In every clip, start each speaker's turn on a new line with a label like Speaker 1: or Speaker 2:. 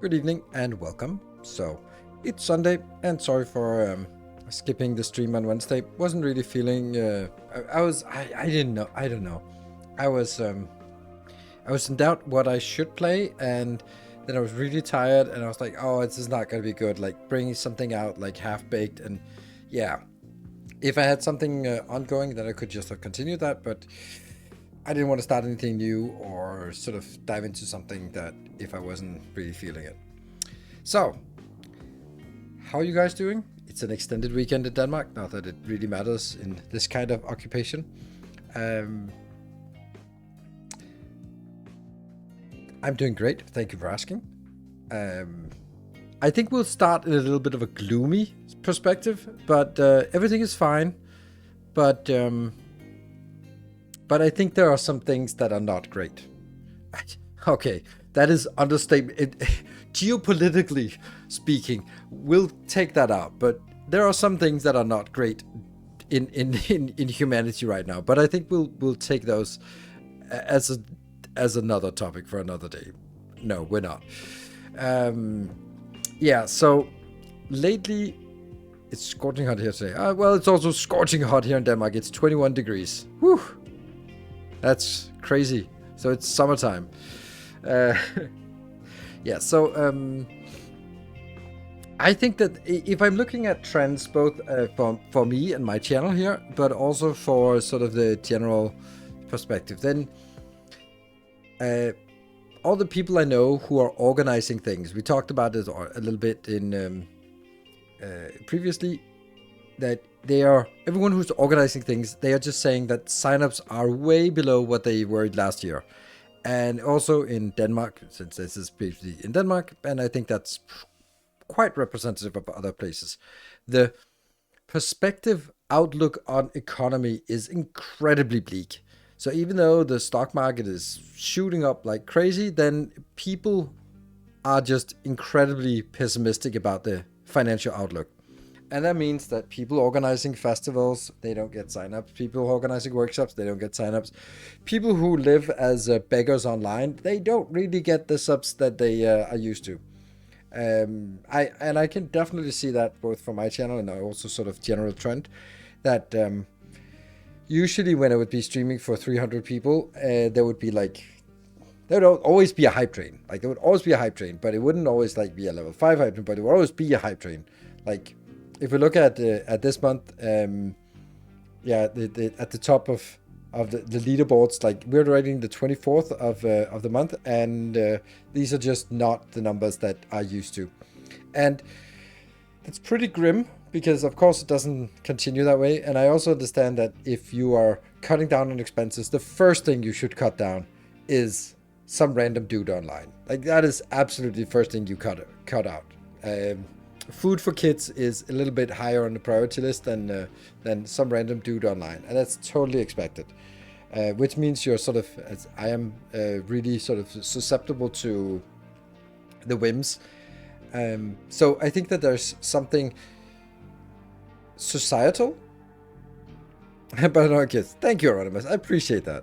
Speaker 1: Good evening and welcome. So, it's Sunday, and sorry for skipping the stream on Wednesday. Wasn't really feeling. I didn't know. I don't know. I was in doubt what I should play, and then I was really tired, and I was like, oh, this is not gonna be good. Like bringing something out like half baked, and yeah, if I had something ongoing, then I could just continue that, but I didn't want to start anything new or sort of dive into something that if I wasn't really feeling it. So, how are you guys doing? It's an extended weekend in Denmark, not that it really matters in this kind of occupation. I'm doing great, thank you for asking. I think we'll start in a little bit of a gloomy perspective, but everything is fine. But I think there are some things that are not great. Okay, that is understatement. Geopolitically speaking, we'll take that out. But there are some things that are not great in humanity right now. But I think we'll take those as another topic for another day. No, we're not. Yeah. So lately, it's scorching hot here today. Well, it's also scorching hot here in Denmark. It's 21 degrees. Whew. That's crazy. So it's summertime. Yeah, so I think that if I'm looking at trends both for me and my channel here, but also for sort of the general perspective, then all the people I know who are organizing things, we talked about it a little bit in previously, that everyone who's organizing things, they are just saying that signups are way below what they were last year. And also in Denmark, since this is previously in Denmark, and I think that's quite representative of other places. The perspective outlook on economy is incredibly bleak. So even though the stock market is shooting up like crazy, then people are just incredibly pessimistic about the financial outlook. And that means that people organizing festivals, they don't get signups. People organizing workshops, they don't get signups. People who live as beggars online, they don't really get the subs that they are used to. I can definitely see that both from my channel and also sort of general trend that usually when I would be streaming for 300 people, there would always be a hype train. Like there would always be a hype train, but it wouldn't always like be a level 5 hype train, but it would always be a hype train. Like if we look at this month, at the top of the leaderboards, like we're rating the 24th of the month, and these are just not the numbers that are used to, and it's pretty grim because of course it doesn't continue that way. And I also understand that if you are cutting down on expenses, the first thing you should cut down is some random dude online. Like that is absolutely the first thing you cut out. Food for kids is a little bit higher on the priority list than some random dude online, and that's totally expected. Which means you're sort of, as I am, really sort of susceptible to the whims. So I think that there's something societal about our kids. Thank you, Anonymous. I appreciate that.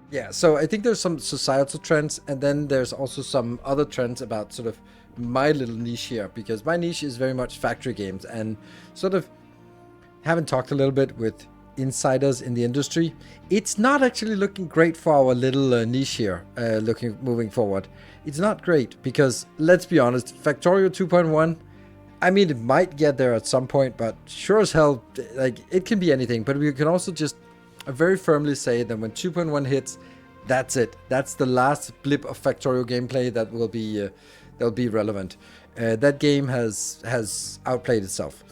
Speaker 1: Yeah, so I think there's some societal trends, and then there's also some other trends about sort of my little niche here, because my niche is very much factory games, and sort of having talked a little bit with insiders in the industry, it's not actually looking great for our little niche here, moving forward. It's not great, because let's be honest, Factorio 2.1, I mean, it might get there at some point, but sure as hell, like, it can be anything, but we can also just very firmly say that when 2.1 hits, that's it. That's the last blip of Factorio gameplay that will be relevant. That game has outplayed itself.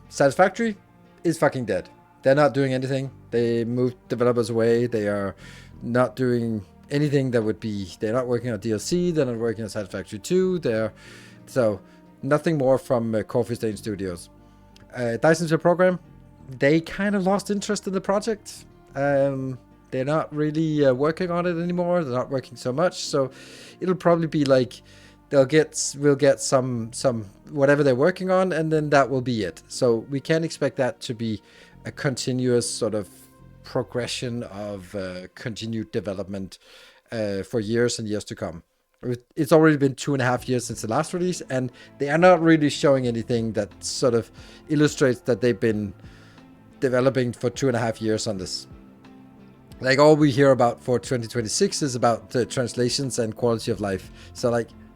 Speaker 1: Satisfactory is fucking dead. They're not doing anything. They moved developers away. They are not doing anything that would be. They're not working on DLC. They're not working on Satisfactory 2. So nothing more from Coffee Stain Studios. Dyson's program. They kind of lost interest in the project. They're not really working on it anymore. They're not working so much. So it'll probably be like we'll get some whatever they're working on, and then that will be it. So we can't expect that to be a continuous sort of progression of continued development for years and years to come. It's already been 2.5 years since the last release, and they are not really showing anything that sort of illustrates that they've been developing for 2.5 years on this. Like, all we hear about for 2026 is about the translations and quality of life.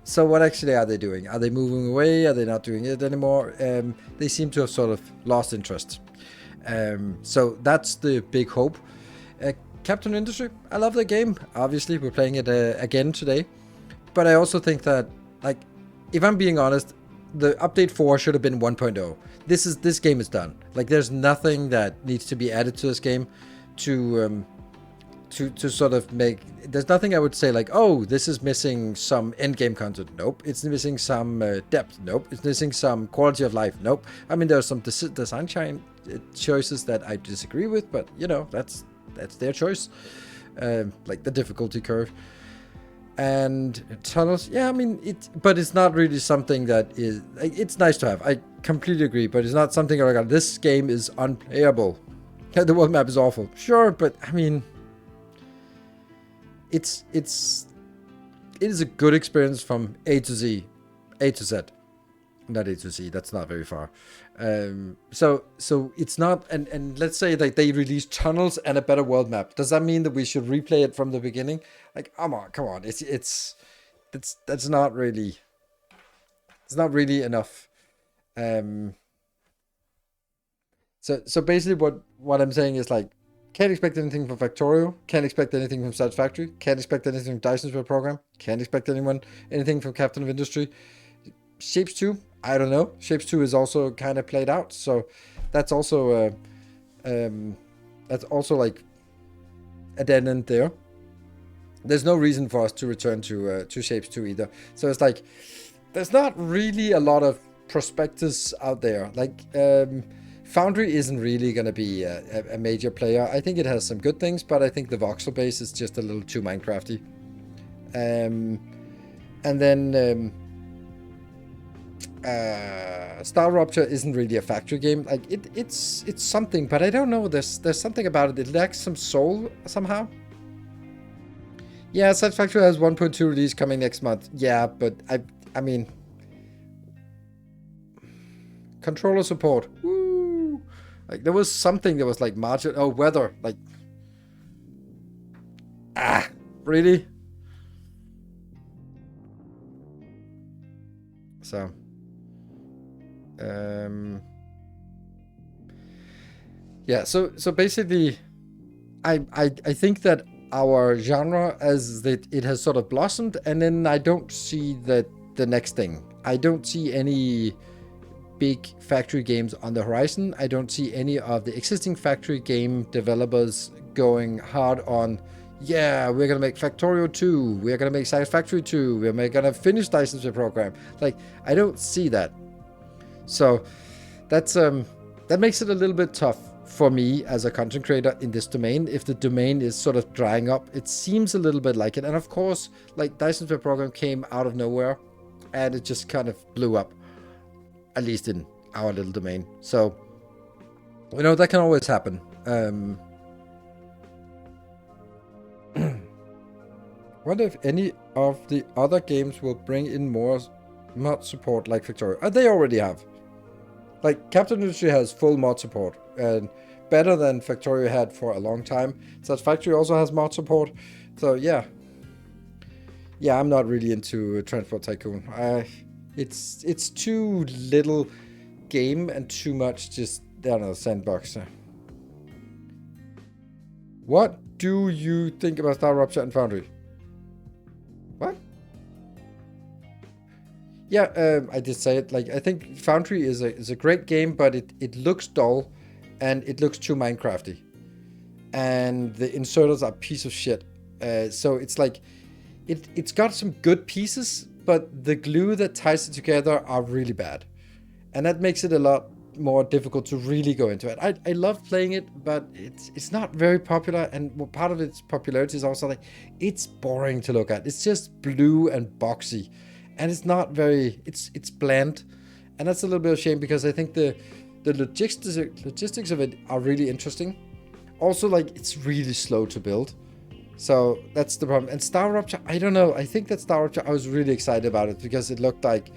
Speaker 1: So what actually are they doing? Are they moving away? Are they not doing it anymore? They seem to have sort of lost interest. So that's the big hope. Captain Industry, I love the game. Obviously, we're playing it again today. But I also think that, like, if I'm being honest, the update 4 should have been 1.0. This game is done. Like, there's nothing that needs to be added to this game to sort of make... There's nothing I would say like, oh, this is missing some endgame content. Nope. It's missing some depth. Nope. It's missing some quality of life. Nope. I mean, there's some design choices that I disagree with, but, you know, that's their choice. Like the difficulty curve. And tunnels, yeah, I mean, but it's not really something that is... Like, it's nice to have. I completely agree, but it's not something like, this game is unplayable. The world map is awful. Sure, but, I mean... It is a good experience from A to Z. A to Z. Not A to Z, that's not very far. So it's not, and let's say that they release tunnels and a better world map. Does that mean that we should replay it from the beginning? Like, come on. That's not really, it's not really enough. So basically what I'm saying is, like, can't expect anything from Factorio. Can't expect anything from Satisfactory. Can't expect anything from Dyson's Web Program. Can't expect anything from Captain of Industry. Shapes 2, I don't know. Shapes 2 is also kind of played out, so that's also like a dead end there. There's no reason for us to return to Shapes 2 either. So it's like, there's not really a lot of prospectus out there. Like, Foundry isn't really going to be a major player. I think it has some good things, but I think the voxel base is just a little too Minecrafty. And then Star Rupture isn't really a factory game. Like, it's something, but I don't know. There's something about it. It lacks some soul somehow. Yeah, Satisfactory has 1.2 release coming next month. Yeah, but I mean, controller support. Woo! Like, there was something that was like margin. Oh, weather. Like, really? So, yeah. So basically, I think that our genre, as that it has sort of blossomed, and then I don't see the next thing. I don't see any big factory games on the horizon. I don't see any of the existing factory game developers going hard on, yeah, we're gonna make Factorio 2, we're gonna make Satisfactory 2, we're gonna finish Dyson's Web Program. Like, I don't see that. So that's that makes it a little bit tough for me as a content creator in this domain. If the domain is sort of drying up, it seems a little bit like it. And of course, like, Dyson's Web Program came out of nowhere and it just kind of blew up, at least in our little domain. So, you know, that can always happen. Wonder if any of the other games will bring in more mod support like Factorio. They already have. Like, Captain Industry has full mod support, and better than Factorio had for a long time. Satisfactory also has mod support. So yeah, I'm not really into Transport Tycoon. It's too little game and too much just, I don't know, sandbox. What do you think about Star Rupture and Foundry? What? Yeah, I did say it. Like, I think Foundry is a great game, but it looks dull and it looks too Minecrafty. And the inserters are a piece of shit. So it's like, it's got some good pieces, but the glue that ties it together are really bad. And that makes it a lot more difficult to really go into it. I love playing it, but it's not very popular, and part of its popularity is also like, it's boring to look at. It's just blue and boxy, and it's not very, it's bland, and that's a little bit of a shame, because I think the logistics of it are really interesting. also, like, it's really slow to build. So that's the problem. And Star Rupture, I don't know. I think that Star Rupture, I was really excited about it because it looked like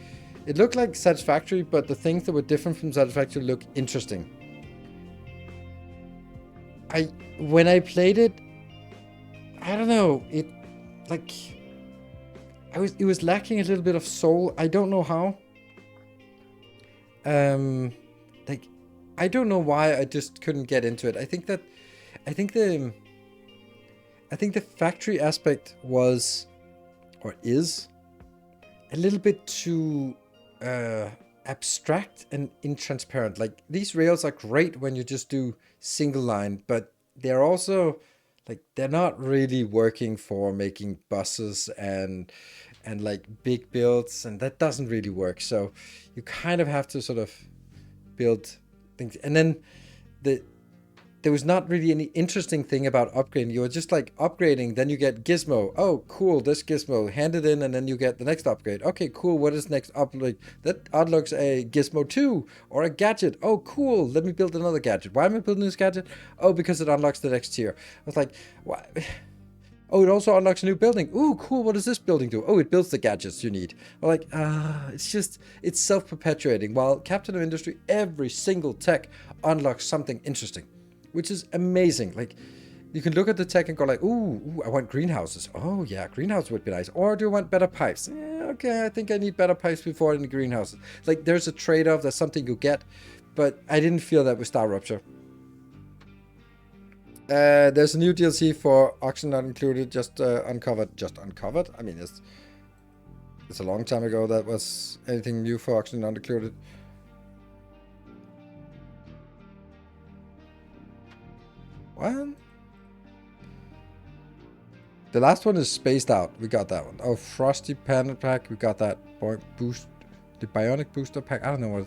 Speaker 1: Satisfactory, but the things that were different from Satisfactory look interesting. When I played it, I don't know. It was lacking a little bit of soul. I don't know how. Like, I don't know why I just couldn't get into it. I think the factory aspect was, or is, a little bit too abstract and intransparent. Like, these rails are great when you just do single line, but they're also, like, they're not really working for making buses and like big builds, and that doesn't really work. So you kind of have to sort of build things, and then there was not really any interesting thing about upgrading. You were just like upgrading, then you get gizmo. Oh, cool, this gizmo, hand it in, and then you get the next upgrade. Okay, cool, what is next upgrade? That unlocks a gizmo 2 or a gadget. Oh, cool, let me build another gadget. Why am I building this gadget? Oh, because it unlocks the next tier. I was like, why? Oh, it also unlocks a new building. Ooh, cool, what does this building do? Oh, it builds the gadgets you need. I'm like, it's self-perpetuating. While Captain of Industry, every single tech unlocks something interesting, which is amazing. Like, you can look at the tech and go like, ooh, I want greenhouses. Oh yeah, greenhouse would be nice. Or do I want better pipes? Yeah, okay, I think I need better pipes before any greenhouses. Like, there's a trade-off, there's something you get, but I didn't feel that with Star Rupture. There's a new DLC for Auction Not Included, just uncovered. I mean, it's a long time ago that was anything new for Auction Not Included. What? The last one is Spaced Out. We got that one. Oh, Frosty Panda Pack. We got that. Boost. The Bionic Booster Pack. I don't know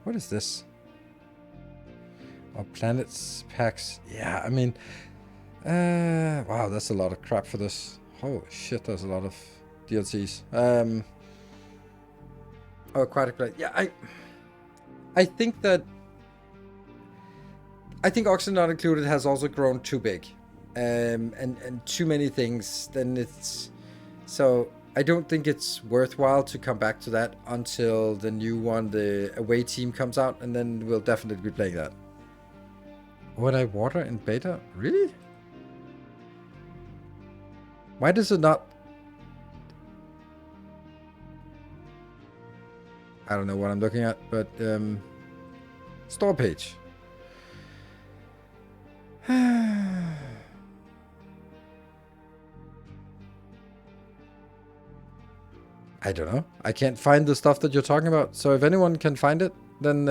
Speaker 1: what is this? Oh, Planets Packs. Yeah, I mean, wow, that's a lot of crap for this. Holy shit, there's a lot of DLCs. Oh, Aquatic Play. Yeah, I think Auction Not Included has also grown too big, and too many things. Then so I don't think it's worthwhile to come back to that until the new one, the Away Team, comes out, and then we'll definitely be playing that. Would I water in beta? Really? Why does it not? I don't know what I'm looking at, but store page. I don't know. I can't find the stuff that you're talking about. So if anyone can find it, then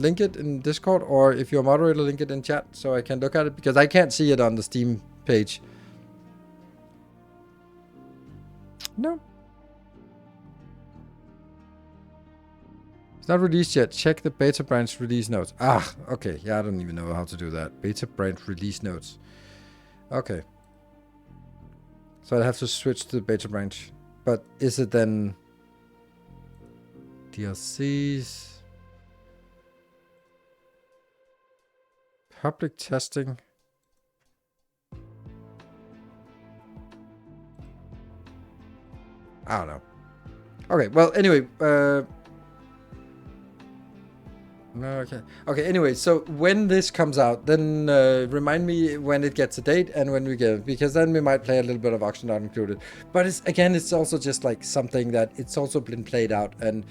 Speaker 1: link it in Discord, or if you're a moderator, link it in chat so I can look at it, because I can't see it on the Steam page. No. It's not released yet. Check the beta branch release notes. Ah, okay. Yeah, I don't even know how to do that. Beta branch release notes. Okay. So I have to switch to the beta branch. But is it then DLCs? Public testing. I don't know. Okay, well, anyway. Okay, anyway, so when this comes out, then remind me when it gets a date and when we get it, because then we might play a little bit of Auction Not Included. But it's also just like something that it's also been played out, and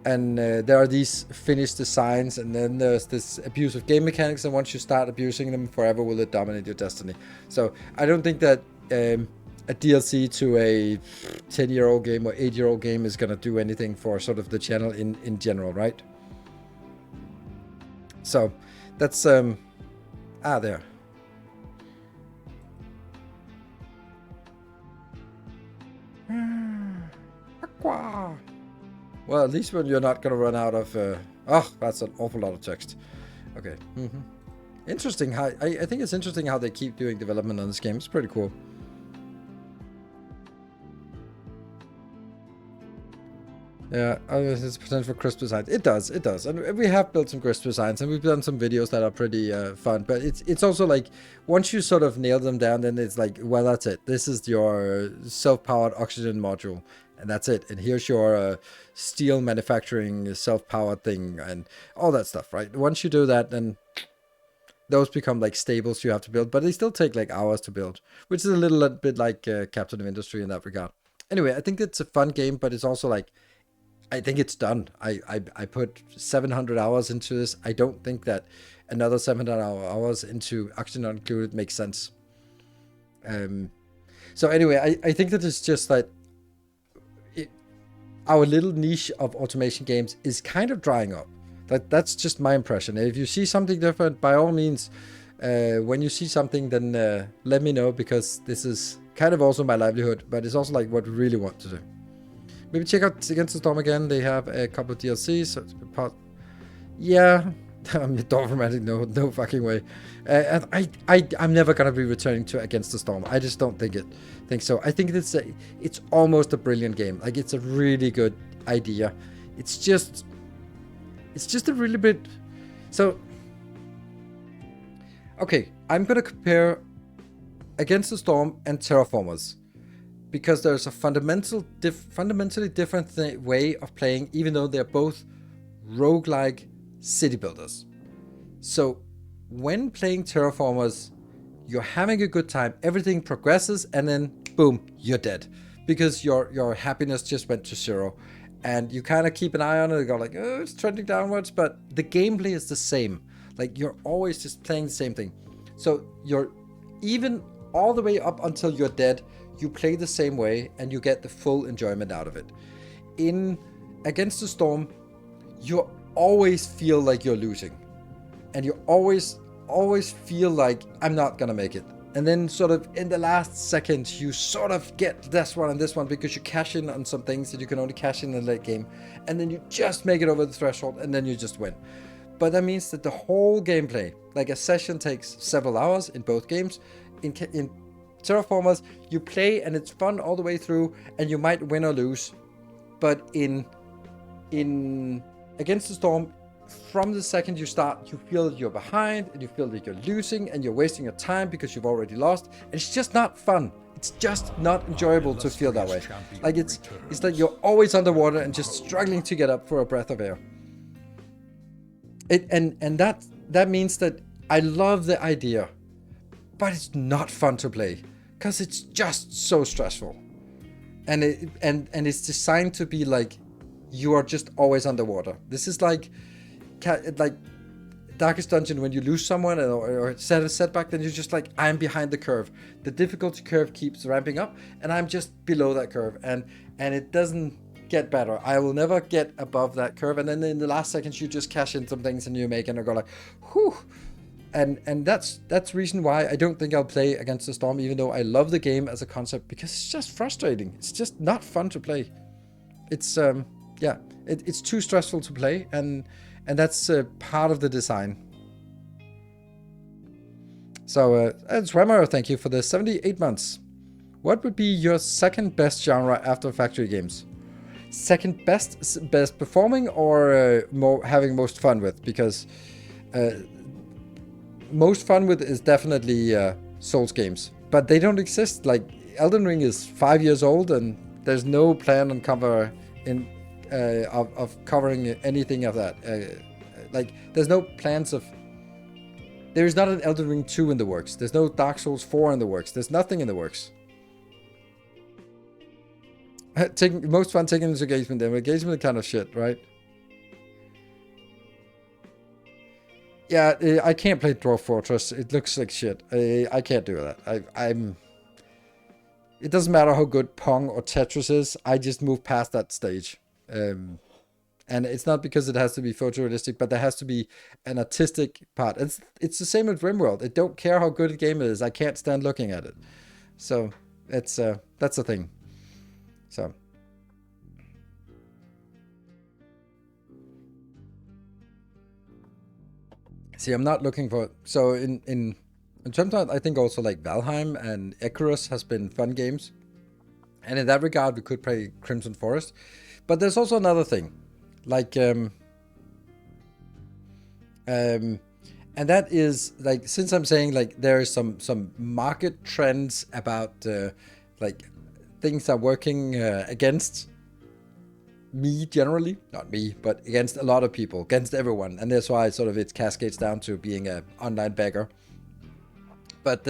Speaker 1: there are these finished designs, and then there's this abuse of game mechanics, and once you start abusing them, forever will it dominate your destiny. So I don't think that a DLC to a 10-year-old game or 8-year-old game is gonna do anything for sort of the channel in general, right? So that's there. Aqua. Well, at least when you're not gonna run out of oh, that's an awful lot of text. Okay. Interesting how I think it's interesting how they keep doing development on this game. It's pretty cool. Yeah, it's potential for crisp designs. It does, and we have built some crisp designs, and we've done some videos that are pretty fun. But it's also like once you sort of nail them down, then it's like, well, that's it. This is your self-powered oxygen module, and that's it. And here's your steel manufacturing self-powered thing, and all that stuff, right? Once you do that, then those become like stables you have to build, but they still take like hours to build, which is a little bit like Captain of Industry in that regard. Anyway, I think it's a fun game, but it's also like, I think it's done. I put 700 hours into this. I don't think that another 700 hours into Oxygen Not Included makes sense. So anyway, I think that it's just like our little niche of automation games is kind of drying up. That's just my impression. If you see something different, by all means, when you see something, then let me know, because this is kind of also my livelihood, but it's also like what we really want to do. Maybe check out Against the Storm again. They have a couple of DLCs. So it's yeah, I'm dogmatic. No fucking way. And I'm never gonna be returning to Against the Storm. I just don't think so. I think it's almost a brilliant game. Like, it's a really good idea. It's just a really bit. So okay, I'm gonna compare Against the Storm and Terraformers, because there's a fundamentally different way of playing, even though they're both roguelike city builders. So when playing Terraformers, you're having a good time, everything progresses, and then boom, you're dead, because your happiness just went to zero, and you kind of keep an eye on it and go like, oh, it's trending downwards, but the gameplay is the same. Like, you're always just playing the same thing. So you're even all the way up until you're dead, you play the same way, and you get the full enjoyment out of it. In Against the Storm, you always feel like you're losing, and you always feel like, I'm not gonna make it. And then sort of in the last second, you sort of get this one and this one, because you cash in on some things that you can only cash in the late game, and then you just make it over the threshold, and then you just win. But that means that the whole gameplay, like a session takes several hours in both games. In Terraformers, you play and it's fun all the way through, and you might win or lose. But in Against the Storm, from the second you start, you feel you're behind, and you feel that you're losing, and you're wasting your time because you've already lost. And it's just not fun. It's just not enjoyable to feel that way. Like, it's like you're always underwater and just struggling to get up for a breath of air. And that means that I love the idea, but it's not fun to play, because it's just so stressful, and it's designed to be like you are just always underwater. This is like Darkest Dungeon, when you lose someone or set a setback, then you're just like, I'm behind the curve. The difficulty curve keeps ramping up, and I'm just below that curve, and it doesn't get better. I will never get above that curve, and then in the last seconds you just cash in some things and you make it and go like, whew. And that's reason why I don't think I'll play Against the Storm, even though I love the game as a concept, because it's just frustrating. It's just not fun to play. It's it's too stressful to play, and that's part of the design. So Swammer, thank you for the 78 months. What would be your second best genre after factory games? Second best performing, or having most fun with? Because most fun with is definitely Souls games, but they don't exist. Like, Elden Ring is 5 years old, and there's no plan on covering anything of that. Like, there's no plans of. There is not an Elden Ring 2 in the works. There's no Dark Souls 4 in the works. There's nothing in the works. Most fun taking into engagement. Engagement is kind of shit, right? Yeah, I can't play Dwarf Fortress. It looks like shit. I can't do that. It doesn't matter how good Pong or Tetris is. I just move past that stage. And it's not because it has to be photorealistic, but there has to be an artistic part. It's the same with RimWorld. I don't care how good a game it is. I can't stand looking at it. So that's the thing. So. See, I'm not looking for. So in terms of, I think also like Valheim and Icarus has been fun games. And in that regard, we could play Crimson Forest. But there's also another thing, like, and that is like, since I'm saying like there is some market trends about like things are working against me generally, not me, but against a lot of people, against everyone, and that's why sort of it cascades down to being an online beggar. But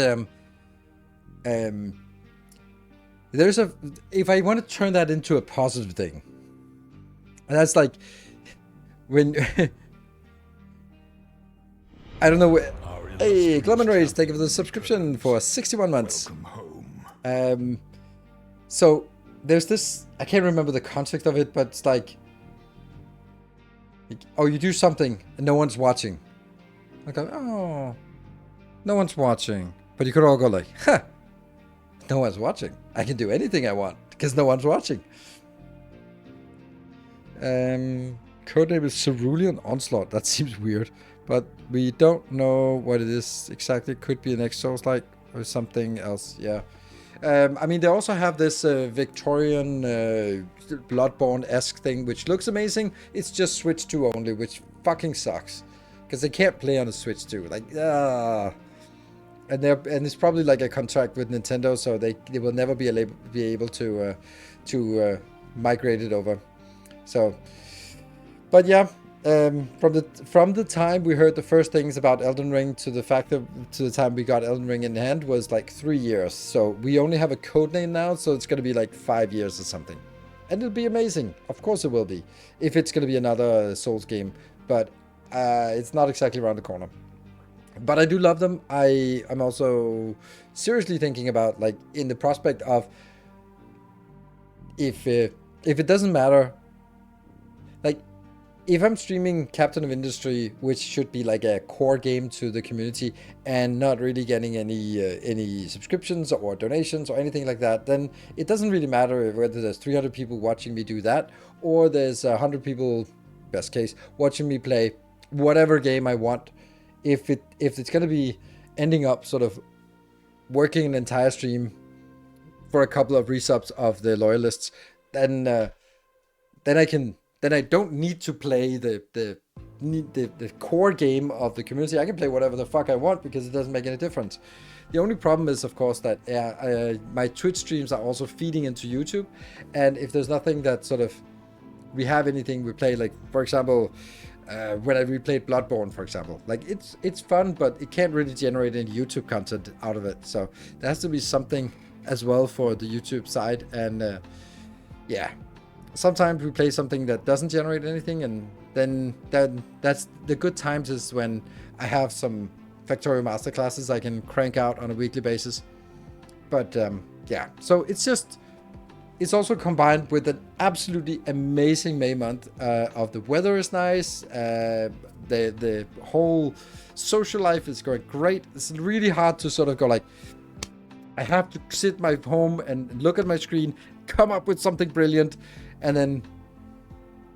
Speaker 1: there's a, if I want to turn that into a positive thing, and that's like when I don't know. Hey, Glum and Rage, thank you for the subscription for 61 months.
Speaker 2: Welcome home.
Speaker 1: So there's this, I can't remember the context of it, but it's like, oh, you do something and no one's watching. I go, oh, no one's watching. But you could all go like, huh, no one's watching. I can do anything I want because no one's watching. Codename is Cerulean Onslaught. That seems weird. But we don't know what it is exactly. Could be an Souls-like or something else. Yeah. I mean, they also have this Victorian Bloodborne-esque thing, which looks amazing. It's just Switch 2 only, which fucking sucks. Because they can't play on a Switch 2. Like, and it's probably like a contract with Nintendo, so they will never be able to migrate it over. So, but yeah. From the time we heard the first things about Elden Ring to the fact that to the time we got Elden Ring in hand was like 3 years. So we only have a code name now, so it's gonna be like 5 years or something, and it'll be amazing. Of course it will be, if it's gonna be another Souls game, but it's not exactly around the corner. But I do love them. I'm also seriously thinking about, like, in the prospect of if it doesn't matter, like, if I'm streaming Captain of Industry, which should be like a core game to the community, and not really getting any subscriptions or donations or anything like that, then it doesn't really matter whether there's 300 people watching me do that, or there's 100 people, best case, watching me play whatever game I want. If it's gonna be ending up sort of working an entire stream for a couple of resubs of the loyalists, then I don't need to play the core game of the community. I can play whatever the fuck I want because it doesn't make any difference. The only problem is, of course, that my Twitch streams are also feeding into YouTube, and if there's nothing that sort of we have anything we play, like for example, when I replayed Bloodborne, for example, like it's fun, but it can't really generate any YouTube content out of it. So there has to be something as well for the YouTube side, and yeah. Sometimes we play something that doesn't generate anything, and then that's the good times is when I have some Factorio masterclasses I can crank out on a weekly basis. But yeah, so it's also combined with an absolutely amazing May month of the weather is nice, the whole social life is going great. It's really hard to sort of go like, I have to sit my home and look at my screen, come up with something brilliant, and then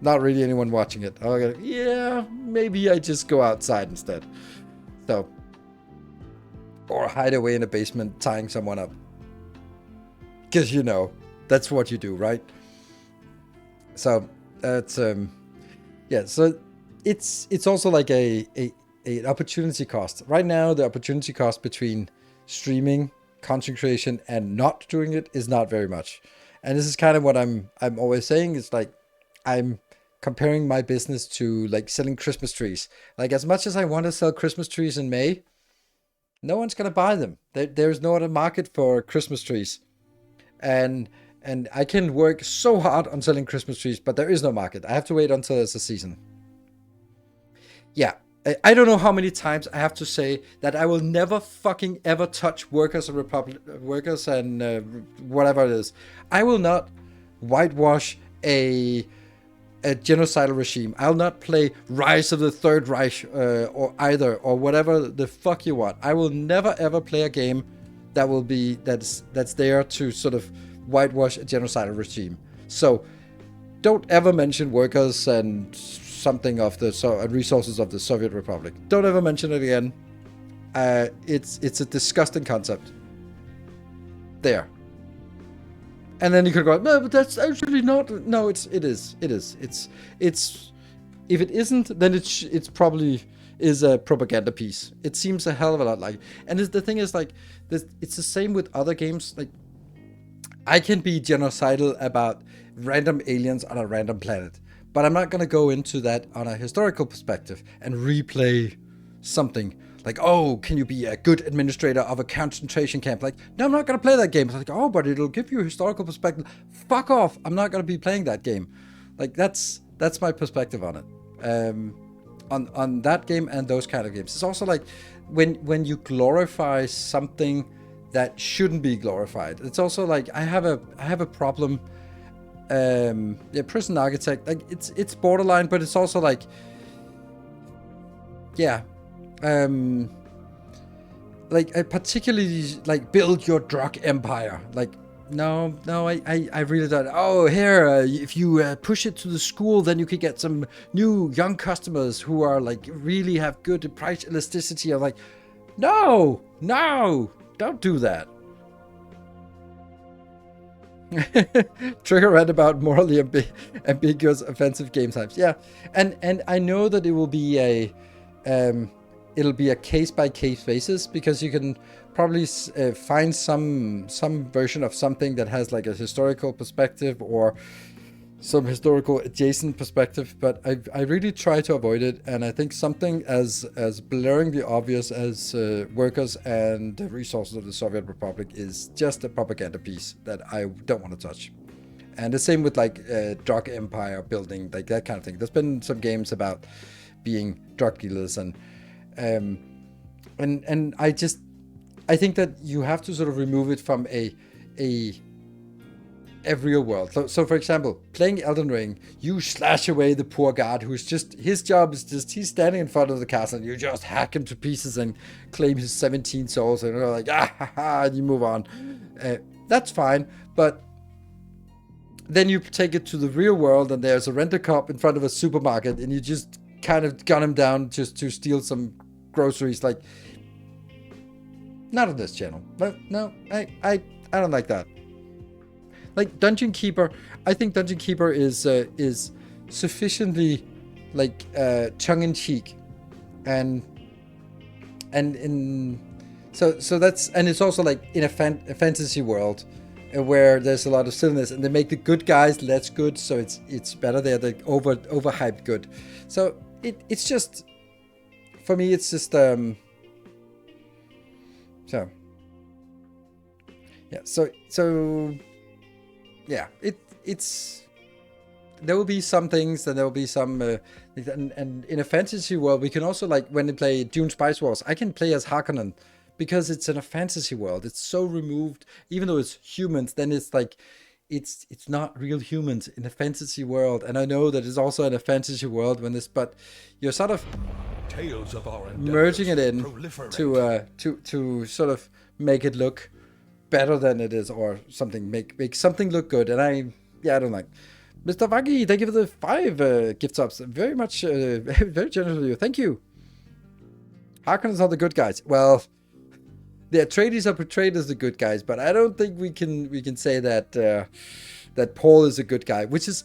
Speaker 1: not really anyone watching it. I'll go, yeah, maybe I just go outside instead. So, or hide away in a basement tying someone up. Because, you know, that's what you do, right? So, that's, yeah, so it's also like an opportunity cost. Right now, the opportunity cost between streaming, content creation, and not doing it is not very much. And this is kind of what I'm always saying. It's like I'm comparing my business to like selling Christmas trees. Like, as much as I want to sell Christmas trees in May, no one's gonna buy them. There's no other market for Christmas trees, and I can work so hard on selling Christmas trees, but there is no market. I have to wait until there's a season. Yeah. I don't know how many times I have to say that I will never fucking ever touch Workers and whatever it is. I will not whitewash a genocidal regime. I'll not play Rise of the Third Reich or whatever the fuck you want. I will never ever play a game that will be that's there to sort of whitewash a genocidal regime. So don't ever mention Workers and something of the resources of the Soviet Republic. Don't ever mention it again. It's a disgusting concept. There. And then you could go, no, but that's actually not. No, it is. It's. If it isn't, then it's probably is a propaganda piece. It seems a hell of a lot like. And the thing is, like, it's the same with other games. Like, I can be genocidal about random aliens on a random planet, but I'm not gonna go into that on a historical perspective and replay something. Like, oh, can you be a good administrator of a concentration camp? Like, no, I'm not going to play that game. It's like, oh, but it'll give you a historical perspective. Fuck off. I'm not going to be playing that game. Like, that's my perspective on it. On that game and those kind of games. It's also like when you glorify something that shouldn't be glorified. It's also like I have a problem. Prison Architect, like it's borderline, but it's also like, yeah. Particularly like build your drug empire. Like, no, I really don't. Oh, here, if you push it to the school, then you could get some new young customers who are like really have good price elasticity. I'm like, no, don't do that. Trigger read about morally ambiguous offensive game types. Yeah, and I know that it will be it'll be a case-by-case basis, because you can probably find some version of something that has like a historical perspective or some historical adjacent perspective, but I really try to avoid it. And I think something as blaringly obvious as workers and resources of the Soviet Republic is just a propaganda piece that I don't want to touch. And the same with like drug empire building, like that kind of thing. There's been some games about being drug dealers and I think that you have to sort of remove it from a real world. So for example, playing Elden Ring, you slash away the poor guard who's just, his job is just, he's standing in front of the castle and you just hack him to pieces and claim his 17 souls and you're like, and you move on. That's fine, but then you take it to the real world and there's a rent-a-cop in front of a supermarket and you just kind of gun him down just to steal some groceries. Like, not on this channel. No, I don't like that. Like Dungeon Keeper, I think Dungeon Keeper is sufficiently like tongue-in-cheek, and in so that's, and it's also like in a fantasy world where there's a lot of silliness, and they make the good guys less good, so it's better. They're the overhyped good. So it's just, for me, it's just so yeah. So yeah, it's there will be some things, and there will be some and in a fantasy world we can also, like when they play Dune Spice Wars, I can play as Harkonnen because it's in a fantasy world. It's so removed, even though it's humans, then it's like it's not real humans in a fantasy world. And I know that it's also in a fantasy world when this, but you're sort of
Speaker 2: Tales of our
Speaker 1: merging it in to sort of make it look better than it is, or something, make something look good. And I don't like. Mr. Vaggy, thank you for the 5 gift subs. Very much, very generous of you. Thank you. Harkonnens are the good guys. Well, the Atreides are portrayed as the good guys, but I don't think we can say that that Paul is a good guy, which is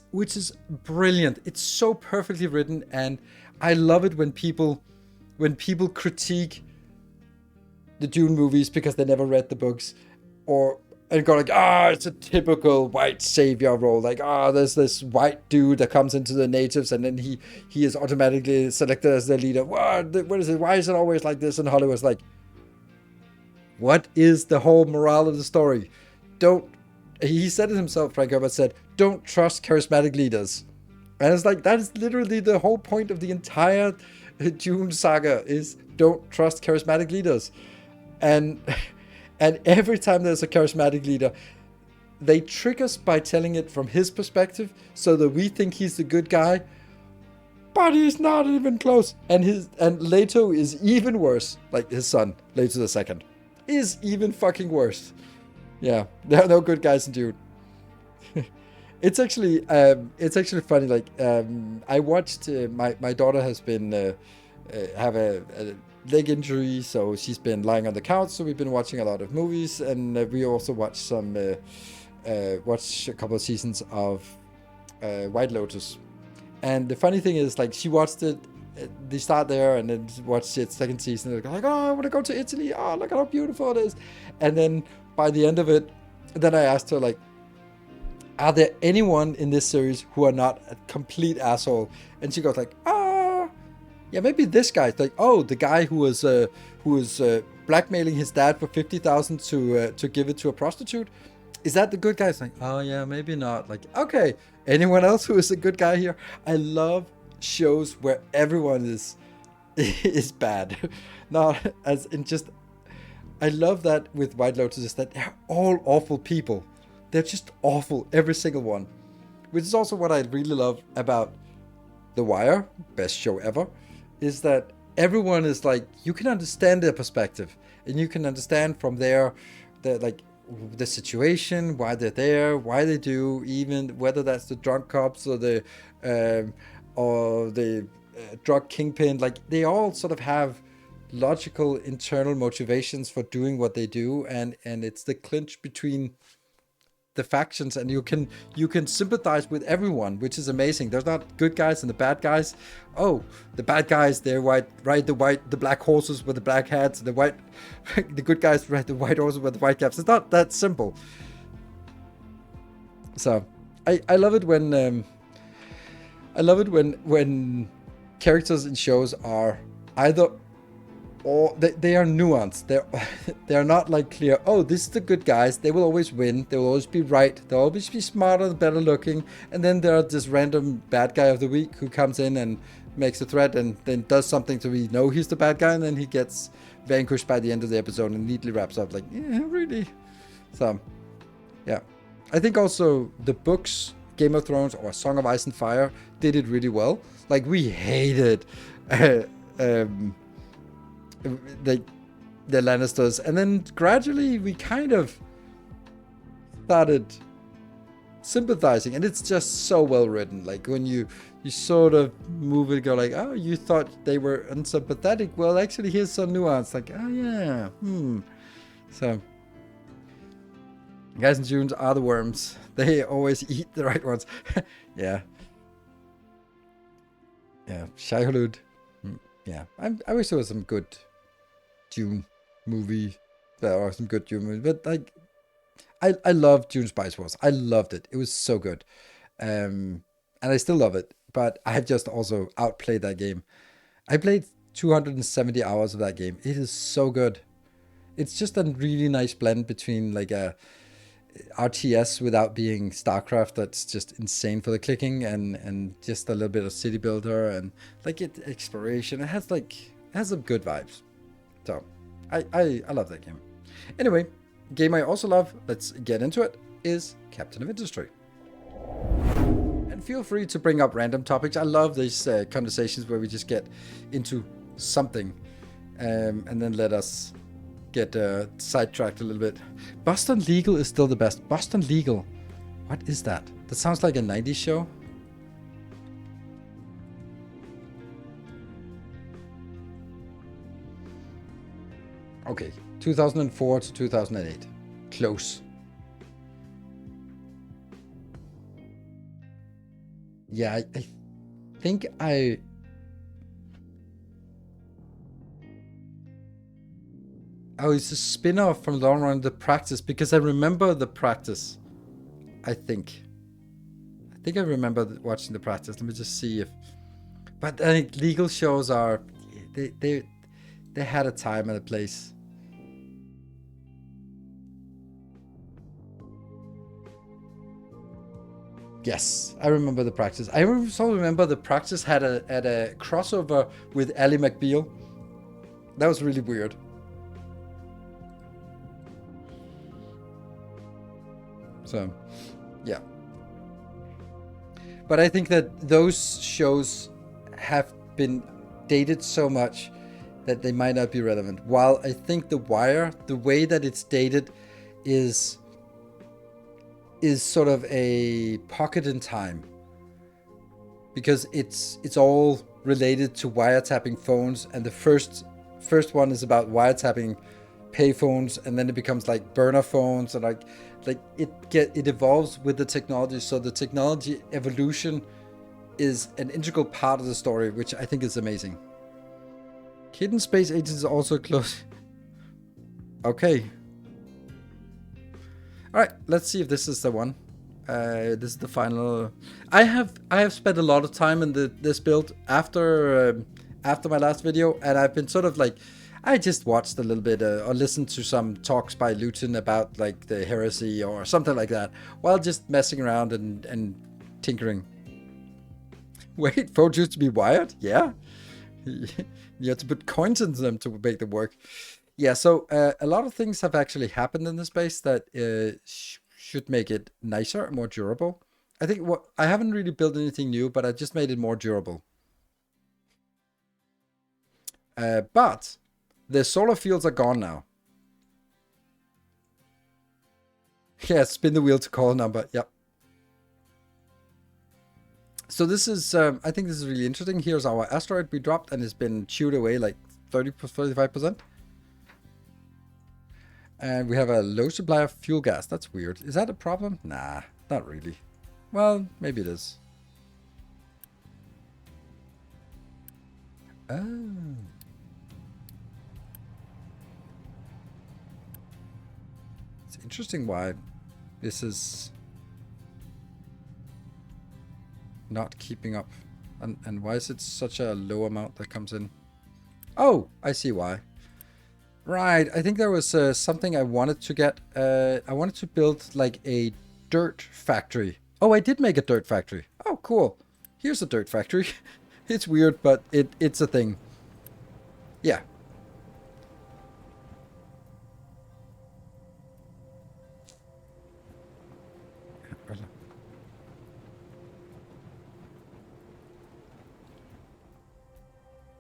Speaker 1: brilliant. It's so perfectly written, and I love it when people critique the Dune movies because they never read the books, and go like, it's a typical white savior role. Like, there's this white dude that comes into the natives and then he is automatically selected as their leader. What is it? Why is it always like this? And Hollywood's like, what is the whole morale of the story? He said it himself, Frank Herbert said, don't trust charismatic leaders. And it's like, that is literally the whole point of the entire Dune saga, is don't trust charismatic leaders. And every time there's a charismatic leader, they trick us by telling it from his perspective so that we think he's the good guy, but he's not even close. And Leto is even worse. Like his son, Leto II, is even fucking worse. Yeah, there are no good guys in Dune. It's actually funny. Like I watched my daughter has been have a leg injury, so she's been lying on the couch, so we've been watching a lot of movies, and we also watched some watch a couple of seasons of White Lotus. And the funny thing is, like, she watched it. They start there and then watch it second season. They're like, oh, I want to go to Italy. Oh, look at how beautiful it is. And then by the end of it, then I asked her, like, are there anyone in this series who are not a complete asshole? And she goes like, yeah, maybe this guy. It's like, oh, the guy who was blackmailing his dad for 50,000 to give it to a prostitute. Is that the good guy? It's like, oh yeah, maybe not. Like, okay, anyone else who is a good guy here? I love shows where everyone is bad. Not as in just. I love that with White Lotus is that they're all awful people. They're just awful, every single one. Which is also what I really love about The Wire, best show ever, is that everyone is like, you can understand their perspective, and you can understand from their like the situation, why they're there, why they do, even whether that's the drunk cops or the drug kingpin. Like, they all sort of have logical internal motivations for doing what they do, and it's the clinch between the factions, and you can sympathize with everyone, which is amazing. There's not good guys and the bad guys. Oh, the bad guys, they're ride the black horses with the black hats, and the good guys ride the white horses with the white caps. It's not that simple. So I love it when when characters in shows are either, or they are nuanced. They're not like clear, oh, this is the good guys, they will always win, they will always be right, they'll always be smarter, better looking, and then there are this random bad guy of the week who comes in and makes a threat and then does something so we know he's the bad guy, and then he gets vanquished by the end of the episode and neatly wraps up like, yeah, really. So yeah, I think also the books Game of Thrones or Song of Ice and Fire did it really well. Like, we hated the Lannisters, and then gradually we kind of started sympathizing, and it's just so well written. Like, when you sort of move it, go like, oh, you thought they were unsympathetic, well, actually here's some nuance, like, oh yeah, so guys and Junes are the worms. They always eat the right ones. Yeah, Shai Hulud. Yeah, I wish there was some good Dune movie. There are some good Dune movies, but like, I loved Dune Spice Wars. I loved it. It was so good, and I still love it. But I have just also outplayed that game. I played 270 hours of that game. It is so good. It's just a really nice blend between like a RTS without being StarCraft that's just insane for the clicking, and just a little bit of city builder and like exploration. It has some good vibes. So I love that game. Anyway, game I also love, let's get into it, is Captain of Industry. And feel free to bring up random topics. I love these conversations where we just get into something and then let us get sidetracked a little bit. Boston Legal is still the best. Boston Legal. What is that? That sounds like a 90s show. Okay, 2004 to 2008. Close. Yeah, I think Oh, it's a spin-off from Long Run The Practice, because I remember The Practice. I think I remember watching The Practice. Let me just see if... But I think legal shows are... They had a time and a place. Yes, I remember The Practice. I also remember The Practice had a crossover with Ally McBeal. That was really weird. So, yeah. But I think that those shows have been dated so much that they might not be relevant. While I think The Wire, the way that it's dated is sort of a pocket in time, because it's all related to wiretapping phones, and the first one is about wiretapping pay phones, and then it becomes like burner phones, and like it evolves with the technology. So the technology evolution is an integral part of the story, which I think is amazing. Hidden space agents is also close. Okay. All right, let's see if this is the one. This is the final. I have spent a lot of time in this build after my last video, and I've been sort of like, I just watched a little bit or listened to some talks by Luton about like the heresy or something like that, while just messing around and tinkering. Wait, phones used to be wired? Yeah. You have to put coins into them to make them work. Yeah, so a lot of things have actually happened in the space that should make it nicer, more durable. I think I haven't really built anything new, but I just made it more durable. But the solar fields are gone now. Yeah, spin the wheel to call a number. Yep. So this is, I think this is really interesting. Here's our asteroid we dropped, and it's been chewed away like 35%. And we have a low supply of fuel gas. That's weird. Is that a problem? Nah, not really. Well, maybe it is. Oh. It's interesting why this is not keeping up. And why is it such a low amount that comes in? Oh, I see why. Right, I think there was something I wanted to get. I wanted to build like a dirt factory. Oh, I did make a dirt factory. Oh, cool. Here's a dirt factory. It's weird, but it's a thing. Yeah.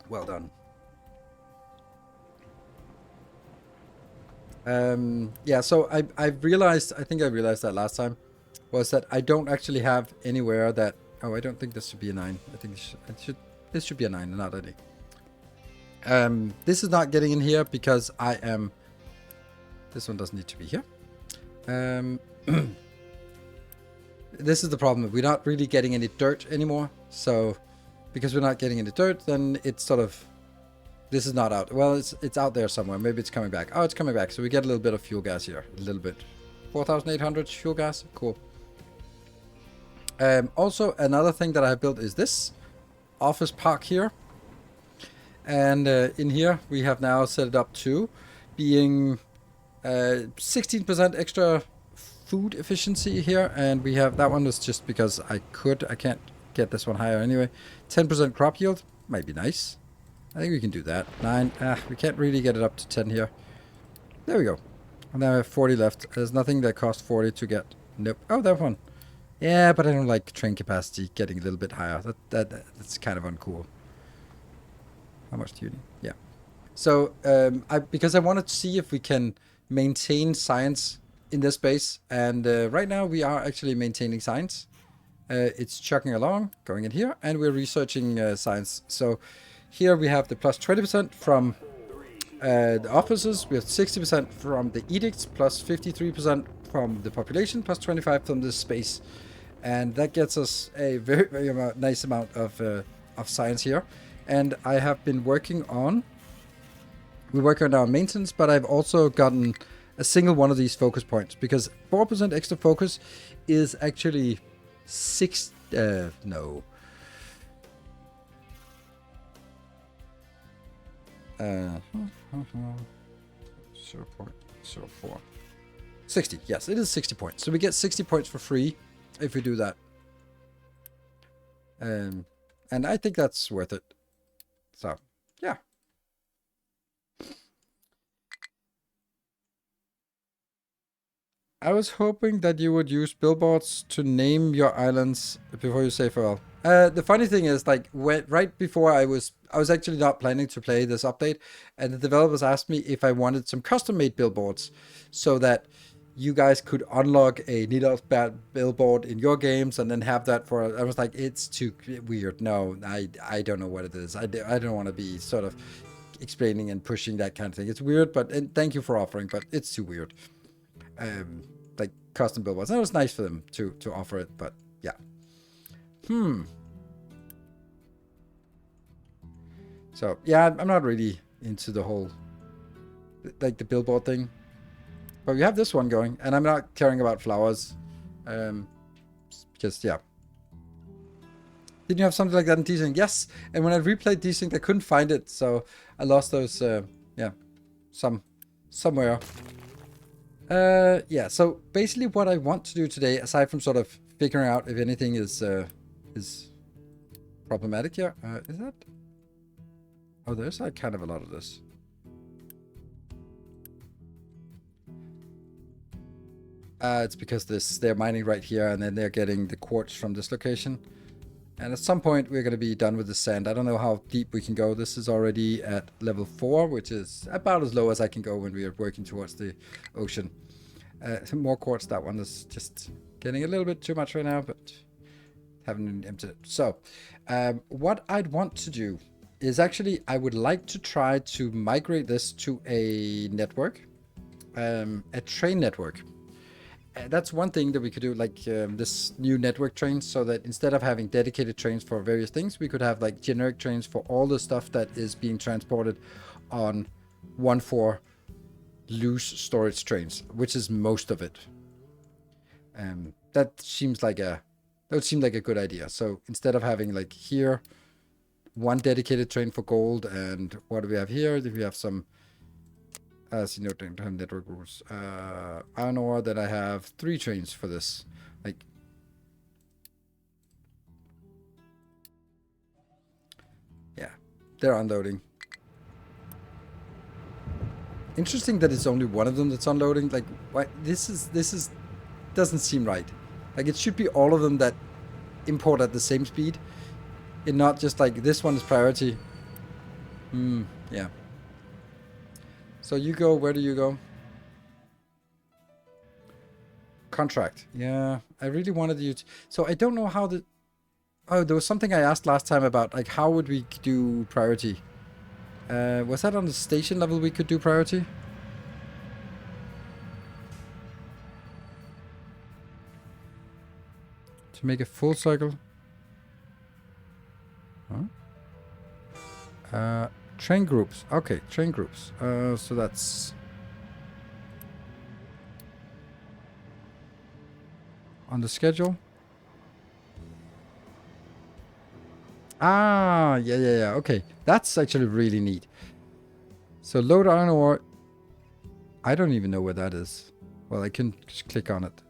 Speaker 1: Well done. Yeah, so I realized, I think I realized that last time, was that I don't actually have anywhere that, oh, I don't think this should be a 9. I think this should be a 9, not an 8. This is not getting in here because I am, this one doesn't need to be here. This is the problem. We're not really getting any dirt anymore. So because we're not getting any dirt, then it's sort of, this is not out. Well, it's out there somewhere. Maybe it's coming back. Oh, it's coming back. So we get a little bit of fuel gas here. A little bit. 4,800 fuel gas. Cool. Also, another thing that I built is this office park here. And in here, we have now set it up to being 16% extra food efficiency here. And we have, that one was just because I can't get this one higher anyway. 10% crop yield. Might be nice. I think we can do that. 9. We can't really get it up to 10 here. There we go. And now I have 40 left. There's nothing that costs 40 to get. Nope. Oh, that one. Yeah, but I don't like train capacity getting a little bit higher. That's kind of uncool. How much do you need? Yeah. So, because I wanted to see if we can maintain science in this space. And right now we are actually maintaining science. It's chugging along, going in here. And we're researching science. So here we have the plus 20% from the officers. We have 60% from the edicts, plus 53% from the population, plus 25% from the space. And that gets us a very, very nice amount of science here. And I have been working on, we work on our maintenance, but I've also gotten a single one of these focus points, because 4% extra focus is actually 6, no. 0.04. 60, yes, it is 60 points. So we get 60 points for free if we do that. And I think that's worth it. So, yeah. I was hoping that you would use billboards to name your islands before you say farewell. The funny thing is, like, right before I was actually not planning to play this update, and the developers asked me if I wanted some custom-made billboards, so that you guys could unlock a needle billboard in your games and then have that for. I was like, it's too weird. No, I don't know what it is. I don't want to be sort of explaining and pushing that kind of thing. It's weird, but and thank you for offering, but it's too weird. Like custom billboards. And it was nice for them to offer it, but yeah. So yeah, I'm not really into the whole like the billboard thing. But we have this one going, and I'm not caring about flowers. Because yeah. Didn't you have something like that in Desync? Yes. And when I replayed Desync, I couldn't find it, so I lost those yeah. Somewhere. Yeah, so basically what I want to do today, aside from sort of figuring out if anything is problematic here, is that? Oh, there's like kind of a lot of this. It's because they're mining right here, and then they're getting the quartz from this location. And at some point, we're going to be done with the sand. I don't know how deep we can go. This is already at level 4, which is about as low as I can go when we are working towards the ocean. Some more quartz. That one is just getting a little bit too much right now, but haven't emptied it. So, what I'd want to do is actually, I would like to try to migrate this to a network, a train network. That's one thing that we could do, like this new network trains, so that instead of having dedicated trains for various things, we could have like generic trains for all the stuff that is being transported on 1-4 loose storage trains, which is most of it. That would seem like a good idea. So instead of having like here one dedicated train for gold, and what do we have here? We have some as you know, don't have network rules. Iron ore, that I have 3 trains for this. Like, yeah, they're unloading. Interesting that it's only one of them that's unloading. Like, why? This is doesn't seem right. Like, it should be all of them that import at the same speed, and not just like this one is priority. Yeah. So you go, where do you go? Contract. Yeah, I really wanted you to... So I don't know how the... Oh, there was something I asked last time about, like, how would we do priority? Was that on the station level we could do priority? To make a full cycle? Huh? Train groups. Okay, train groups. So that's... on the schedule? Ah, yeah. Okay, that's actually really neat. So load iron ore. I don't even know where that is. Well, I can just click on it.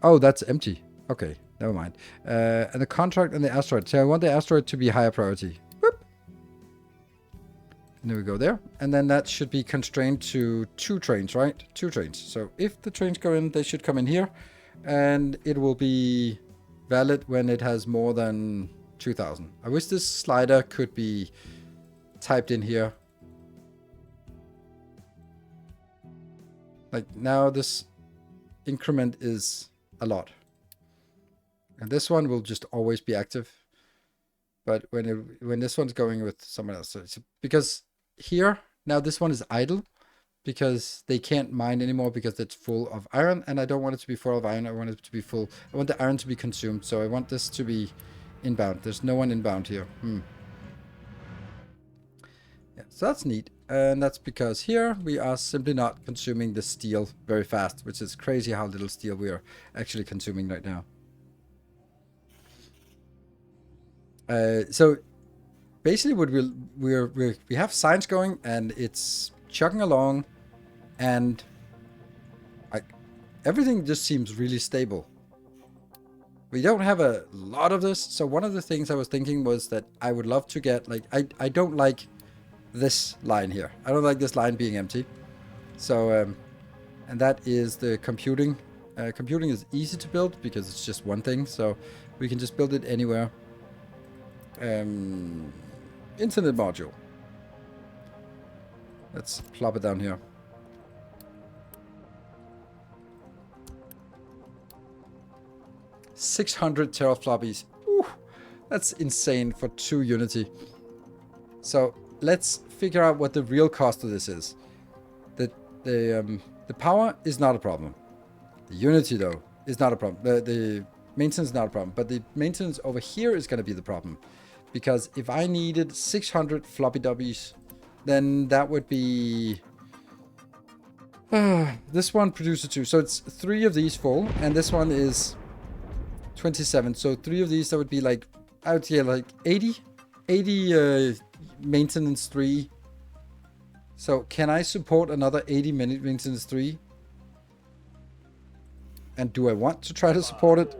Speaker 1: Oh, that's empty. Okay, never mind. And the contract and the asteroid. So I want the asteroid to be higher priority. And there we go there. And then that should be constrained to 2 trains, right? 2 trains. So if the trains go in, they should come in here. And it will be valid when it has more than 2,000. I wish this slider could be typed in here. Like now this increment is a lot. And this one will just always be active. But when this one's going with someone else, so it's because here now this one is idle because they can't mine anymore because it's full of iron, and I don't want it to be full of iron. I want it to be full. I want the iron to be consumed, so I want this to be inbound. There's no one inbound here. Yeah, so that's neat, and that's because here we are simply not consuming the steel very fast, which is crazy how little steel we are actually consuming right now. So basically what we have science going, and it's chugging along, and everything just seems really stable. We don't have a lot of this, so one of the things I was thinking was that I would love to get, like, I don't like this line here. I don't like this line being empty. So, and that is the computing. Computing is easy to build because it's just one thing, so we can just build it anywhere. Internet module. Let's plop it down here. $600 terafloppies. Ooh, that's insane for 2 Unity. So let's figure out what the real cost of this is. The power is not a problem. The Unity, though, is not a problem. The maintenance is not a problem. But the maintenance over here is going to be the problem. Because if I needed 600 floppy W's, then that would be... this one produces 2. So it's 3 of these full. And this one is 27. So 3 of these, that would be like... I would say like 80. 80 maintenance 3. So can I support another 80 maintenance 3? And do I want to try to support it?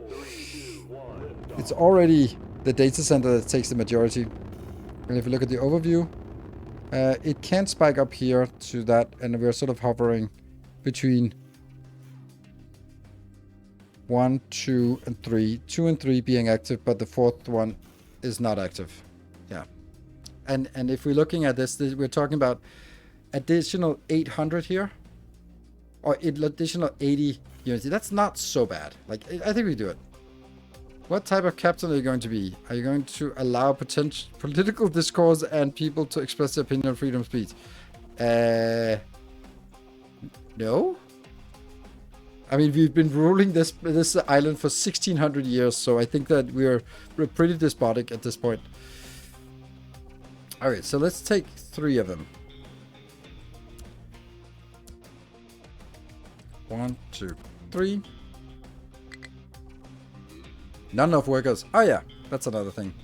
Speaker 1: It's already the data center that takes the majority. And if you look at the overview, it can spike up here to that. And we're sort of hovering between 1, 2, and 3. 2 and 3 being active, but the 4th one is not active. Yeah. And if we're looking at this, we're talking about additional 800 here. Or additional 80 Unity. That's not so bad. Like, I think we do it. What type of captain are you going to be? Are you going to allow political discourse and people to express their opinion on freedom of speech? No. I mean, we've been ruling this island for 1600 years, so I think that we're pretty despotic at this point. All right, so let's take 3 of them. 1, 2, 3. Not enough workers. Oh yeah, that's another thing.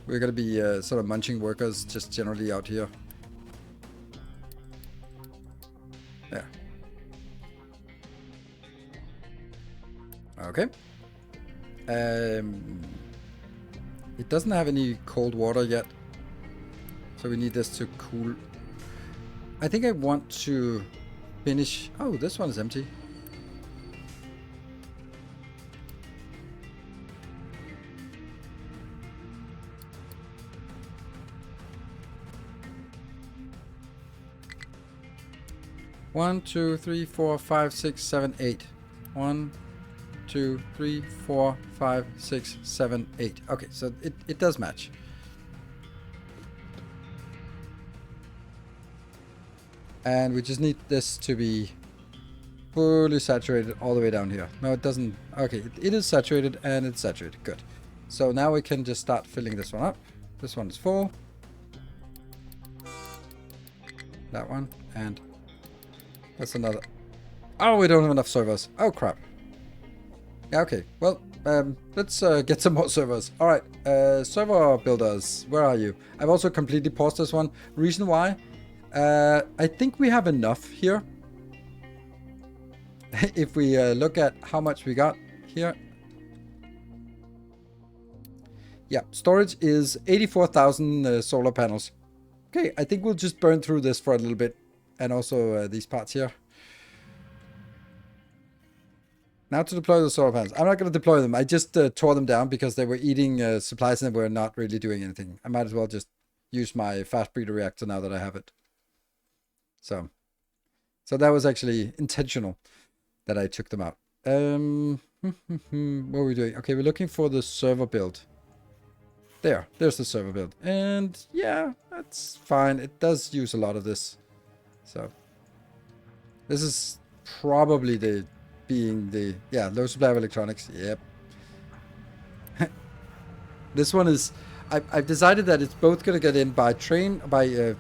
Speaker 1: We're gonna be sort of munching workers just generally out here. Yeah. Okay. It doesn't have any cold water yet, so we need this to cool. I think I want to finish. Oh, this one is empty. One, 2, 3, 4, 5, 6, 7, 8. 1, 2, 3, 4, 5, 6, 7, 8. Okay, so it does match. And we just need this to be fully saturated all the way down here. No, it doesn't. Okay, it is saturated and it's saturated. Good. So now we can just start filling this one up. This one is full. That one. And that's another. Oh, we don't have enough servers. Oh, crap. Yeah, okay. Well, let's get some more servers. All right. Server builders, where are you? I've also completely paused this one. Reason why? I think we have enough here. If we look at how much we got here. Yeah, storage is 84,000 solar panels. Okay, I think we'll just burn through this for a little bit. And also these parts here. Now to deploy the solar panels. I'm not going to deploy them. I just tore them down because they were eating supplies and they were not really doing anything. I might as well just use my fast breeder reactor now that I have it. So that was actually intentional that I took them out. What are we doing? Okay, we're looking for the server build. There's the server build. And yeah, that's fine. It does use a lot of this. So this is probably low supply of electronics. Yep. This one is, I've decided that it's both going to get in by train, by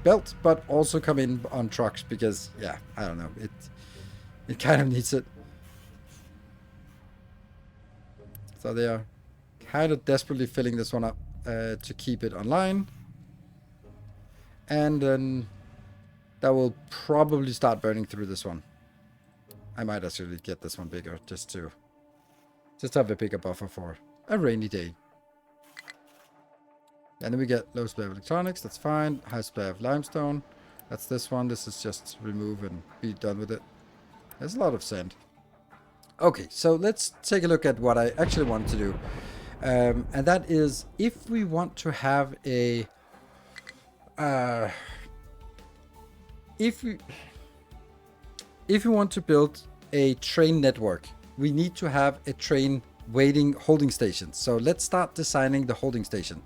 Speaker 1: belt, but also come in on trucks because, yeah, I don't know. It kind of needs it. So they are kind of desperately filling this one up to keep it online. And then that will probably start burning through this one. I might actually get this one bigger just to have a bigger buffer for a rainy day. And then we get low supply of electronics. That's fine. High supply of limestone. That's this one. This is just remove and be done with it. There's a lot of sand. Okay, so let's take a look at what I actually want to do. And that is if we want to have a... If we want to build a train network, we need to have a train waiting holding station. So let's start designing the holding station.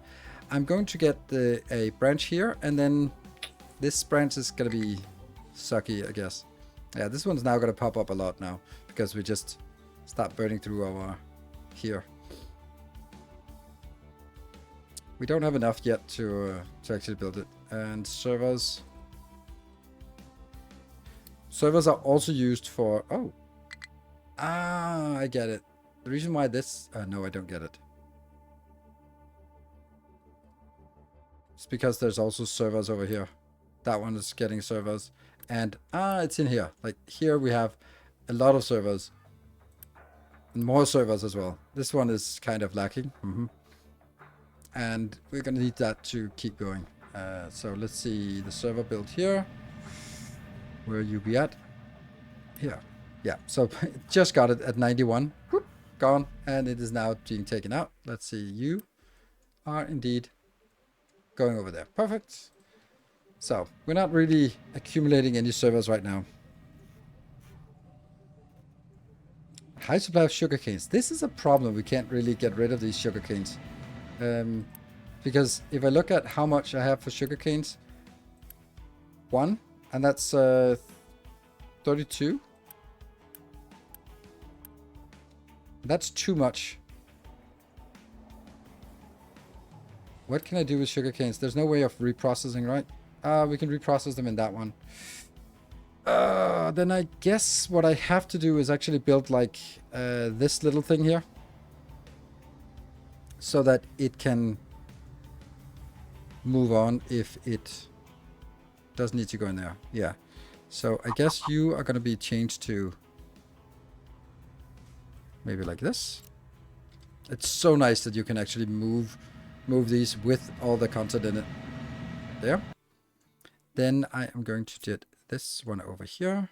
Speaker 1: I'm going to get a branch here, and then this branch is going to be sucky, I guess. Yeah, this one's now going to pop up a lot now because we just start burning through our here. We don't have enough yet to actually build it. And servers. Servers are also used for... Oh. Ah, I get it. The reason why this... no, I don't get it. It's because there's also servers over here. That one is getting servers. And, it's in here. Like, here we have a lot of servers. And more servers as well. This one is kind of lacking. And we're going to need that to keep going. So let's see the server build here. Where you be at? Here. Yeah, so just got it at 91. Whoop, gone. And it is now being taken out. Let's see. You are indeed going over there. Perfect. So we're not really accumulating any servers right now. High supply of sugar canes. This is a problem. We can't really get rid of these sugar canes. Because if I look at how much I have for sugar canes, 1, and that's 32. That's too much. What can I do with sugar canes? There's no way of reprocessing, right? We can reprocess them in that one. Then I guess what I have to do is actually build like this little thing here. So that it can move on if it does need to go in there. Yeah. So I guess you are going to be changed to maybe like this. It's so nice that you can actually move these with all the content in it. There. Then I am going to get this one over here.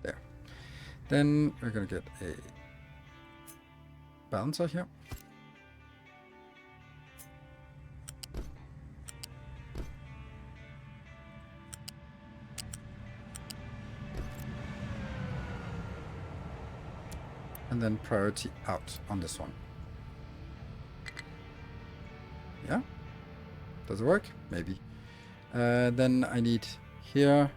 Speaker 1: There. Then we're going to get a balancer here. And then priority out on this one. Yeah? Does it work? Maybe. Then I need here.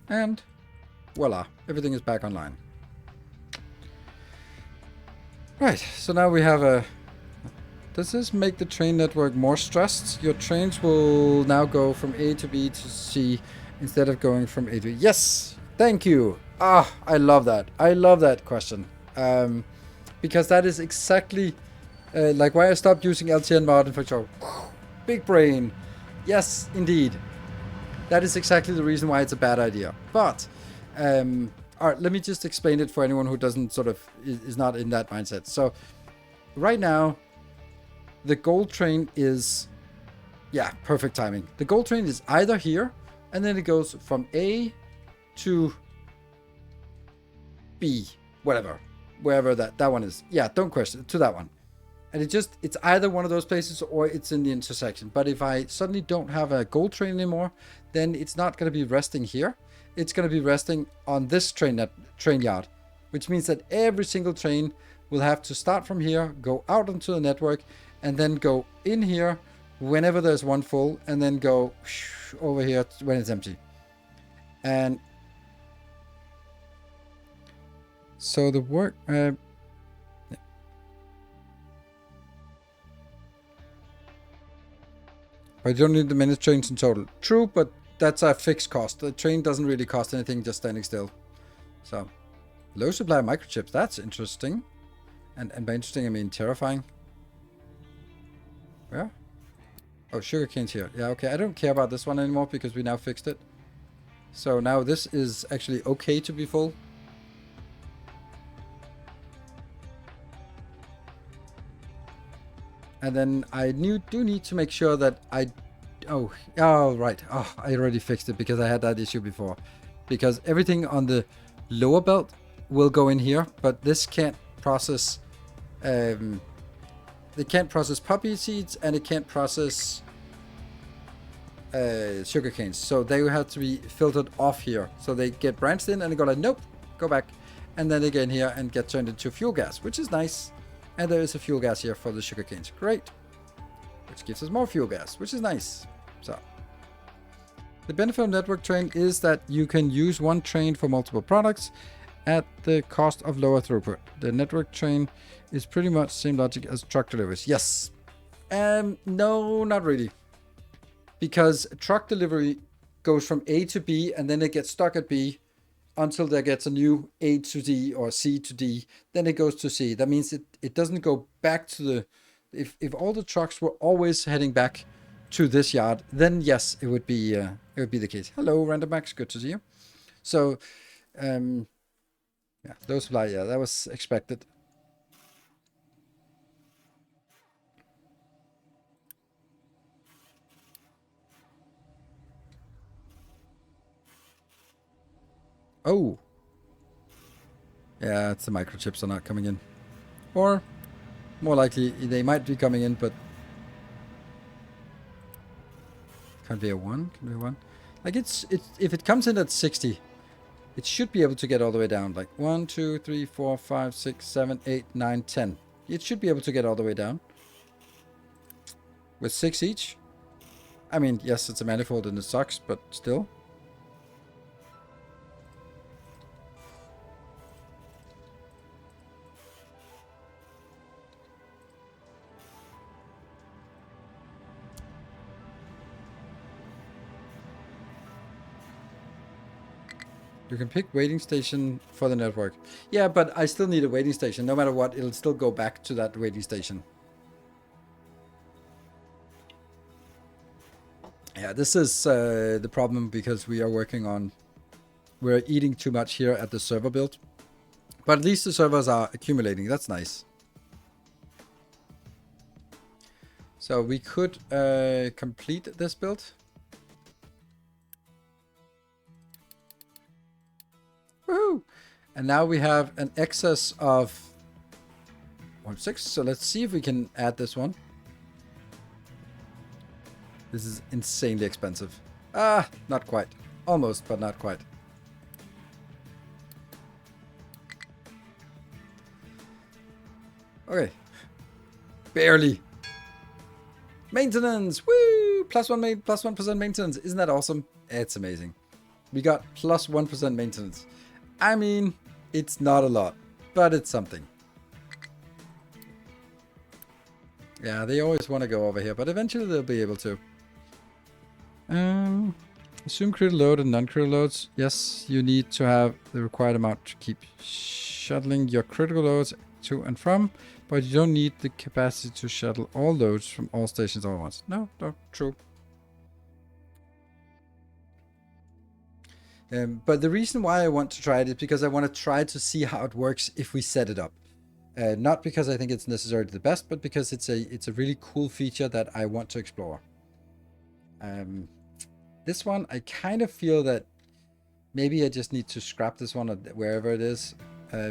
Speaker 1: And voila, everything is back online. Right, so now we have a... Does this make the train network more stressed? Your trains will now go from A to B to C instead of going from A to B. Yes! Thank you! Ah, I love that. I love that question. Because that is exactly like why I stopped using LTN mod in Factor. Big brain. Yes, indeed. That is exactly the reason why it's a bad idea. But... all right, let me just explain it for anyone who doesn't sort of is not in that mindset. So right now, the gold train is, yeah, perfect timing. The gold train is either here, and then it goes from A to B, whatever, wherever that one is. Yeah, don't question it, to that one. And it's either one of those places or it's in the intersection. But if I suddenly don't have a gold train anymore, then it's not going to be resting here. It's going to be resting on this train yard, which means that every single train will have to start from here, go out onto the network, and then go in here whenever there's one full, and then go over here when it's empty. And so the work... I don't need the many trains in total. True, but that's a fixed cost. The train doesn't really cost anything just standing still. So, low supply of microchips. That's interesting. And by interesting, I mean terrifying. Where? Oh, sugarcane's here. Yeah, okay. I don't care about this one anymore because we now fixed it. So now this is actually okay to be full. And then I do need to make sure that I... Oh, right. Oh, I already fixed it because I had that issue before. Because everything on the lower belt will go in here, but this can't process... They can't process poppy seeds, and it can't process sugar canes. So they will have to be filtered off here. So they get branched in, and they go like, nope, go back. And then they get in here and get turned into fuel gas, which is nice. And there is a fuel gas here for the sugar canes. Great. Which gives us more fuel gas, which is nice. So the benefit of network train is that you can use one train for multiple products at the cost of lower throughput. The network train is pretty much same logic as truck deliveries. Yes. No, not really. Because truck delivery goes from A to B, and then it gets stuck at B until there gets a new A to D or C to D. Then it goes to C. That means it doesn't go back to the... If all the trucks were always heading back to this yard, then yes, it would be the case. Hello, Random Max, good to see you. So, yeah, those fly. Yeah, that was expected. Oh, yeah, it's the microchips are not coming in, or more likely they might be coming in, but conveyor one. Like it's if it comes in at 60, it should be able to get all the way down. Like 1, 2, 3, 4, 5, 6, 7, 8, 9, 10. It should be able to get all the way down with 6 each. I mean, yes, it's a manifold and it sucks, but still. You can pick waiting station for the network. Yeah, but I still need a waiting station. No matter what, it'll still go back to that waiting station. Yeah, this is the problem because we are working on... We're eating too much here at the server build. But at least the servers are accumulating. That's nice. So we could complete this build. Woohoo! And now we have an excess of 1.6. So let's see if we can add this one. This is insanely expensive. Ah, not quite. Almost, but not quite. Okay. Barely. Maintenance! Woo! Plus 1% maintenance. Isn't that awesome? It's amazing. We got plus 1% maintenance. I mean, it's not a lot, but it's something. Yeah, they always want to go over here, but eventually they'll be able to. Assume critical load and non-critical loads. Yes, you need to have the required amount to keep shuttling your critical loads to and from, but you don't need the capacity to shuttle all loads from all stations all at once. No, true. But the reason why I want to try it is because I want to try to see how it works if we set it up. Not because I think it's necessarily the best, but because it's a really cool feature that I want to explore. This one, I kind of feel that maybe I just need to scrap this one wherever it is,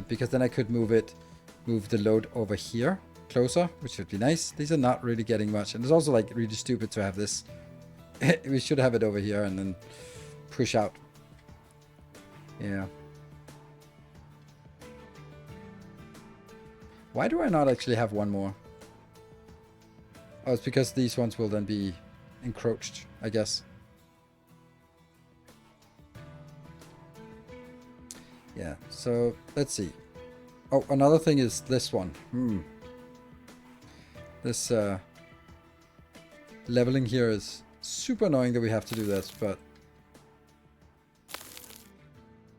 Speaker 1: because then I could move the load over here closer, which would be nice. These are not really getting much, and it's also like really stupid to have this. We should have it over here and then push out. Yeah. Why do I not actually have one more? Oh, it's because these ones will then be encroached, I guess. Yeah, so let's see. Oh, another thing is this one. This leveling here is super annoying that we have to do this, but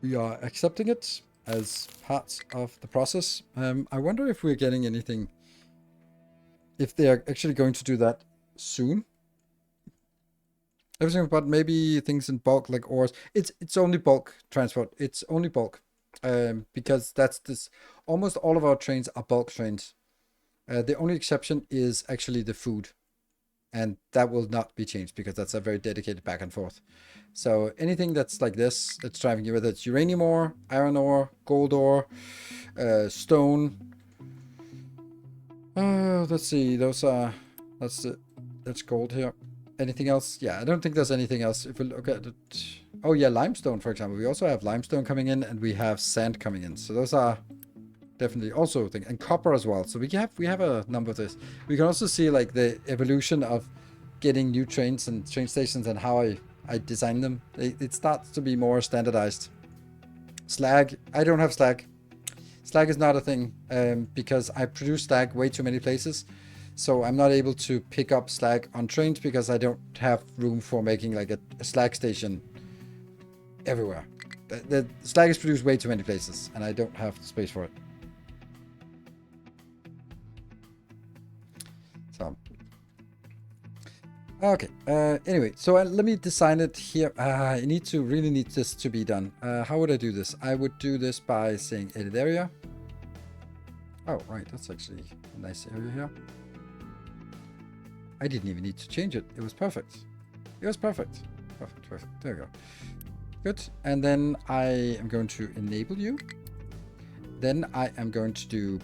Speaker 1: we are accepting it as part of the process. I wonder if we're getting anything, if they are actually going to do that soon. Everything but maybe things in bulk like ores. It's only bulk transport. It's only bulk. Because that's this. Almost all of our trains are bulk trains. The only exception is actually the food. And that will not be changed because that's a very dedicated back and forth. So anything that's like this, that's driving you, whether it's uranium ore, iron ore, gold ore, stone. Let's see, those are, that's gold here. Anything else? Yeah, I don't think there's anything else. If we look at it, oh yeah, limestone, for example. We also have limestone coming in and we have sand coming in. So those are definitely also thing, and copper as well. So we have a number of this. We can also see like the evolution of getting new trains and train stations and how I design them. It starts to be more standardized. Slag, I don't have slag. Slag is not a thing because I produce slag way too many places. So I'm not able to pick up slag on trains because I don't have room for making like a slag station everywhere. The slag is produced way too many places and I don't have space for it. So, okay. Anyway, so let me design it here. I really need this to be done. How would I do this? I would do this by saying edit area. Oh, right. That's actually a nice area here. I didn't even need to change it. It was perfect. It was perfect. Perfect, perfect. There we go. Good. And then I am going to enable you. Then I am going to do...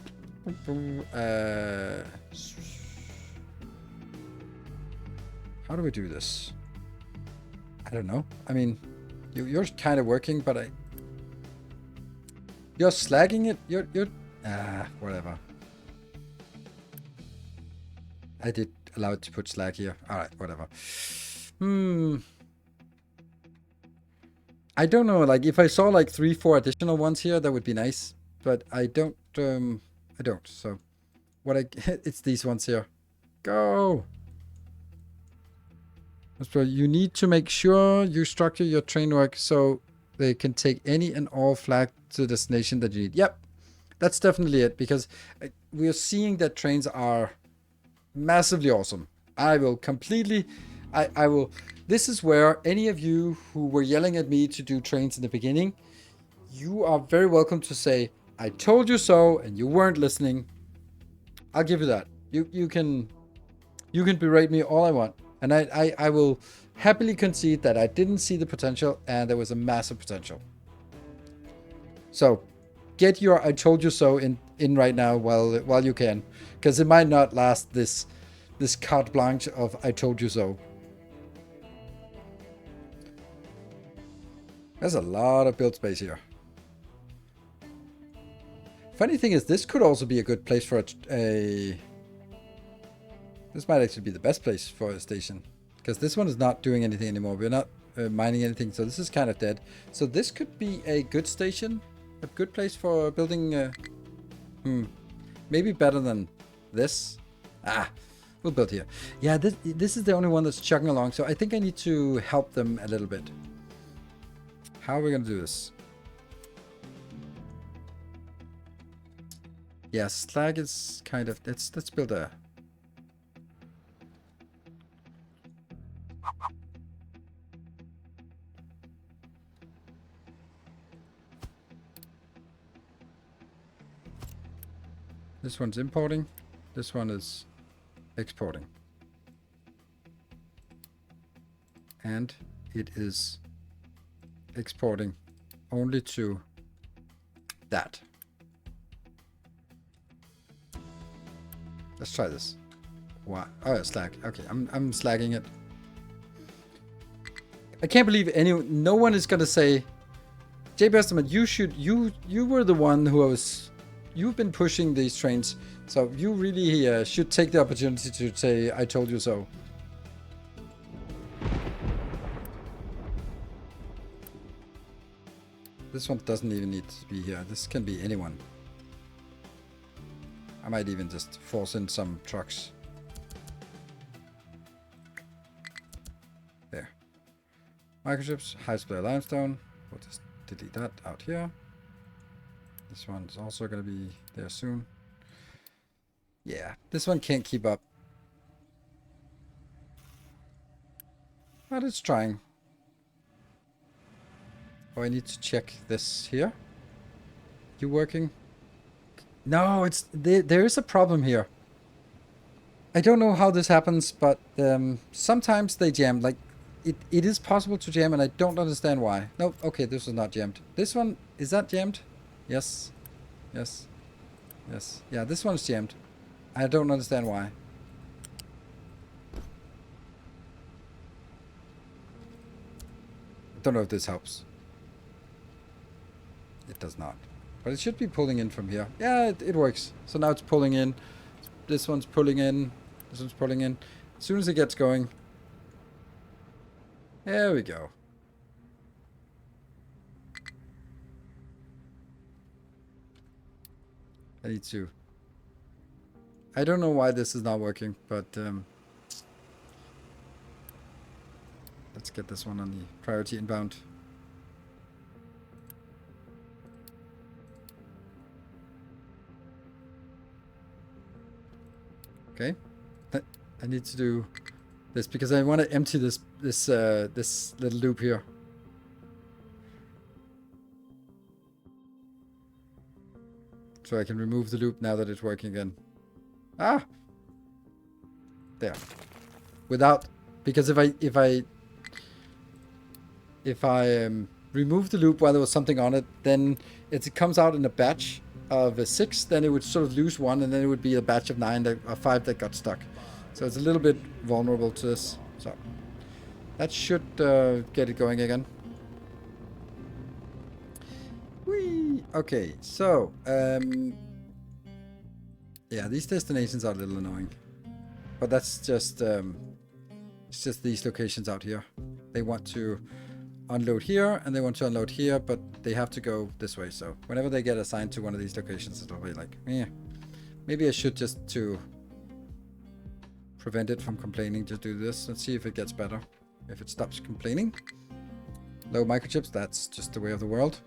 Speaker 1: how do we do this? I don't know. I mean, you're kind of working, but you're slagging it. You're whatever. I did allow it to put slag here. All right, whatever. I don't know. Like if I saw like 3-4 additional ones here, that would be nice. But I don't. I don't. So what it's these ones here. Go. So you need to make sure you structure your train work so they can take any and all flag to the destination that you need. Yep, that's definitely it, because we are seeing that trains are massively awesome. I will completely, I will, this is where any of you who were yelling at me to do trains in the beginning, you are very welcome to say, I told you so, and you weren't listening. I'll give you that. You can berate me all I want. And I will happily concede that I didn't see the potential and there was a massive potential. So get your I told you so in right now while you can. Because it might not last this carte blanche of I told you so. There's a lot of build space here. Funny thing is, this could also be a good place for a this might actually be the best place for a station, because this one is not doing anything anymore. We're not mining anything, so this is kind of dead. So this could be a good station, a good place for building. Maybe better than this. We'll build here. Yeah, this is the only one that's chugging along, so I think I need to help them a little bit. How are we gonna do this? Yeah, slag is kind of. Let's build a. This one's importing. This one is exporting. And it is exporting only to that. Let's try this. Wow. Oh, yeah, slag. Okay, I'm slagging it. I can't believe no one is gonna say, Jay Besterman, you were the one who was. You've been pushing these trains, so you really should take the opportunity to say, I told you so. This one doesn't even need to be here. This can be anyone. I might even just force in some trucks. There. Microchips, high splayer limestone. We'll just delete that out here. This one's also going to be there soon. Yeah, this one can't keep up. But it's trying. Oh, I need to check this here. You working? No, it's there is a problem here. I don't know how this happens, but sometimes they jam. Like, it is possible to jam, and I don't understand why. No, okay, this was not jammed. This one, is that jammed? Yes. Yes. Yes. Yeah, this one's jammed. I don't understand why. I don't know if this helps. It does not. But it should be pulling in from here. Yeah, it works. So now it's pulling in. This one's pulling in. This one's pulling in. As soon as it gets going. There we go. I need to. I don't know why this is not working, but let's get this one on the priority inbound. Okay. I need to do this because I want to empty this little loop here. So I can remove the loop now that it's working again. Ah! There. Without, because if I remove the loop while there was something on it, then it comes out in a batch of 6, then it would sort of lose 1, and then it would be a batch of 9 or 5 that got stuck. So it's a little bit vulnerable to this. So that should get it going again. Whee! Okay, so yeah, these destinations are a little annoying, but that's just it's just these locations out here. They want to unload here and they want to unload here, but they have to go this way. So whenever they get assigned to one of these locations, it'll be like, maybe I should just to prevent it from complaining, just do this. Let's see if it gets better. If it stops complaining. Low microchips, that's just the way of the world.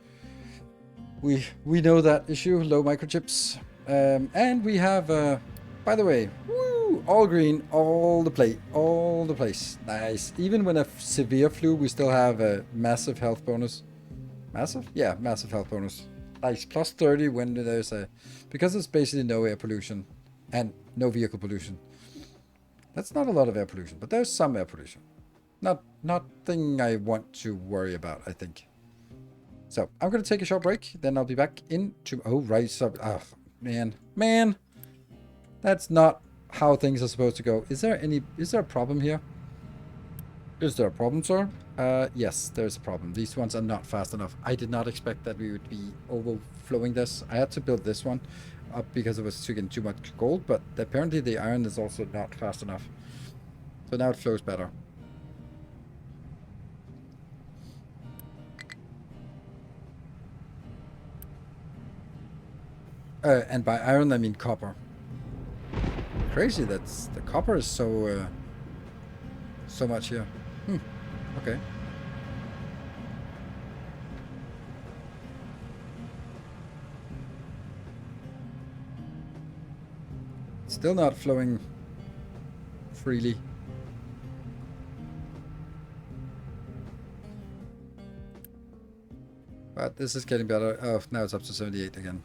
Speaker 1: We know that issue, low microchips. And we have, by the way, woo, all green, all the place. Nice. Even when a severe flu, we still have a massive health bonus. Massive? Yeah, massive health bonus. Nice. Plus 30 when there's because it's basically no air pollution and no vehicle pollution. That's not a lot of air pollution, but there's some air pollution. Nothing I want to worry about, I think. So I'm going to take a short break, then I'll be back into... Oh, right. So, oh, man. That's not how things are supposed to go. Is there a problem here? Is there a problem, sir? Yes, there's a problem. These ones are not fast enough. I did not expect that we would be overflowing this. I had to build this one up because it was taking too much gold, but apparently the iron is also not fast enough. So now it flows better. And by iron, I mean copper. Crazy, that's the copper is so much here. Okay. Still not flowing freely. But this is getting better. Oh, now it's up to 78 again.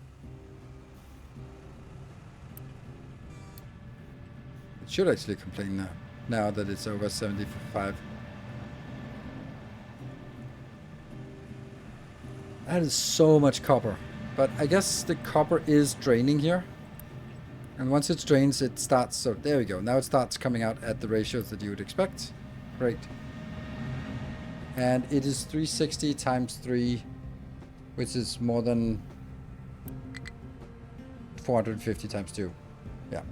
Speaker 1: It should actually complain now that it's over 75. That is so much copper. But I guess the copper is draining here. And once it drains, it starts... So there we go. Now it starts coming out at the ratios that you would expect. Great. And it is 360 times 3, which is more than 450 times 2. Yeah.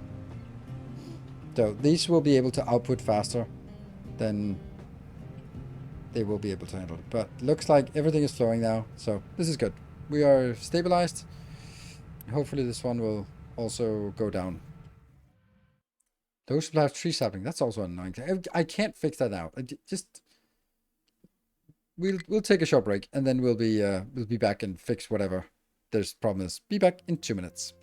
Speaker 1: So these will be able to output faster than they will be able to handle it. But looks like everything is flowing now. So this is good. We are stabilized. Hopefully this one will also go down. Those supply tree sapling. That's also annoying. I can't fix that out. We'll take a short break and then we'll be back and fix whatever there's problem is. Be back in 2 minutes.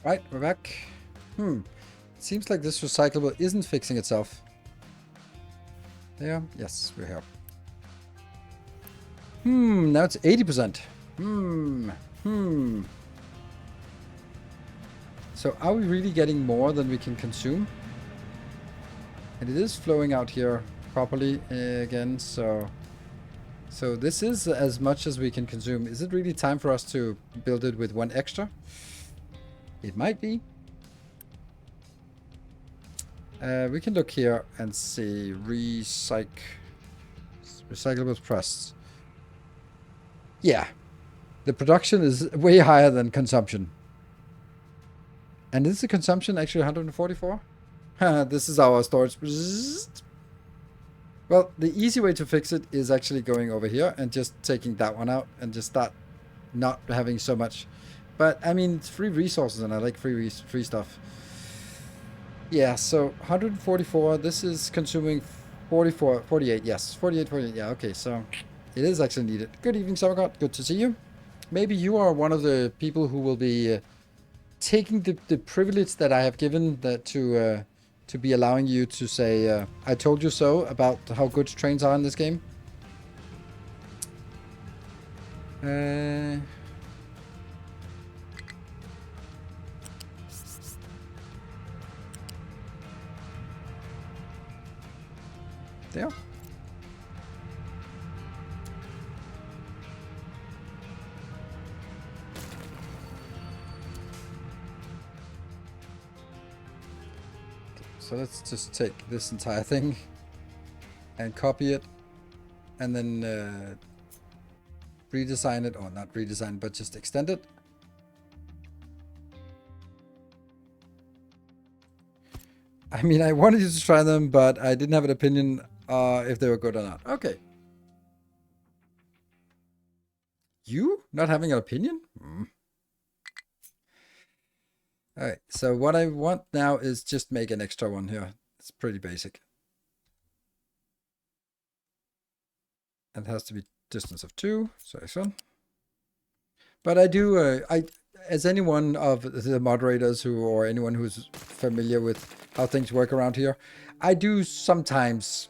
Speaker 1: Right, we're back. Seems like this recyclable isn't fixing itself. There, yes, we're here. Now it's 80%. So are we really getting more than we can consume? And it is flowing out here properly again, so this is as much as we can consume. Is it really time for us to build it with one extra? It might be. We can look here and see recyclables pressed. Yeah, the production is way higher than consumption. And is the consumption actually 144? This is our storage. Well, the easy way to fix it is actually going over here and just taking that one out and just start not having so much. But I mean, it's free resources and I like free stuff. Yeah, so 144. This is consuming 48. Yes, 48. Yeah, okay, so it is actually needed. Good evening, Summercott. Good to see you. Maybe you are one of the people who will be taking the privilege that I have given that to be allowing you to say, I told you so about how good trains are in this game. There. So let's just take this entire thing and copy it and then redesign it, or not redesign, but just extend it. I mean, I wanted you to try them, but I didn't have an opinion if they were good or not. Okay. You not having an opinion? Alright, so what I want now is just make an extra one here. It's pretty basic. And it has to be distance of 2, so this one. But I do, as anyone of the moderators or anyone who's familiar with how things work around here, I do sometimes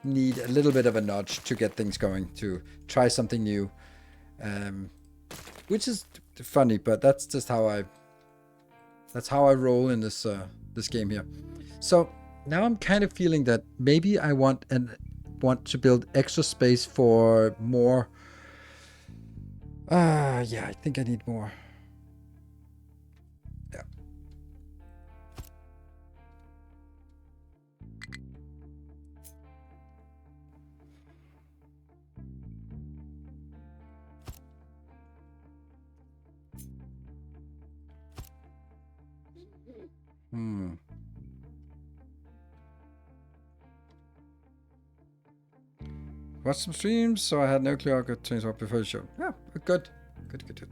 Speaker 1: need a little bit of a nudge to get things going, to try something new. Which is funny, but that's just how I roll in this this game here. So now I'm kind of feeling that maybe I want to build extra space for more. Yeah, I think I need more. Yeah. Watch some streams, so I had no clue I could change up before the show. Yeah, good. Good.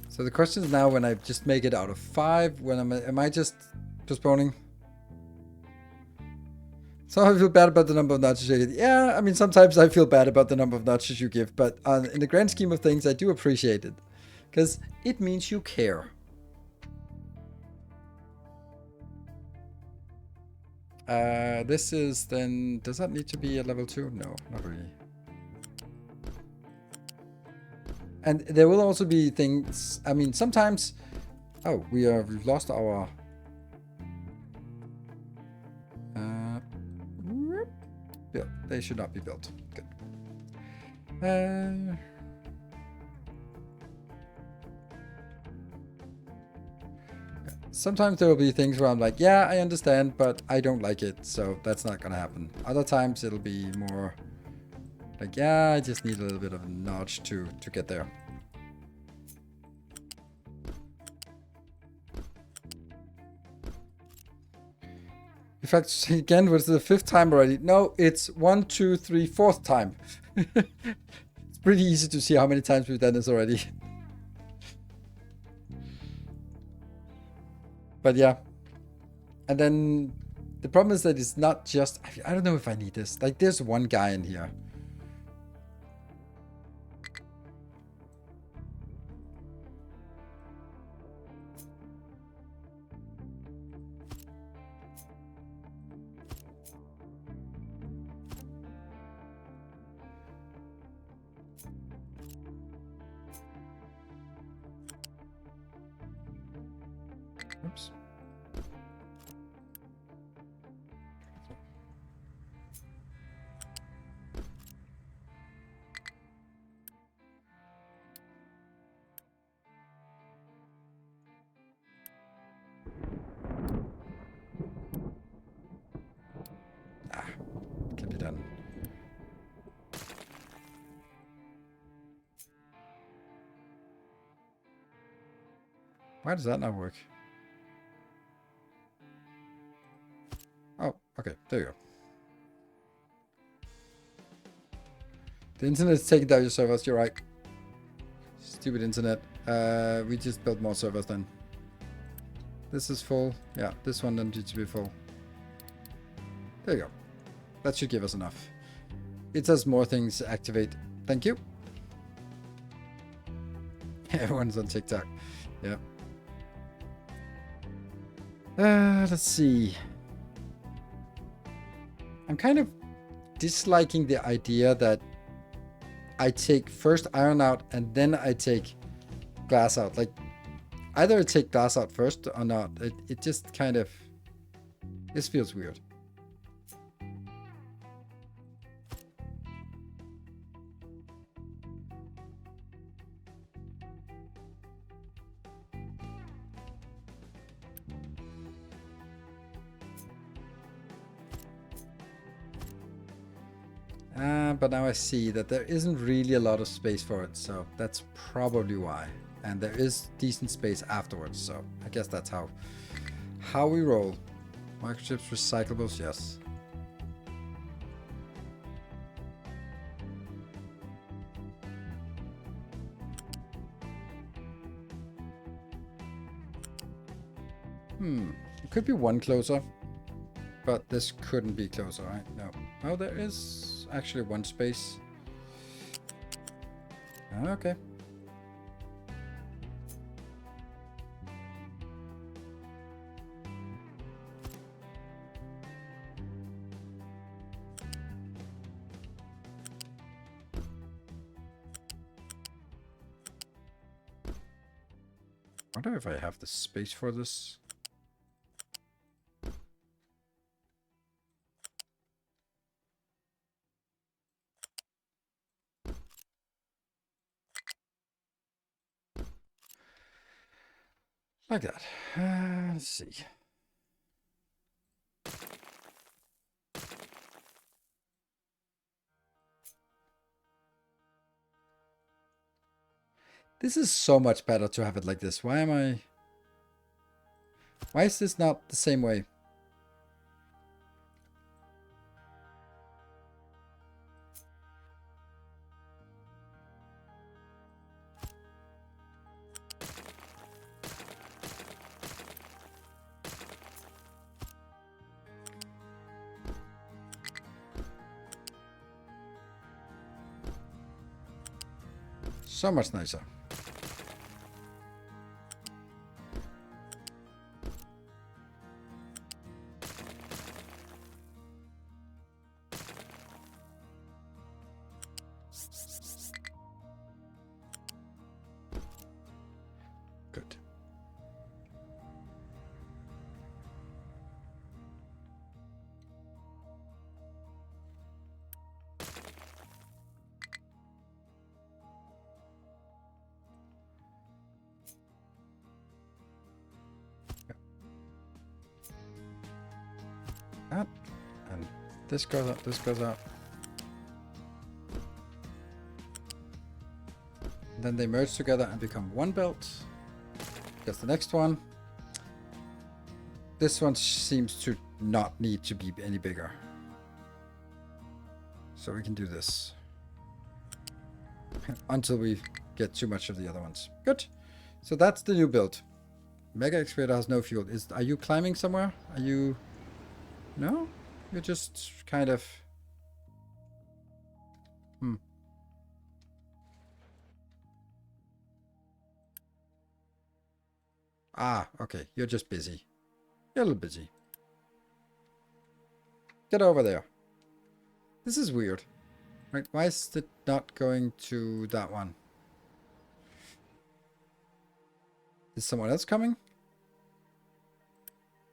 Speaker 1: So the question is now, when I just make it out of 5, when am I just postponing? So I feel bad about the number of notches you give. Yeah, I mean, sometimes I feel bad about the number of notches you give, but in the grand scheme of things, I do appreciate it. Because it means you care. This is then... Does that need to be a level 2? No, not really. And there will also be things... I mean, sometimes... Oh, we've lost our... Yeah, they should not be built. Good. Sometimes there will be things where I'm like, yeah, I understand, but I don't like it, so that's not gonna happen. Other times it'll be more like, yeah, I just need a little bit of a nudge to get there. In fact, again, was the 5th time already? No, it's 1, 2, 3, 4th time. It's pretty easy to see how many times we've done this already. But yeah. And then the problem is that it's not just... I don't know if I need this. Like, there's one guy in here. Why does that not work? Oh, okay. There you go. The internet is taking down your servers. You're right. Stupid internet. We just built more servers then. This is full. Yeah, this one needs to be full. There you go. That should give us enough. It says more things activate. Thank you. Everyone's on TikTok. Yeah. Let's see. I'm kind of disliking the idea that I take first iron out and then I take glass out. Like, either I take glass out first or not. It just kind of... This feels weird. But now I see that there isn't really a lot of space for it, so that's probably why. And there is decent space afterwards, so I guess that's how we roll. Microchips, recyclables, yes. It could be one closer, but this couldn't be closer, right? No. Oh, there is actually one space. Okay. I wonder if I have the space for this. Like that. Let's see. This is so much better to have it like this. Why is this not the same way? So much nicer. Good. That, and this goes up, this goes up. Then they merge together and become one belt. Guess the next one. This one seems to not need to be any bigger. So we can do this. Until we get too much of the other ones. Good. So that's the new build. Mega Excavator has no fuel. Are you climbing somewhere? Are you... No? You're just kind of... Ah, okay. You're just busy. You're a little busy. Get over there. This is weird. Right, why is it not going to that one? Is someone else coming?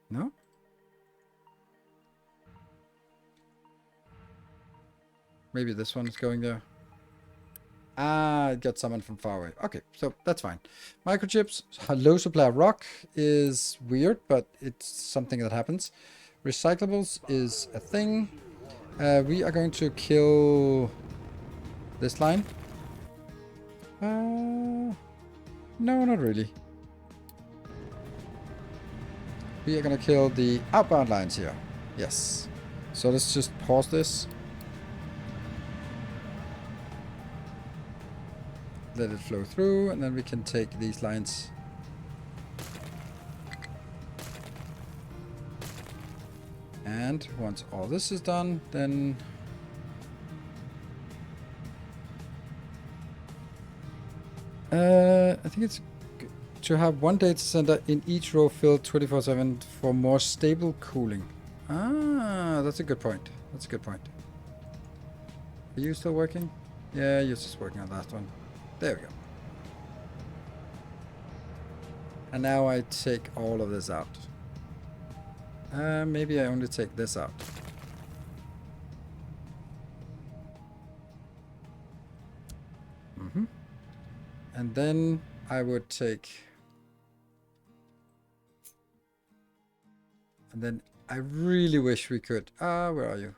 Speaker 1: No? Maybe this one is going there. Ah, it got summoned from far away. Okay, so that's fine. Microchips, low supply of rock is weird, but it's something that happens. Recyclables is a thing. We are going to kill this line. No, not really. we are gonna kill the outbound lines here. Yes. So let's just pause this. Let it flow through, and then we can take these lines. And once all this is done, then I think it's to have one data center in each row filled 24/7 for more stable cooling. Ah, that's a good point. That's a good point. Are you still working? Yeah, you're just working on the last one. There we go. And now I take all of this out. Maybe I only take this out. And then I would take... And then I really wish we could... where are you?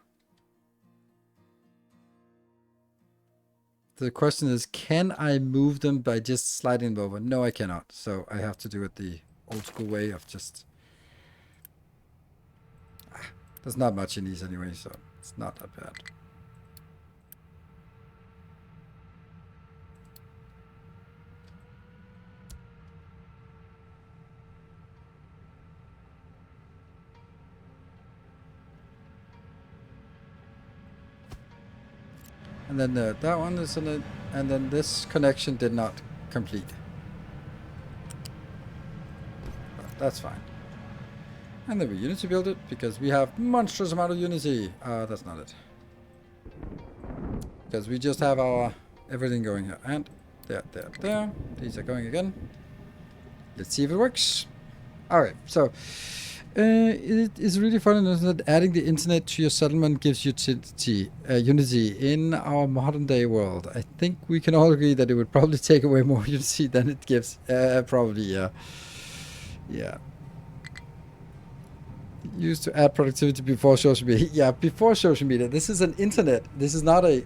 Speaker 1: The question is, can I move them by just sliding them over? No, I cannot. So I have to do it the old school way of just... There's not much in these anyway, so it's not that bad. And then that one is in it, and then this connection did not complete. But that's fine. And then we Unity build it, because we have monstrous amount of Unity. That's not it. Because we just have our everything going here. And there. These are going again. Let's see if it works. Alright, so it is really fun that adding the internet to your settlement gives you Unity in our modern day world. I think we can all agree that it would probably take away more Unity than it gives. Probably, yeah. Yeah. Used to add productivity before social media. Yeah, before social media. This is an internet. This is not a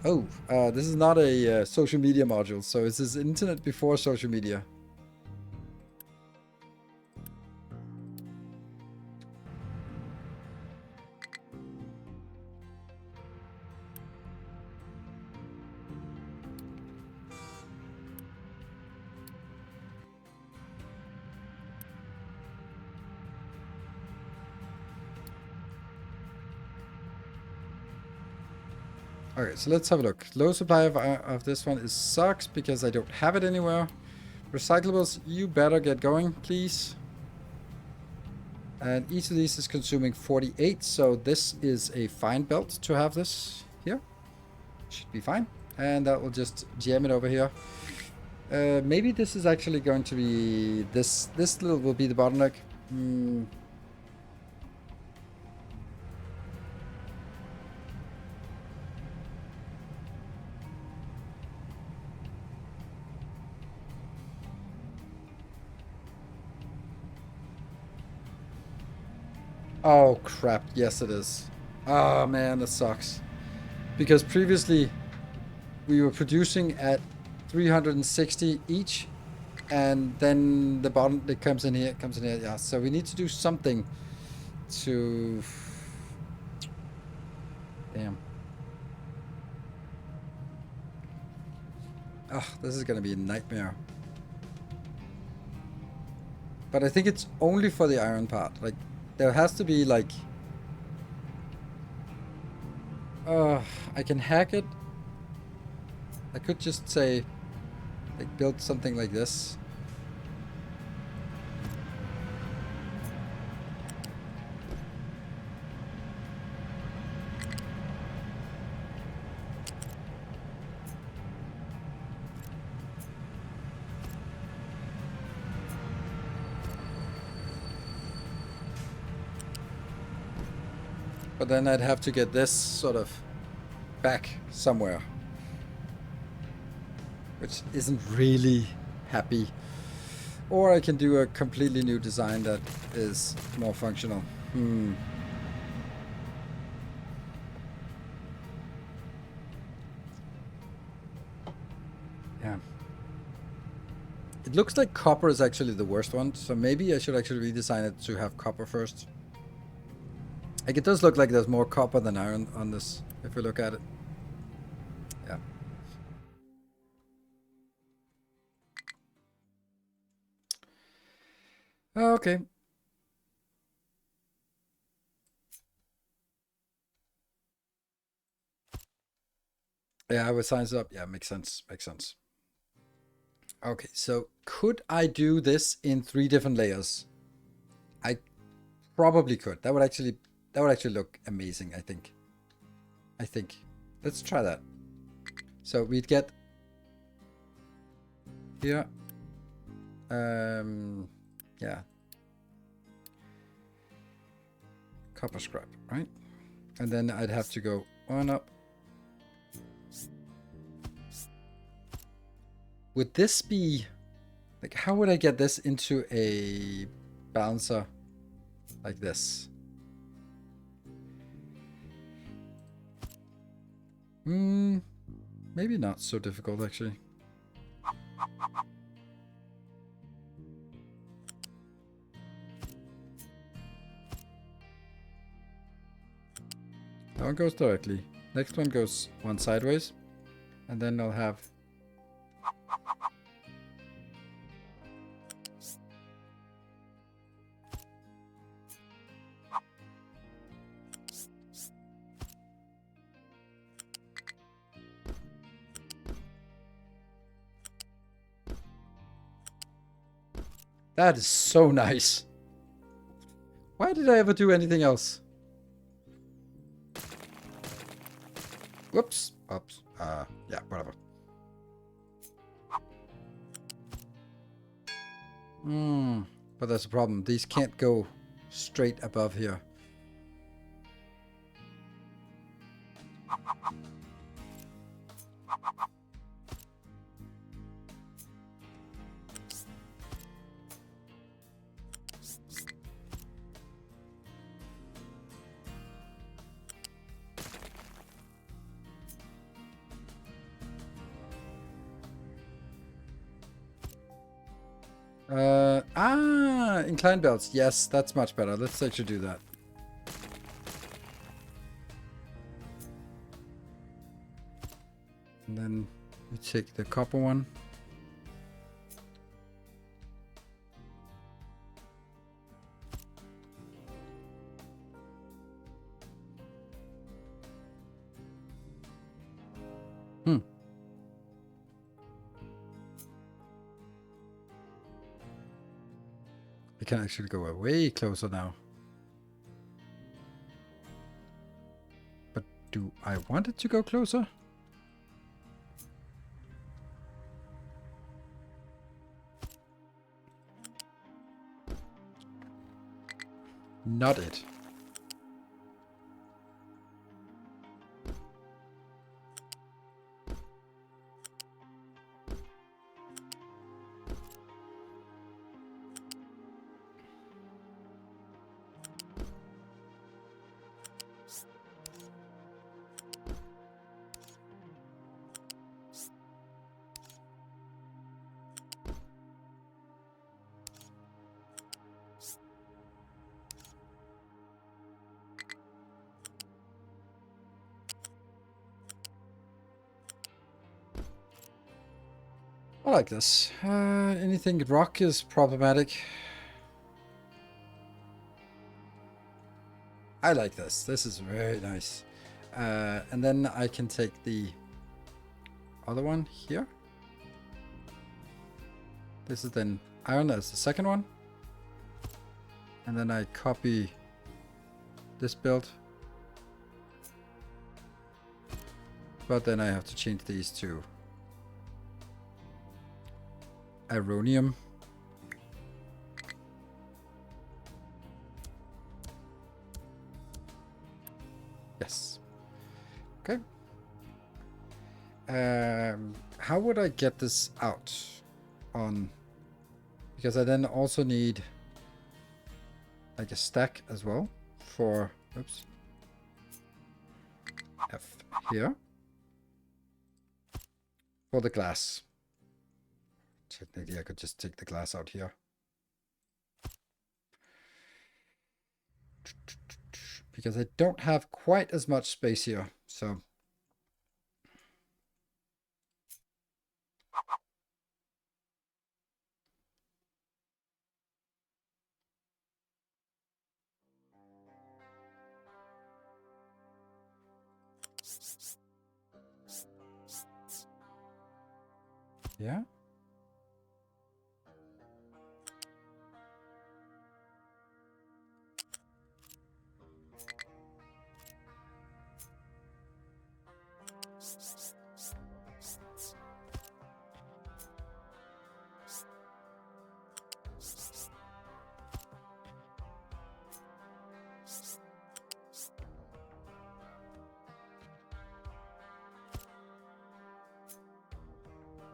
Speaker 1: this is not a social media module. So this is internet before social media. Okay, so let's have a look. Low supply of this one is sucks because I don't have it anywhere. Recyclables, you better get going, please. And each of these is consuming 48, so this is a fine belt to have this here. Should be fine. And that will just jam it over here. Maybe this is actually going to be... This little will be the bottleneck. Oh crap, yes it is. Oh man, that sucks. Because previously we were producing at 360 each, and then the bottom that comes in here, yeah. So we need to do something to... Damn. Oh, this is gonna be a nightmare. But I think it's only for the iron part. Like, there has to be like... I can hack it. I could just say, like, build something like this. But then I'd have to get this sort of back somewhere. Which isn't really happy. Or I can do a completely new design that is more functional. Yeah. It looks like copper is actually the worst one, so maybe I should actually redesign it to have copper first. Like, it does look like there's more copper than iron on this, if we look at it. Yeah. Okay. Yeah, I would size up. Yeah, makes sense. Makes sense. Okay, so could I do this in 3 different layers? I probably could. That would actually look amazing, I think. Let's try that. So we'd get here. Yeah. Copper scrap, right? And then I'd have to go on up. Would this be like, how would I get this into a balancer like this? Maybe not so difficult actually. That one goes directly. Next one goes one sideways. And then I'll have that is so nice. Why did I ever do anything else? Whoops. Oops. Yeah, whatever. But that's a problem. These can't go straight above here. Inclined belts. Yes, that's much better. Let's actually do that. And then we take the copper one. I can actually go way closer now. But do I want it to go closer? Not it. I like this. Anything rock is problematic. I like this. This is very nice. And then I can take the other one here. This is then iron as the second one. And then I copy this build. But then I have to change these to Ironium. Yes. Okay. How would I get this out on? Because I then also need like a stack as well for, oops, F here for the glass. Technically, I could just take the glass out here. Because I don't have quite as much space here, so... Yeah?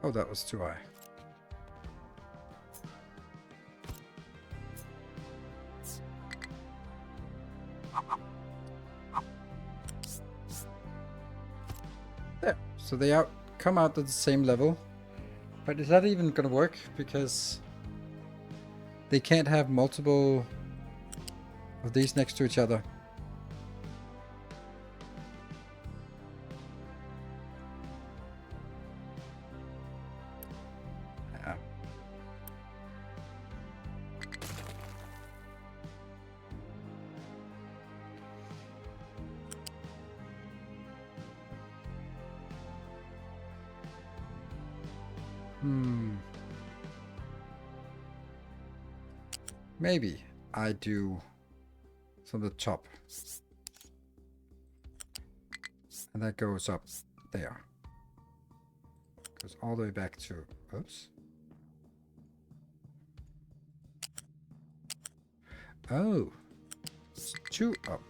Speaker 1: Oh, that was too high. There. So they come out at the same level. But is that even going to work? Because they can't have multiple of these next to each other. Yeah. Maybe I do from the top. And that goes up there. Goes all the way back to... Oops. Oh. It's 2 up.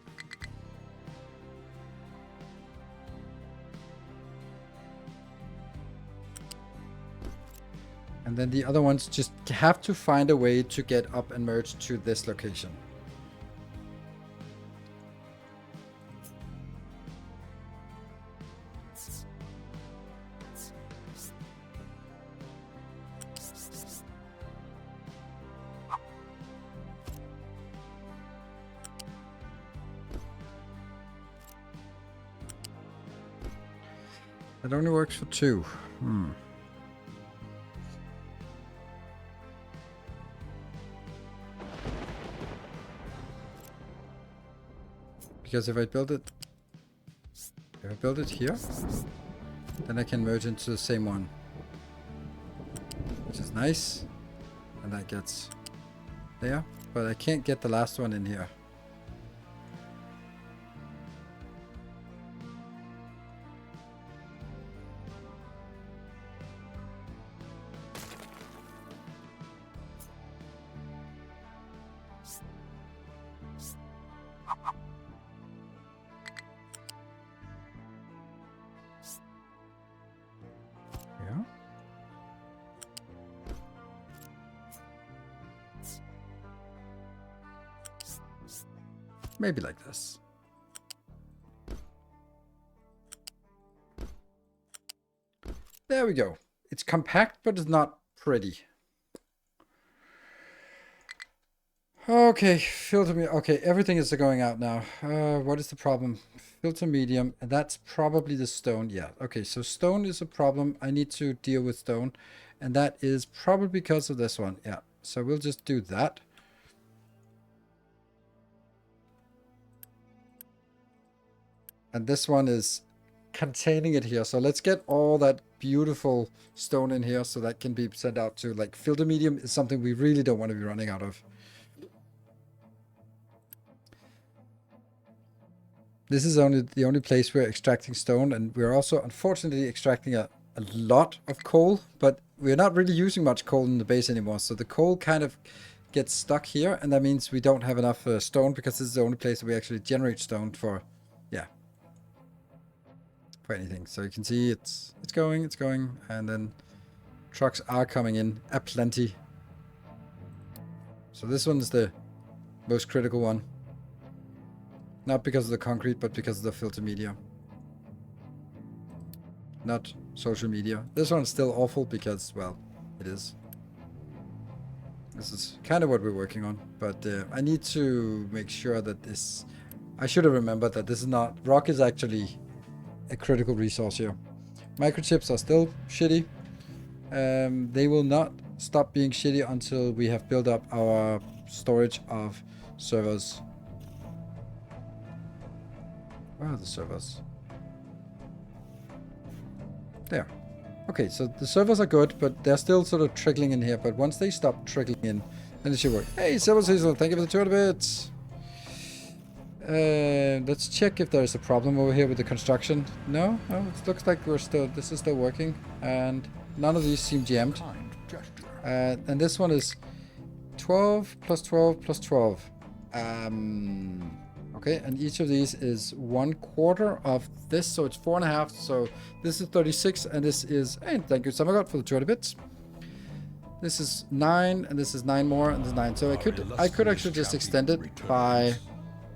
Speaker 1: And then the other ones just have to find a way to get up and merge to this location. It only works for 2. Because if I build it here, then I can merge into the same one, which is nice, and that gets there, but I can't get the last one in here. Maybe like this. There we go. It's compact, but it's not pretty. Okay, filter me. Okay, everything is going out now. What is the problem? Filter medium, and that's probably the stone. Yeah, okay, so stone is a problem. I need to deal with stone, and that is probably because of this one. Yeah, so we'll just do that. And this one is containing it here. So let's get all that beautiful stone in here so that can be sent out to, like, filter medium is something we really don't want to be running out of. This is the only place we're extracting stone, and we're also unfortunately extracting a lot of coal, but we're not really using much coal in the base anymore. So the coal kind of gets stuck here, and that means we don't have enough stone, because this is the only place that we actually generate stone for, yeah, for anything. So you can see it's going, and then trucks are coming in aplenty. So this one's the most critical one. Not because of the concrete, but because of the filter media. Not social media. This one's still awful because, well, it is. This is kind of what we're working on, but I need to make sure that this... I should have remembered that this is not... Rock is actually a critical resource here. Microchips are still shitty. They will not stop being shitty until we have built up our storage of servers. Where are the servers? There. Okay, so the servers are good, but they're still sort of trickling in here. But once they stop trickling in, then it should work. Hey, Silver Cecil, thank you for the 200 bits. Let's check if there's a problem over here with the construction. No, it looks like this is still working, and none of these seem jammed. And this one is 12 plus 12 plus 12. Okay, and each of these is 1/4 of this, so it's 4.5. So this is 36, and this is, and thank you, Summergod, for the 200 bits. This is 9, and this is 9 more, and this is 9. So I could actually just extend it by...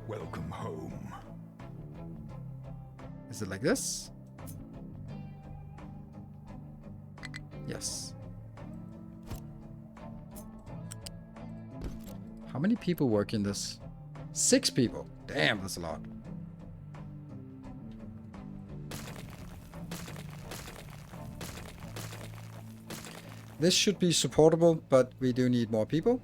Speaker 2: Welcome home.
Speaker 1: Is it like this? Yes. How many people work in this? 6 people. Damn, that's a lot. This should be supportable, but we do need more people.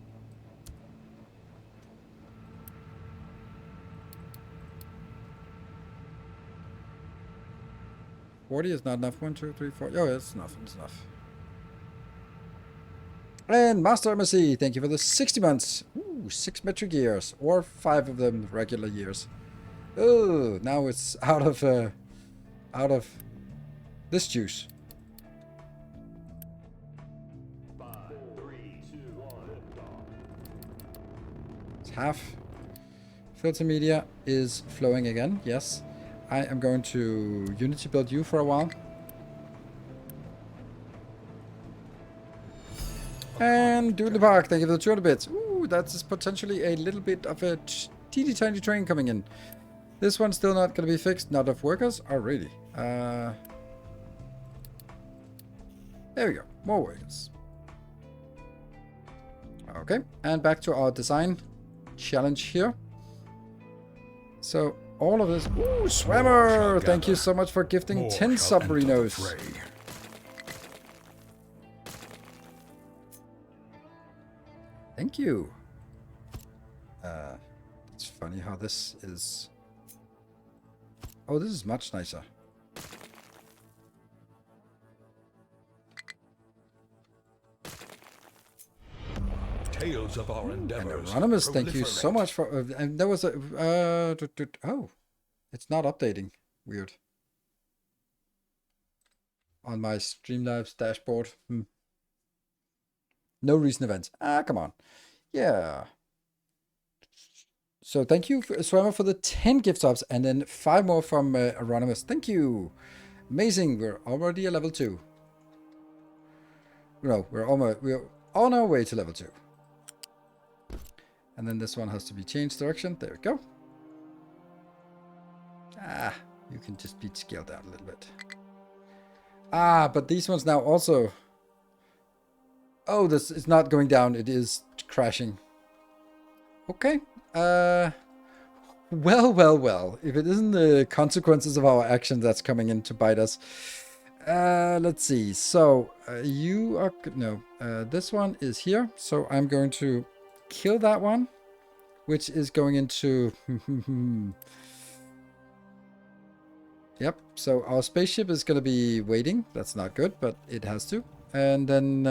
Speaker 1: $40 is not enough. 1, 2, 3, 4. Oh, it's enough. It's enough. And Master MSC, thank you for the 60 months. Ooh, 6 metric years, or 5 of them regular years. Oh, now it's out of this juice.
Speaker 3: 5, 3, 2, 1,
Speaker 1: It's half. Filter media is flowing again. Yes, I am going to Unity build you for a while. And Doodly Park, thank you for the 200 bits. Ooh, that's potentially a little bit of a teeny tiny train coming in. This one's still not going to be fixed. Not enough workers? Oh, really? There we go. More workers. Okay, and back to our design challenge here. So, all of this... Ooh, Swammer! Thank you so much for gifting 10 submarinos. Thank you. It's funny how this is... Oh, this is much nicer.
Speaker 2: Tales of our
Speaker 1: And
Speaker 2: endeavors.
Speaker 1: Anonymous, thank you so much for... and there was a... oh, it's not updating. Weird. On my Streamlabs dashboard. No recent events. Ah, come on. Yeah. So thank you, Swammer, for the 10 gift subs, and then 5 more from Anonymous. Thank you. Amazing. We're already at level 2. No, we're on our way to level 2. And then this one has to be changed direction. There we go. Ah, you can just be scaled down a little bit. Ah, but these ones now also... Oh, this is not going down. It is crashing. Okay. Well. If it isn't the consequences of our action that's coming in to bite us. Let's see. So, you are... No. This one is here. So, I'm going to kill that one. Which is going into... Yep. So, our spaceship is going to be waiting. That's not good, but it has to. And then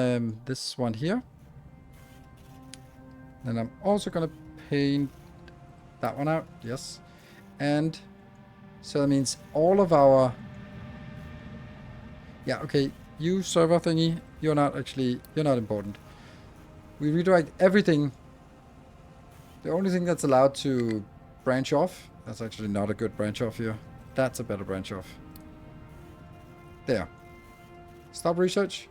Speaker 1: this one here. Then I'm also going to paint that one out. Yes. And so that means all of our... Yeah, okay. You server thingy, you're not important. We redirect everything. The only thing that's allowed to branch off, that's actually not a good branch off here. That's a better branch off. There. Stop research.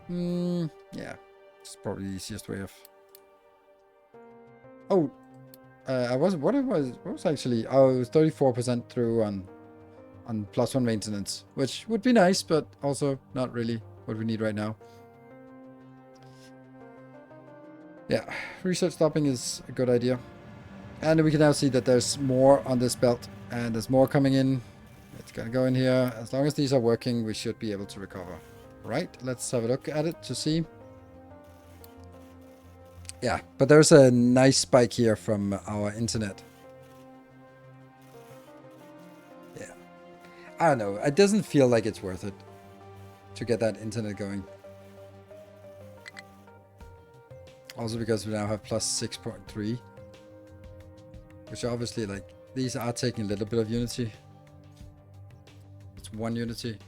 Speaker 1: Yeah, it's probably the easiest way of... Oh, I wasn't... What was actually... Oh, it was 34% through on +1 maintenance, which would be nice, but also not really what we need right now. Yeah, research stopping is a good idea. And we can now see that there's more on this belt, and there's more coming in. It's gonna go in here. As long as these are working, we should be able to recover. Right, let's have a look at it to see. Yeah, but there's a nice spike here from our internet. Yeah. I don't know. It doesn't feel like it's worth it to get that internet going. Also because we now have plus 6.3. Which obviously, like, these are taking a little bit of Unity. It's 1 Unity.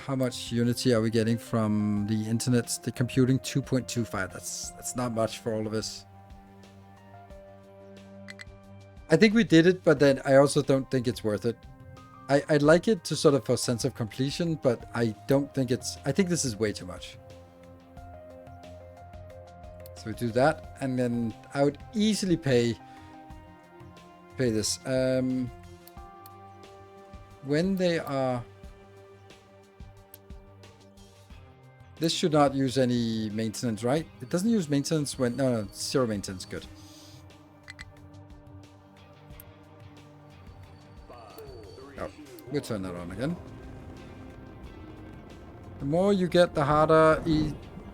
Speaker 1: How much Unity are we getting from the internet? The computing 2.25. That's not much for all of us. I think we did it, but then I also don't think it's worth it. I'd like it to sort of for sense of completion, but I don't think it's... I think this is way too much. So we do that, and then I would easily pay this. When they are... This should not use any maintenance, right? It doesn't use maintenance when... No, zero maintenance. Good. Oh, we'll turn that on again. The more you get, the harder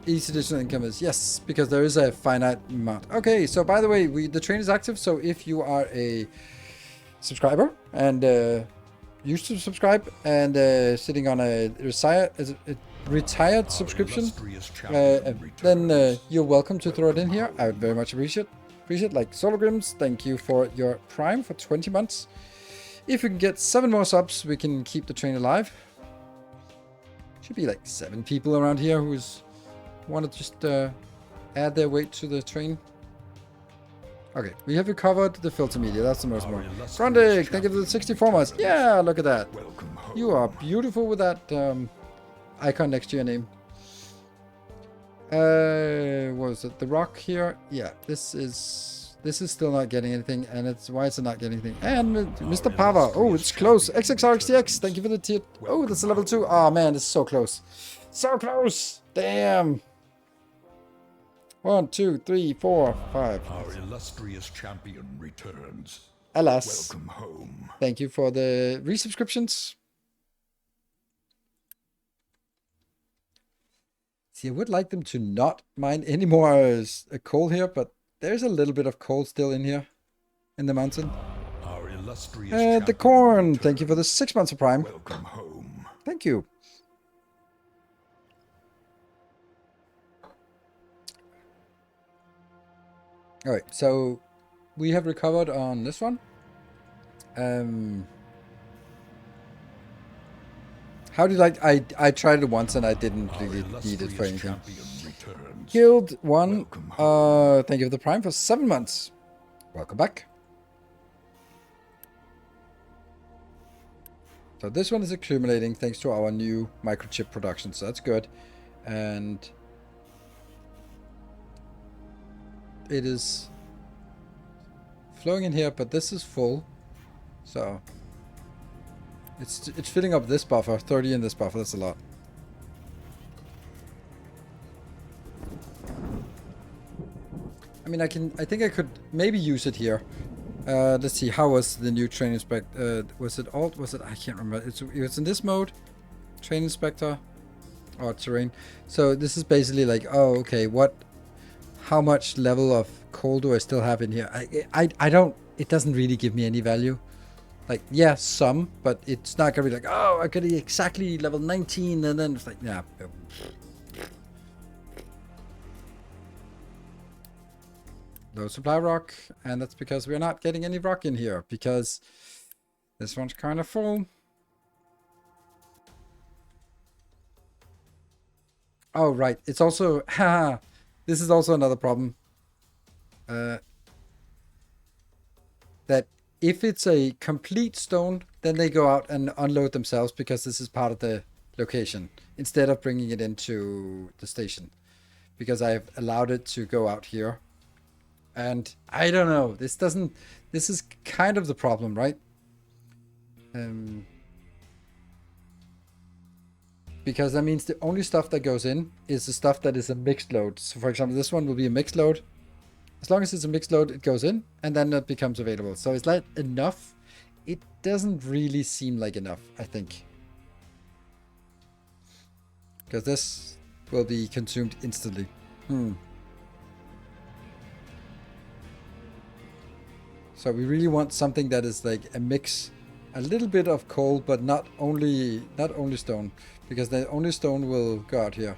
Speaker 1: each additional income is. Yes, because there is a finite amount. Okay, so by the way, the train is active. So if you are a subscriber and used to subscribe and sitting on a retired subscription, then you're welcome to throw it in here. I would very much appreciate like Sologrims, thank you for your Prime for 20 months. If we can get 7 more subs, we can keep the train alive. Should be like 7 people around here who want to just add their weight to the train. Okay, we have recovered the filter media. That's the most important. Grundig, thank you for the 64 months. Yeah, look at that. You are beautiful with that icon next to your name. What was it? The rock here? Yeah, this is still not getting anything, and why is it not getting anything? And Mr. Pava, oh, it's close. XXRXTX, thank you for the tier. Oh, that's a level 2. Oh man, it's so close. So close. Damn. 1, 2, 3, 4, 5.
Speaker 2: Our illustrious champion returns.
Speaker 1: Alas.
Speaker 2: Welcome home.
Speaker 1: Thank you for the resubscriptions. See, I would like them to not mine any more coal here, but there's a little bit of coal still in here, in the mountain.
Speaker 2: Our illustrious
Speaker 1: the corn, thank you for the 6 months of Prime.
Speaker 2: Welcome home.
Speaker 1: Thank you. All right, so we have recovered on this one. How do you like? I tried it once and I didn't really need it for anything. Guild 1, thank you for the Prime for 7 months. Welcome back. So this one is accumulating thanks to our new microchip production, so that's good. And it is flowing in here, but this is full. So it's filling up this buffer, 30 in this buffer, that's a lot. I mean, I think I could maybe use it here. Let's see, how was the new train inspector? Was it alt? Was it? I can't remember. It was in this mode, train inspector, or terrain. So this is basically like, oh, okay, how much level of coal do I still have in here? I don't. It doesn't really give me any value. Like, yeah, some, but it's not gonna be like, oh, I got exactly level 19, and then it's like, yeah. Low supply rock, and that's because we're not getting any rock in here, because this one's kind of full. Oh, right. It's also, haha, this is also another problem. That if it's a complete stone, then they go out and unload themselves because this is part of the location, instead of bringing it into the station. Because I've allowed it to go out here. And I don't know, this is kind of the problem, right? because that means the only stuff that goes in is the stuff that is a mixed load. So for example, this one will be a mixed load. As long as it's a mixed load, it goes in, and then it becomes available. So is that enough? It doesn't really seem like enough, I think. Because this will be consumed instantly. So we really want something that is like a mix, a little bit of coal, but not only stone, because the only stone will go out here.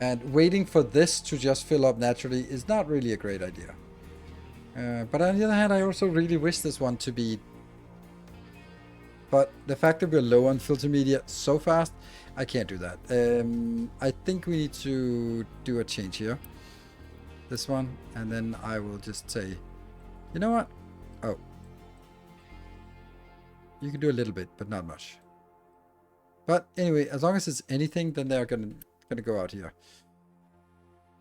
Speaker 1: And waiting for this to just fill up naturally is not really a great idea. But on the other hand, I also really wish this one to be... But the fact that we're low on filter media so fast, I can't do that. I think we need to do a change here. This one, and then I will just say, you know what? Oh. You can do a little bit, but not much. But anyway, as long as it's anything, then they're gonna go out here.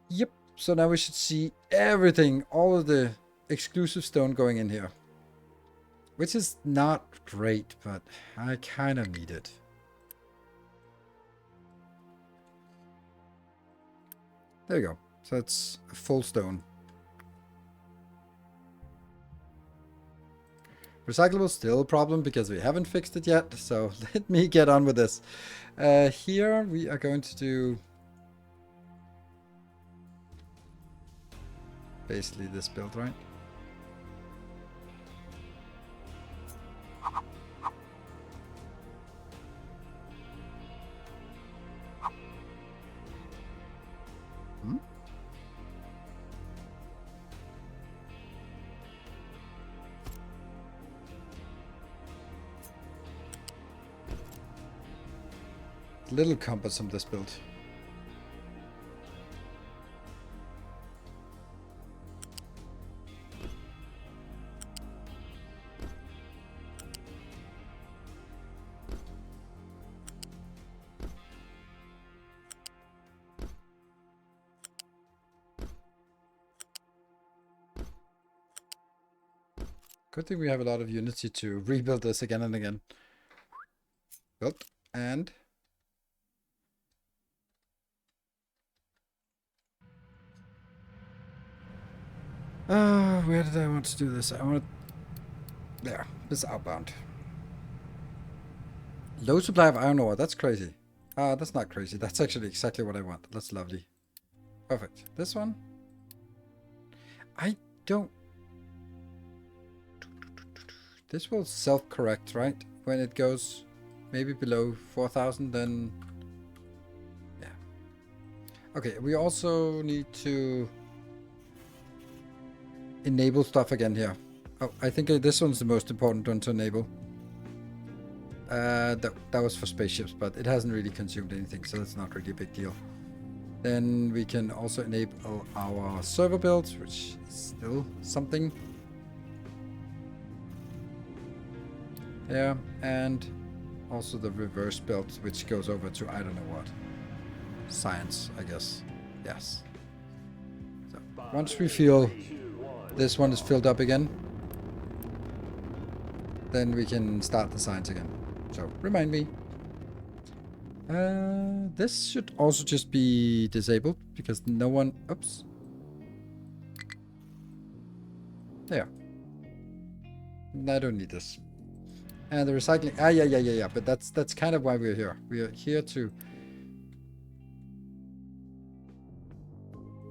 Speaker 1: Yep. So now we should see everything, all of the exclusive stone going in here. Which is not great, but I kind of need it. There you go. So it's a full stone. Recyclable still a problem because we haven't fixed it yet. So let me get on with this. Here we are going to do basically this build, right? A little cumbersome, this build. Good thing we have a lot of Unity to rebuild this again and again. Built and... where did I want to do this? I want to... There. This is outbound. Low supply of iron ore. That's crazy. That's not crazy. That's actually exactly what I want. That's lovely. Perfect. This one? I don't... This will self-correct, right? When it goes maybe below 4,000, then... Yeah. Okay, we also need to... enable stuff again here. Oh, I think this one's the most important one to enable. That was for spaceships, but it hasn't really consumed anything, so that's not really a big deal. Then we can also enable our server builds, which is still something. Yeah, and also the reverse build, which goes over to I don't know what. Science, I guess. Yes. So once we feel this one is filled up again, then we can start the science again. So remind me. This should also just be disabled because no one... Oops. There. I don't need this. And the recycling... yeah. But that's kind of why we're here. We are here to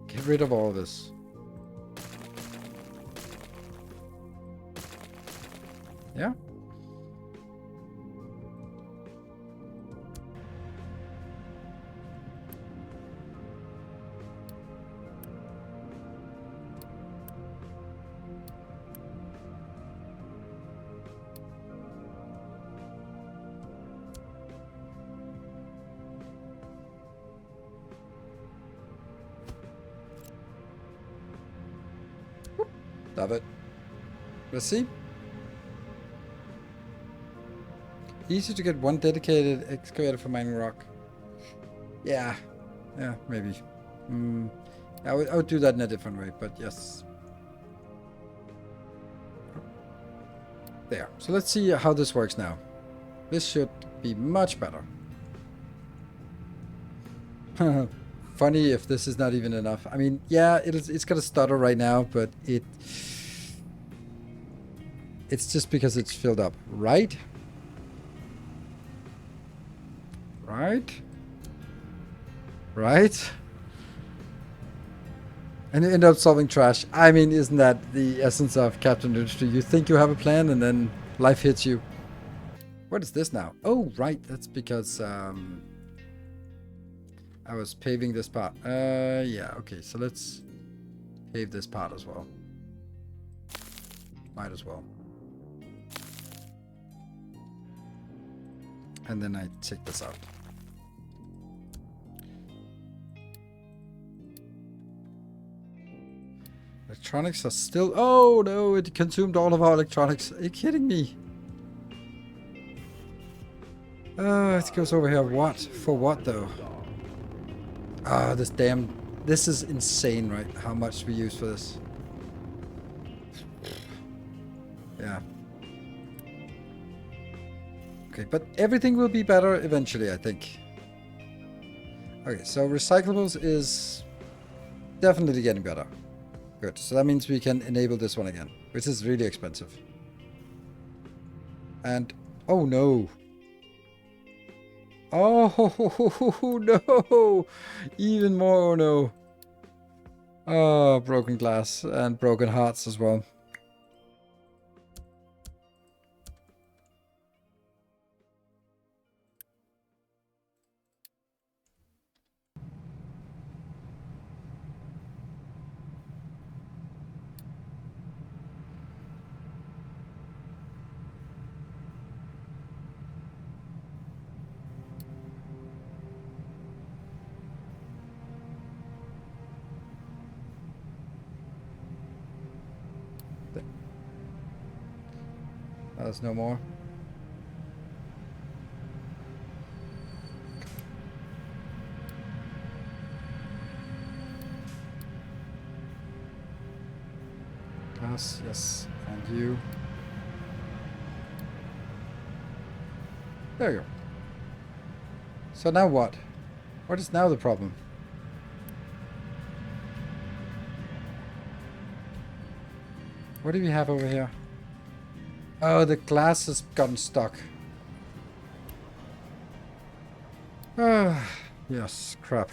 Speaker 1: get rid of all of this. Yeah. Love it. Let's see. Easy to get one dedicated excavator for mining rock. Yeah, maybe. I would do that in a different way, but yes. There. So let's see how this works now. This should be much better. Funny if this is not even enough. I mean, yeah, it's gonna stutter right now, but it's just because it's filled up, right? Right? Right? And you end up solving trash. I mean, isn't that the essence of Captain Industry? You think you have a plan and then life hits you. What is this now? Oh, right. That's because I was paving this part. Yeah, okay. So let's pave this part as well. Might as well. And then I take this out. Electronics are still... Oh, no, it consumed all of our electronics. Are you kidding me? It goes over here. What? For what, though? Ah, this damn... This is insane, right? How much we use for this. Yeah. Okay, but everything will be better eventually, I think. Okay, so recyclables is definitely getting better. Good. So that means we can enable this one again, which is really expensive. And oh no. Oh no. Even more oh no. Oh, broken glass and broken hearts as well. There's no more. Glass, yes. And you. There you go. So now what? What is now the problem? What do we have over here? Oh, the glass has gotten stuck. Ah, yes, crap.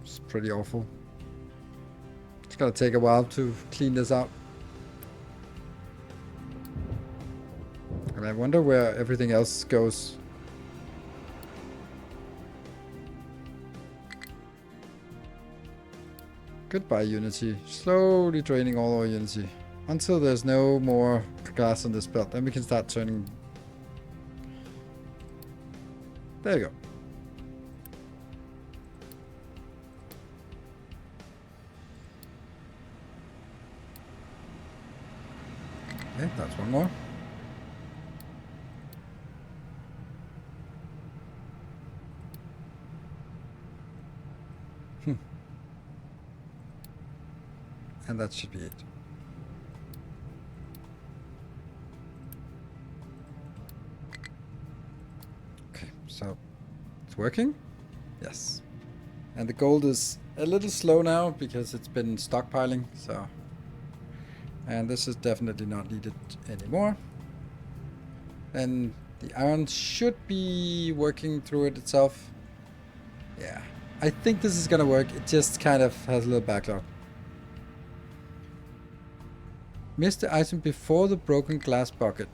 Speaker 1: It's pretty awful. It's gonna take a while to clean this out. And I wonder where everything else goes. Goodbye, Unity. Slowly draining all our Unity. Until there's no more glass on this belt. Then we can start turning... There you go. Okay, that's one more. And that should be it. Okay, so it's working? Yes. And the gold is a little slow now because it's been stockpiling, so... And this is definitely not needed anymore. And the iron should be working through it itself. Yeah. I think this is gonna work. It just kind of has a little backlog. Missed the item before the broken glass bucket.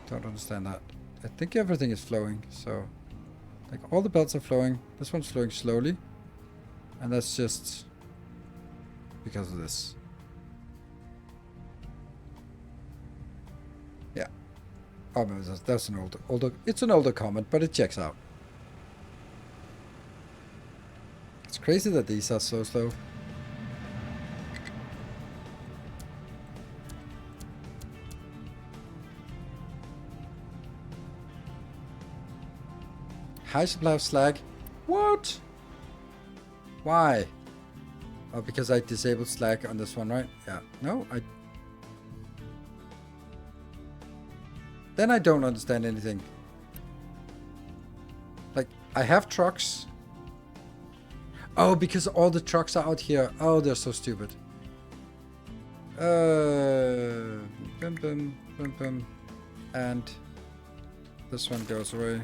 Speaker 1: Don't understand that. I think everything is flowing, so... Like, all the belts are flowing. This one's flowing slowly. And that's just... because of this. Yeah. Oh, no, that's an older... It's an older comment, but it checks out. It's crazy that these are so slow. High supply of slag? What? Why? Oh, because I disabled Slack on this one, right? Yeah. No, Then I don't understand anything. Like, I have trucks. Oh, because all the trucks are out here. Oh, they're so stupid. Bum, bum, bum, bum. And this one goes away.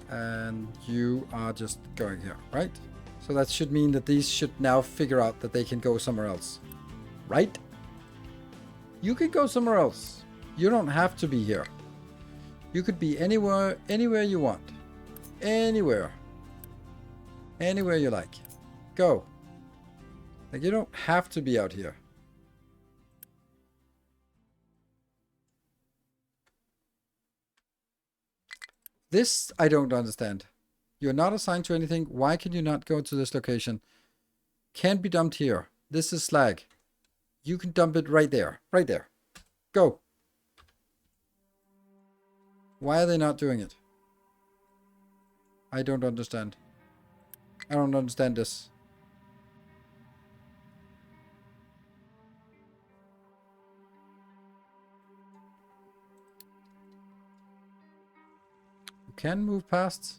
Speaker 1: And you are just going here, right? So that should mean that these should now figure out that they can go somewhere else, right? You can go somewhere else. You don't have to be here. You could be anywhere you want. Anywhere you like. Go. Like, you don't have to be out here. This I don't understand. You're not assigned to anything. Why can you not go to this location? Can't be dumped here. This is slag. You can dump it right there. Right there. Go. Why are they not doing it? I don't understand. I don't understand this. You can move past.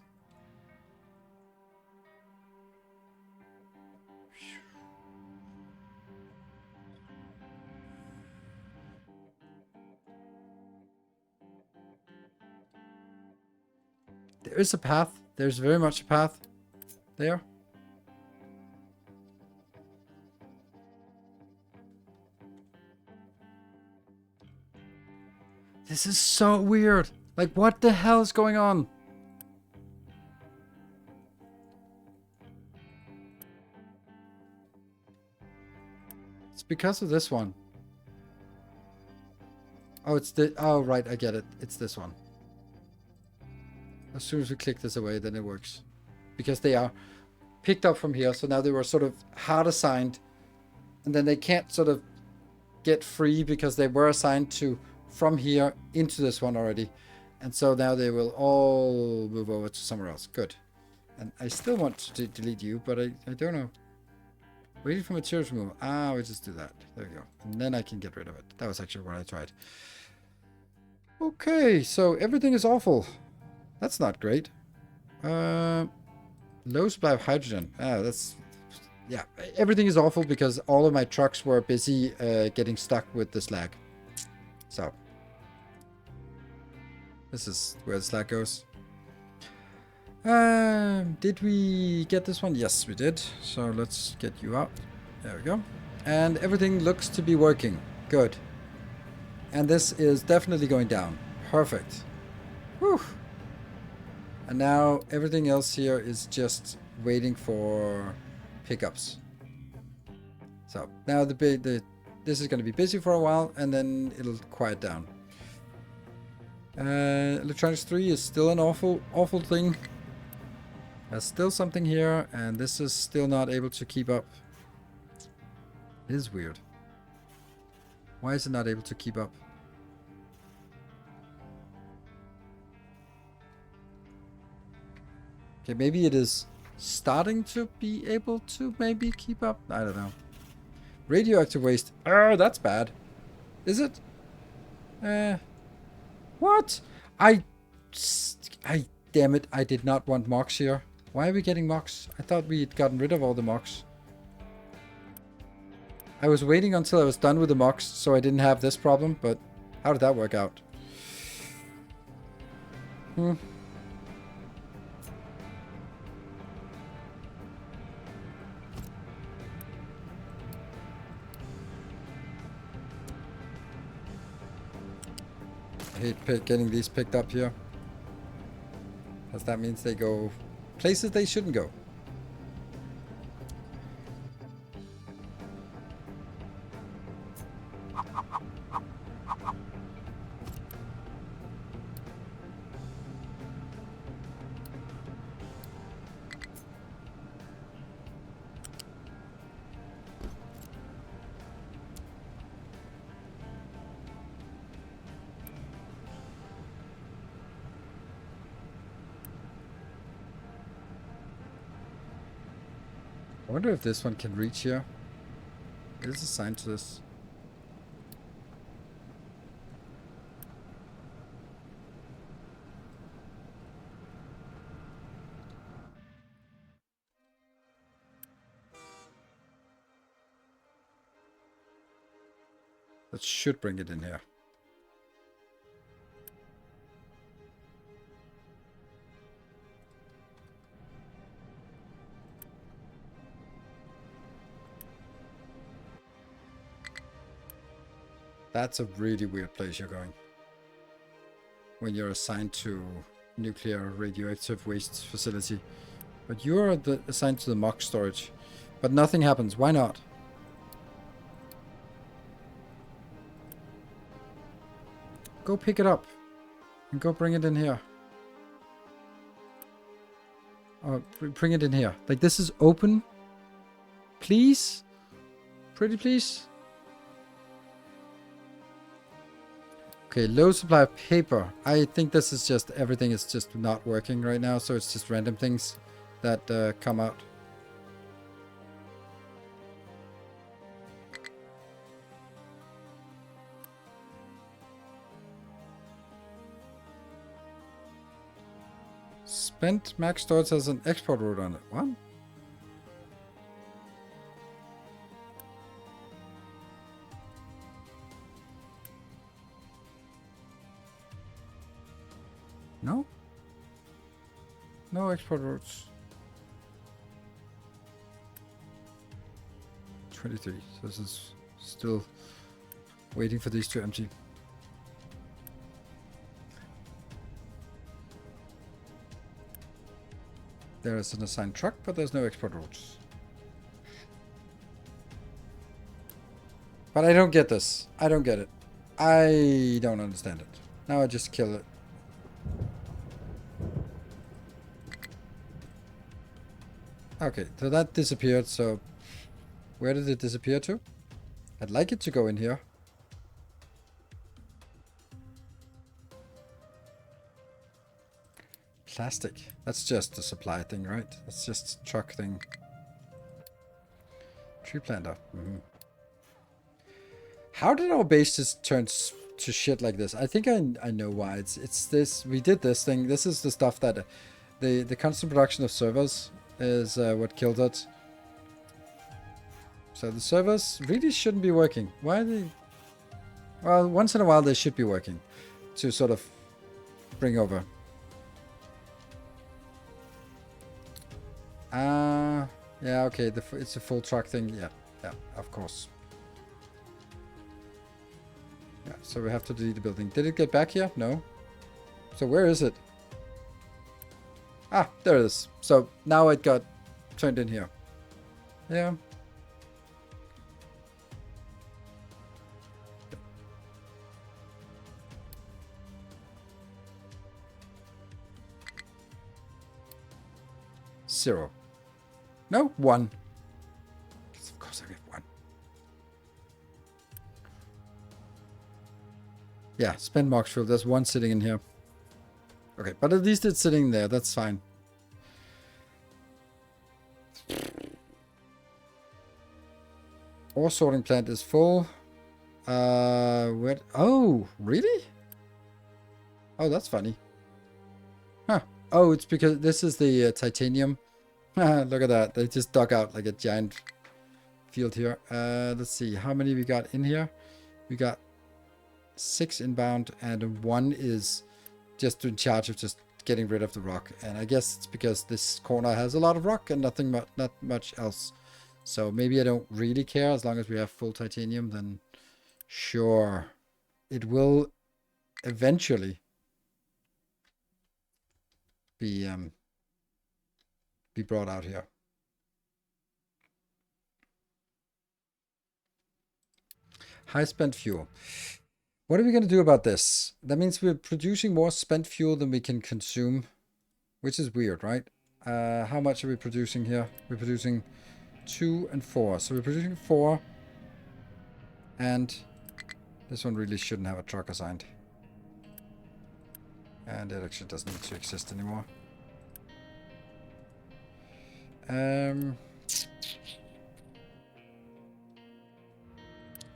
Speaker 1: There is a path. There's very much a path there. This is so weird. Like, what the hell is going on? It's because of this one. Oh, it's the... Oh, right, I get it. It's this one. As soon as we click this away, then it works. Because they are picked up from here, so now they were sort of hard assigned. And then they can't sort of get free because they were assigned to from here into this one already. And so now they will all move over to somewhere else. Good. And I still want to delete you, but I don't know. Waiting for materials removal. Ah, we just do that. There we go. And then I can get rid of it. That was actually what I tried. Okay, so everything is awful. That's not great. Low supply of hydrogen. Ah, that's... Yeah, everything is awful because all of my trucks were busy getting stuck with the slag. So. This is where the slag goes. Did we get this one? Yes, we did. So let's get you out. There we go. And everything looks to be working. Good. And this is definitely going down. Perfect. Whew. And now everything else here is just waiting for pickups. So now this is going to be busy for a while, and then it'll quiet down. Electronics 3 is still an awful thing. There's still something here, and this is still not able to keep up. It is weird. Why is it not able to keep up? Okay, maybe it is starting to be able to maybe keep up. I don't know. Radioactive waste. Oh, that's bad. Is it? What? Damn it. I did not want mocks here. Why are we getting mocks? I thought we had gotten rid of all the mocks. I was waiting until I was done with the mocks so I didn't have this problem, but how did that work out? I hate getting these picked up here. Because that means they go places they shouldn't go. I wonder if this one can reach here. It is assigned to this. That should bring it in here. That's a really weird place you're going. When you're assigned to nuclear radioactive waste facility. But you're assigned to the mock storage. But nothing happens. Why not? Go pick it up. And go bring it in here. Oh, bring it in here. Like, this is open. Please? Pretty please? Okay, low supply of paper. I think this is just, everything is just not working right now, so it's just random things that come out. Spent max storage has an export route on it. What? No? No export routes. 23. So this is still waiting for these to empty. There is an assigned truck, but there's no export routes. But I don't get this. I don't get it. I don't understand it. Now I just kill it. Okay, so that disappeared, so where did it disappear to? I'd like it to go in here. Plastic. That's just a supply thing, right? That's just a truck thing. Tree planter. How did our base just turn to shit like this? I think I know why. It's this. We did this thing. This is the stuff that the constant production of servers is what killed it. So the servers really shouldn't be working. Why are they? Well, once in a while they should be working to sort of bring over. Yeah, okay, it's a full truck thing. Yeah, of course. Yeah, so we have to delete the building. Did it get back here? No. So where is it? Ah, there it is. So now it got turned in here. Yeah. Zero. No, one. Of course I get one. Yeah, spend mox fuel. There's one sitting in here. Okay, but at least it's sitting there. That's fine. Ore sorting plant is full. What? Oh, really? Oh, that's funny. Huh. Oh, it's because this is the titanium. Look at that. They just dug out like a giant field here. Let's see. How many we got in here? We got 6 inbound and 1 is just in charge of just getting rid of the rock. And I guess it's because this corner has a lot of rock and not much else. So maybe I don't really care. As long as we have full titanium, then sure. It will eventually be brought out here. High spent fuel. What are we going to do about this? That means we're producing more spent fuel than we can consume, which is weird, right? How much are we producing here? We're producing 2 and 4. So we're producing 4. And this one really shouldn't have a truck assigned. And it actually doesn't need to exist anymore.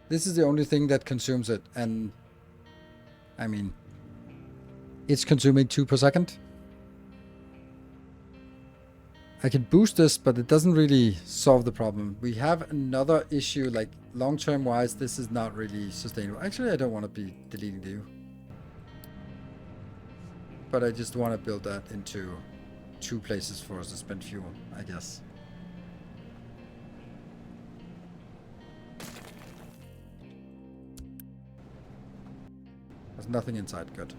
Speaker 1: This is the only thing that consumes it, and I mean, it's consuming 2 per second. I can boost this, but it doesn't really solve the problem. We have another issue, like long-term wise, this is not really sustainable. Actually, I don't want to be deleting you. But I just want to build that into 2 places for us to spend fuel, I guess. There's nothing inside, good.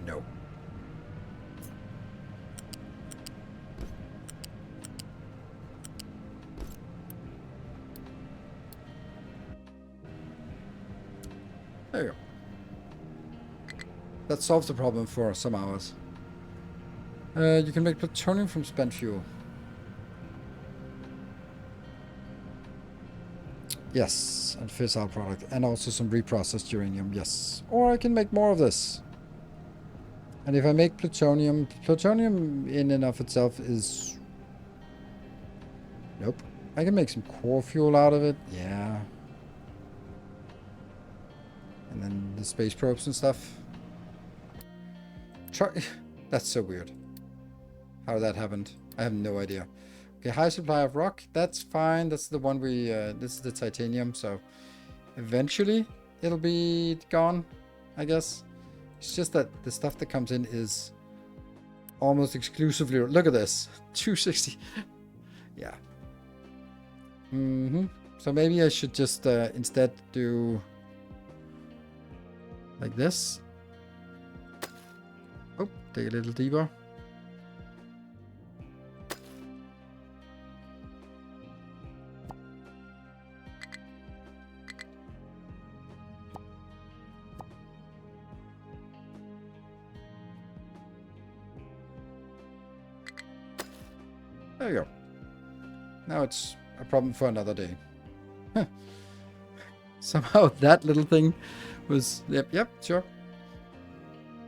Speaker 1: No. There you go. That solves the problem for some hours. You can make plutonium from spent fuel. Yes, and fissile product, and also some reprocessed uranium, yes. Or I can make more of this. And if I make plutonium, plutonium in and of itself is... Nope. I can make some core fuel out of it, yeah. And then the space probes and stuff. That's so weird. How that happened, I have no idea. Okay, high supply of rock, that's fine. That's the one we, this is the titanium, so eventually it'll be gone, I guess. It's just that the stuff that comes in is almost exclusively, look at this, 260. Yeah. So maybe I should just instead do like this. Oh, dig a little deeper. There you go. Now it's a problem for another day. Somehow that little thing was... Yep, sure.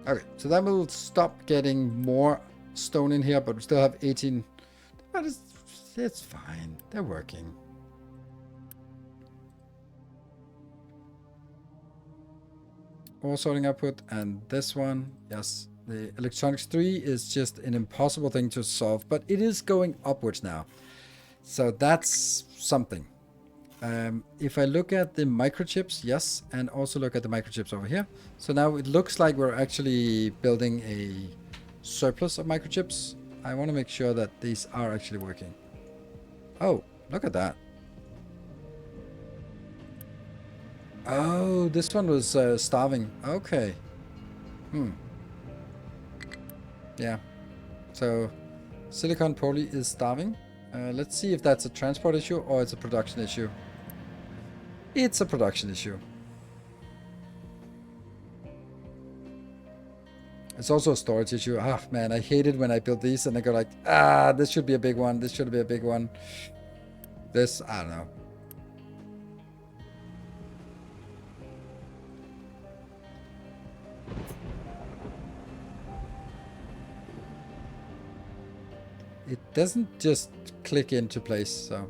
Speaker 1: Okay, so that will stop getting more stone in here, but we still have 18. But it's fine. They're working. Ore sorting output, and this one, yes. The electronics 3 is just an impossible thing to solve, but it is going upwards now. So that's something. If I look at the microchips, yes, and also look at the microchips over here. So now it looks like we're actually building a surplus of microchips. I want to make sure that these are actually working. Oh, look at that. Oh, this one was starving. Okay. Yeah. So silicon poly is starving. Let's see if that's a transport issue or it's a production issue. It's a production issue. It's also a storage issue. Ah, man, I hate it when I build these and I go like, this should be a big one. This should be a big one. This, I don't know. It doesn't just click into place, so.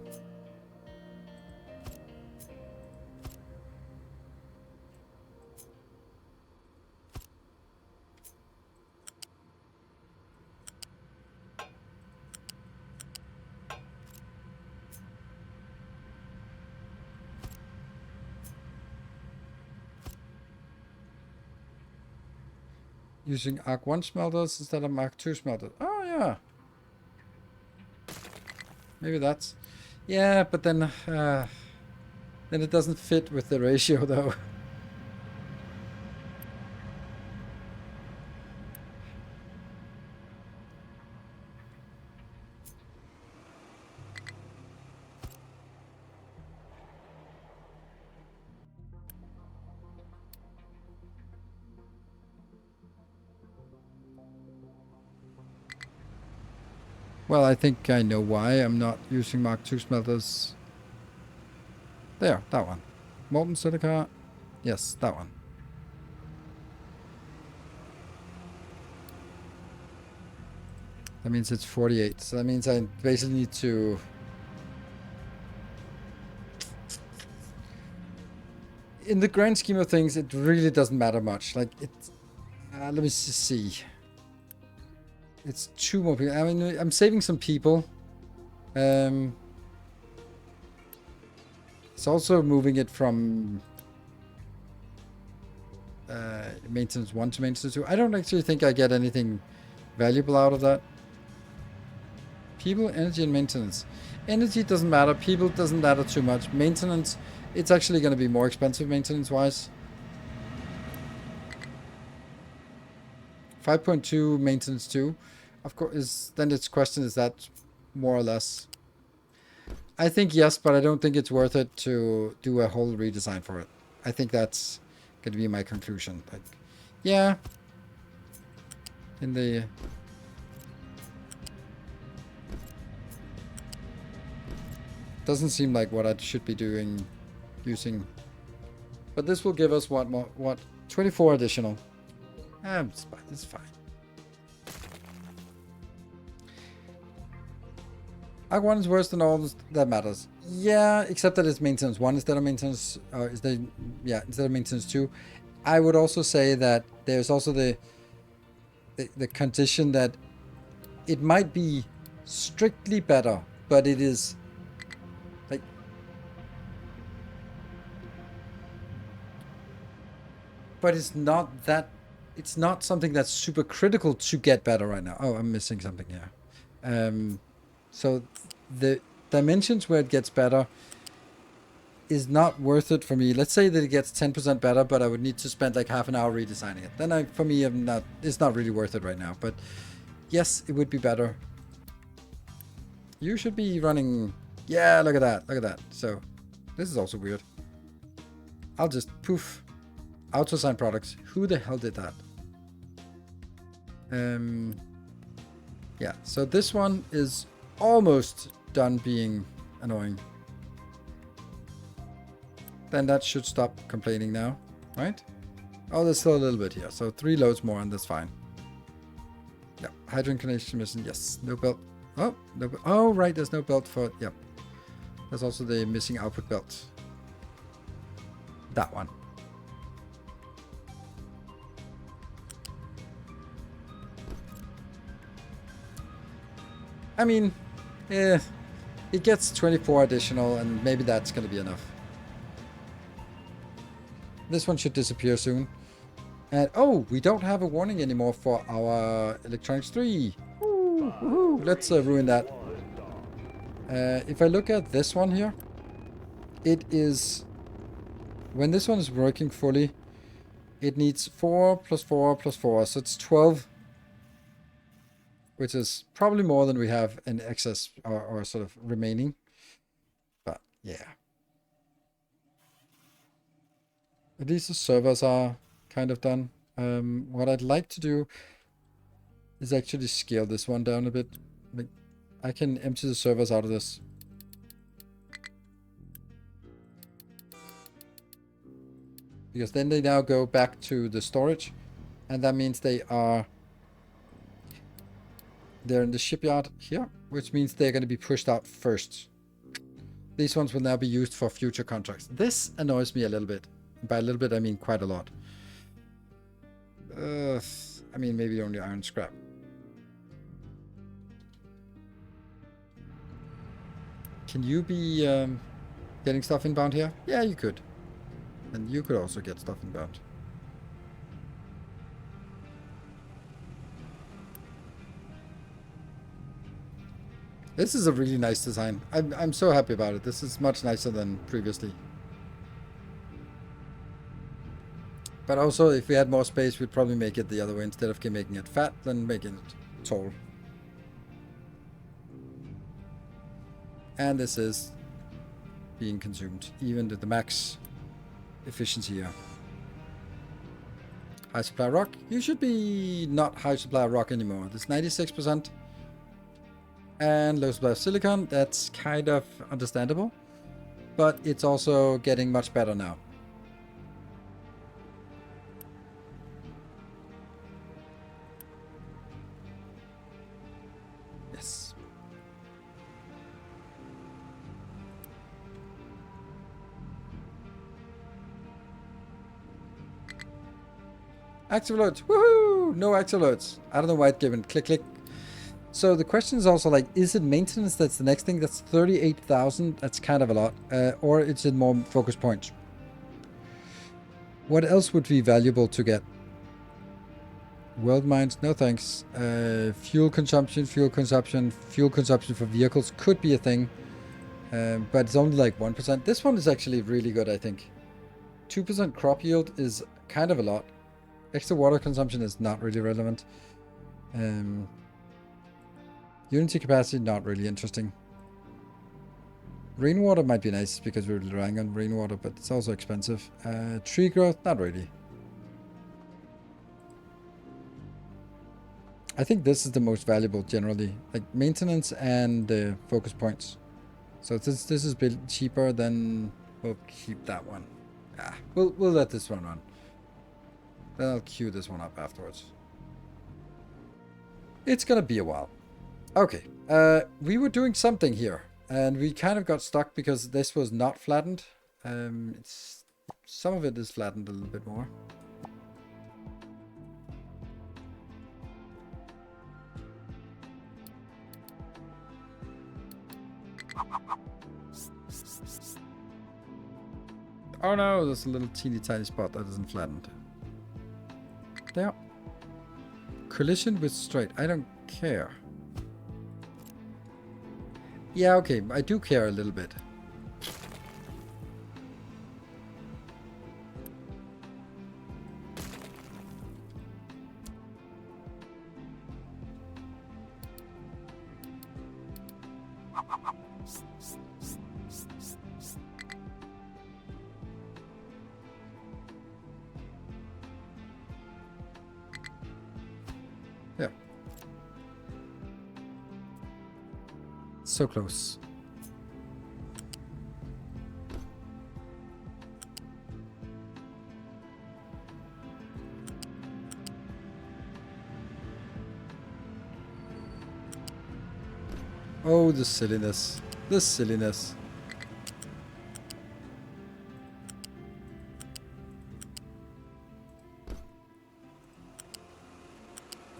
Speaker 1: Using Arc 1 smelters instead of Mark 2 smelters. Oh, yeah. Maybe that's... Yeah, but then it doesn't fit with the ratio, though. Well, I think I know why I'm not using Mark II smelters. There, that one. Molten silica. Yes, that one. That means it's 48. So that means I basically need to... In the grand scheme of things, it really doesn't matter much. Like, it's... let me just see. It's 2 more people. I mean, I'm saving some people. It's also moving it from maintenance 1 to maintenance 2. I don't actually think I get anything valuable out of that. People, energy, and maintenance. Energy doesn't matter. People doesn't matter too much. Maintenance, it's actually going to be more expensive maintenance-wise. 5.2 maintenance 2. Of course, then it's question, is that more or less? I think yes, but I don't think it's worth it to do a whole redesign for it. I think that's going to be my conclusion. Like, yeah. In the... Doesn't seem like what I should be doing, using. But this will give us what more? What? 24 additional. It's fine. It's fine. Arc 1 is worse than all that matters. Yeah, except that it's maintenance 1 instead of maintenance... instead of maintenance 2. I would also say that there's also the condition that it might be strictly better, but it is... like... But it's not that... It's not something that's super critical to get better right now. Oh, I'm missing something here. So the dimensions where it gets better is not worth it for me. Let's say that it gets 10% better, but I would need to spend like half an hour redesigning it. Then for me, it's not really worth it right now. But yes, it would be better. You should be running... Yeah, look at that. Look at that. So this is also weird. I'll just poof. Auto-assign products. Who the hell did that? Yeah, so this one is almost done being annoying. Then that should stop complaining now, right? Oh, there's still a little bit here. So 3 loads more and that's fine. Yeah, hydro inclination missing. Yes, no belt. Oh, no. Oh, right, there's no belt for... Yep. There's also the missing output belt. That one. I mean, it gets 24 additional, and maybe that's going to be enough. This one should disappear soon. And oh, we don't have a warning anymore for our Electronics 3. Woohoo! Let's ruin that. If I look at this one here, it is... When this one is working fully, it needs 4 plus 4 plus 4, so it's 12. Which is probably more than we have in excess or sort of remaining. But yeah. At least the servers are kind of done. What I'd like to do is actually scale this one down a bit. Like, I can empty the servers out of this. Because then they now go back to the storage. And that means they're in the shipyard here, which means they're going to be pushed out first. These ones will now be used for future contracts. This annoys me a little bit. By a little bit, I mean quite a lot. I mean, maybe only iron scrap. Can you be getting stuff inbound here? Yeah, you could. And you could also get stuff inbound. This is a really nice design. I'm so happy about it. This is much nicer than previously. But also, if we had more space, we'd probably make it the other way. Instead of making it fat, then making it tall. And this is being consumed, even to the max efficiency here. High supply rock. You should be not high supply rock anymore. This 96%. And low supply of silicon. That's kind of understandable. But it's also getting much better now. Active alerts. Woohoo! No active alerts. I don't know why it given. Click, click. So the question is also like, is it maintenance that's the next thing? That's 38,000. That's kind of a lot. Or is it more focus points? What else would be valuable to get? World mines, no thanks. Fuel consumption for vehicles could be a thing. But it's only like 1%. This one is actually really good, I think. 2% crop yield is kind of a lot. Extra water consumption is not really relevant. Unity capacity, not really interesting. Rainwater might be nice because we're relying on rainwater, but it's also expensive. Tree growth, not really. I think this is the most valuable generally. Like maintenance and focus points. So since this is a bit cheaper, then we'll keep that one. We'll let this one run. Then I'll queue this one up afterwards. It's gonna be a while. Okay, we were doing something here, and we kind of got stuck because this was not flattened. Some of it is flattened a little bit more. Oh no, there's a little teeny tiny spot that isn't flattened. There. Collision with straight. I don't care. Yeah, okay, I do care a little bit. Yeah. So close. Oh, the silliness. The silliness.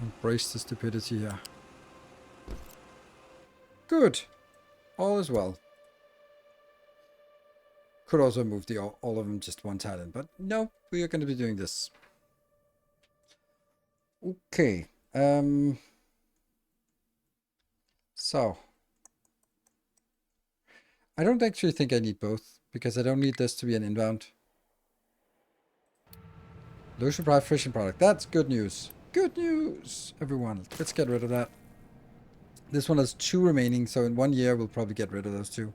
Speaker 1: Embrace the stupidity here. Good. All is well. Could also move all of them just one talent, but no, we are going to be doing this. Okay. So. I don't actually think I need both, because I don't need this to be an inbound. Low supply fishing product. That's good news. Good news, everyone. Let's get rid of that. This one has 2 remaining, so in 1 year we'll probably get rid of those 2.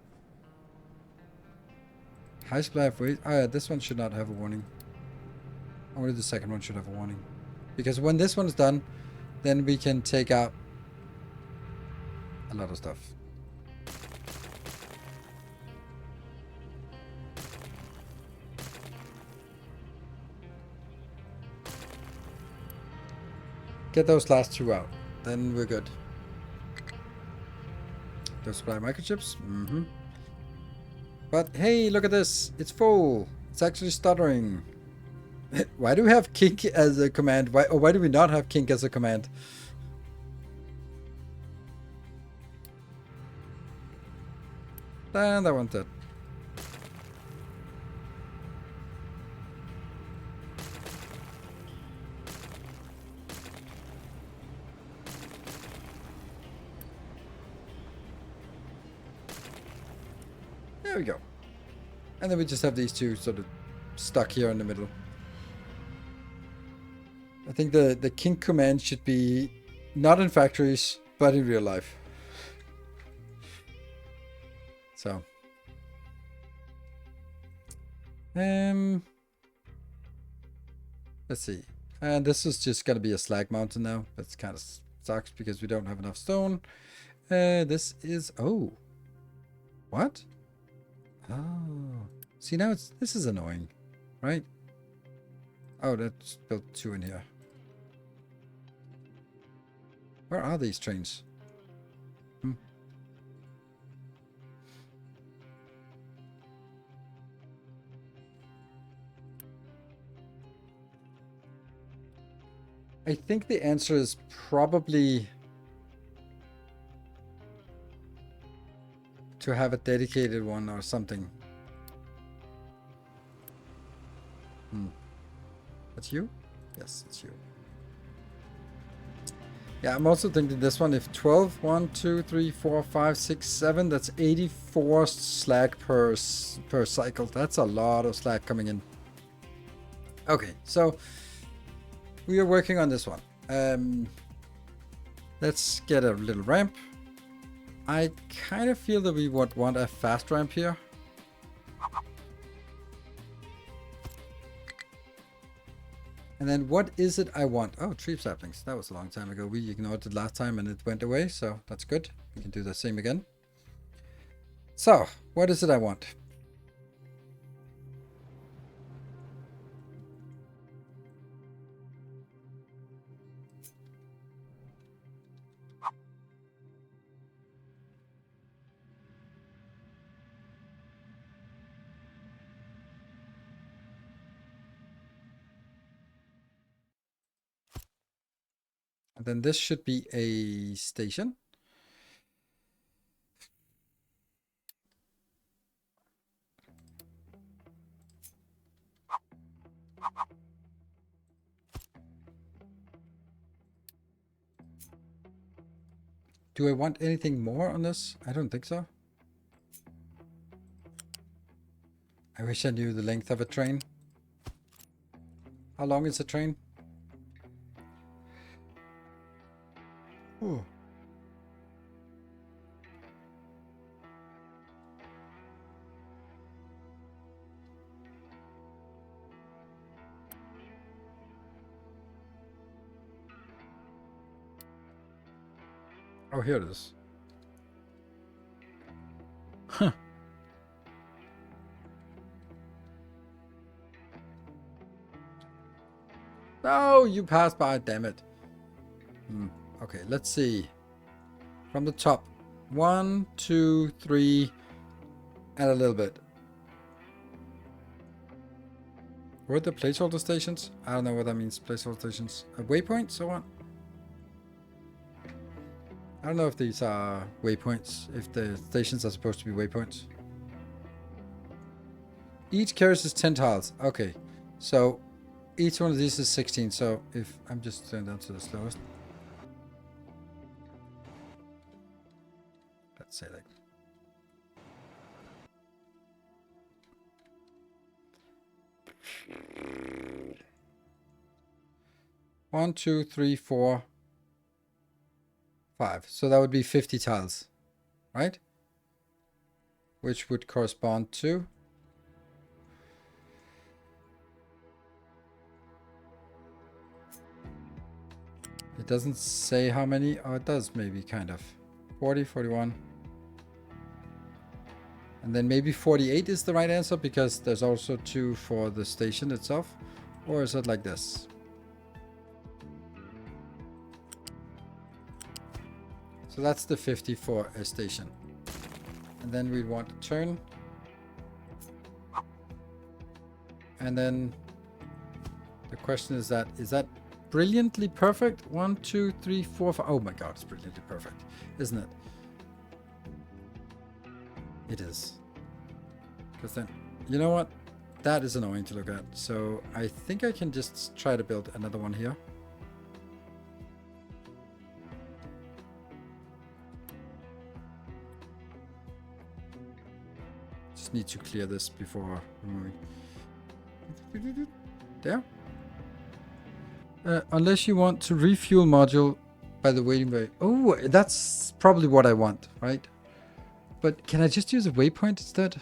Speaker 1: High supply of waste. Oh yeah, this one should not have a warning. Only the second one should have a warning. Because when this one's done, then we can take out a lot of stuff. Get those last 2 out. Then we're good. Those supply microchips? Mm-hmm. But hey, look at this. It's full. It's actually stuttering. Why do we have kink as a command? Why do we not have kink as a command? And I want that. There we go. And then we just have these 2 sort of stuck here in the middle. I think the kink command should be not in factories, but in real life. So. Let's see. And this is just going to be a slag mountain now. That's kind of sucks because we don't have enough stone. This is... Oh. What? Oh. See, now this is annoying. Right? Oh, that's built 2 in here. Where are these trains? I think the answer is probably to have a dedicated one or something. That's you? Yes, it's you. Yeah, I'm also thinking this one, if 12, 1, 2, 3, 4, 5, 6, 7, that's 84 slack per cycle. That's a lot of slack coming in. Okay, so we are working on this one. Let's get a little ramp. I kind of feel that we would want a fast ramp here. And then what is it I want? Oh, tree saplings. That was a long time ago. We ignored it last time and it went away, so that's good. We can do the same again. So, what is it I want? And then this should be a station. Do I want anything more on this? I don't think so. I wish I knew the length of a train. How long is a train? Ooh. Oh, here it is. Huh. No, you passed by, damn it. Okay, let's see. From the top. 1, 2, 3, and a little bit. Were the placeholder stations? I don't know what that means, placeholder stations. Waypoints or what? I don't know if these are waypoints, if the stations are supposed to be waypoints. Each carries is 10 tiles. Okay, so each one of these is 16. So if I'm just turning down to the slowest. Let's say like. One, 2, 3, 4, 5. So that would be 50 tiles, right? Which would correspond to. It doesn't say how many. Oh, it does maybe kind of. 40, 41. And then maybe 48 is the right answer because there's also 2 for the station itself. Or is it like this? So that's the 50 for a station. And then we'd want to turn. And then the question is that brilliantly perfect? 1, 2, 3, 4, 5. Oh my god, it's brilliantly perfect, isn't it? It is. Because then, you know what? That is annoying to look at. So I think I can just try to build another one here. Just need to clear this before removing. There. Unless you want to refuel module by the waiting bay. Oh, that's probably what I want, right? But can I just use a waypoint instead?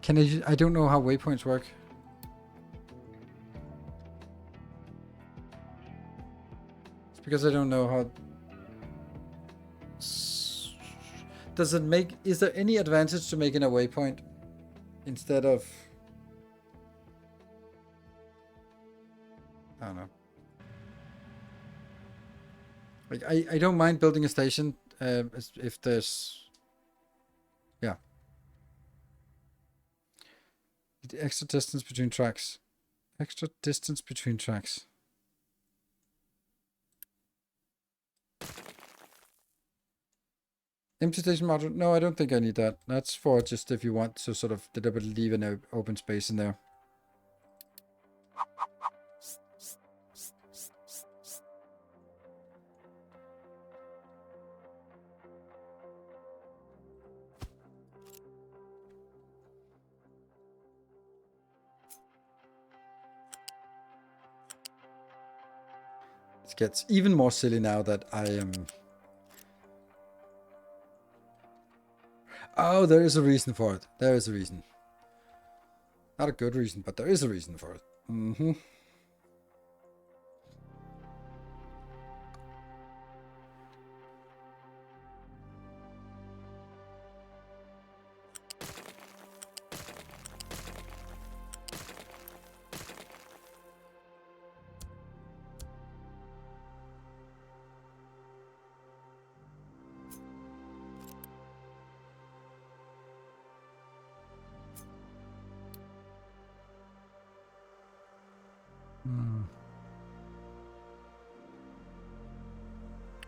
Speaker 1: Can I don't know how waypoints work. It's because I don't know how. Does it make, is there any advantage to making a waypoint instead of, I don't know. Like I don't mind building a station if there's, yeah. The extra distance between tracks. Extra distance between tracks. Empty station module? No, I don't think I need that. That's for just if you want to sort of deliberately leave an open space in there. It gets even more silly now that I am... Oh, there is a reason for it. There is a reason. Not a good reason, but there is a reason for it. Mm-hmm.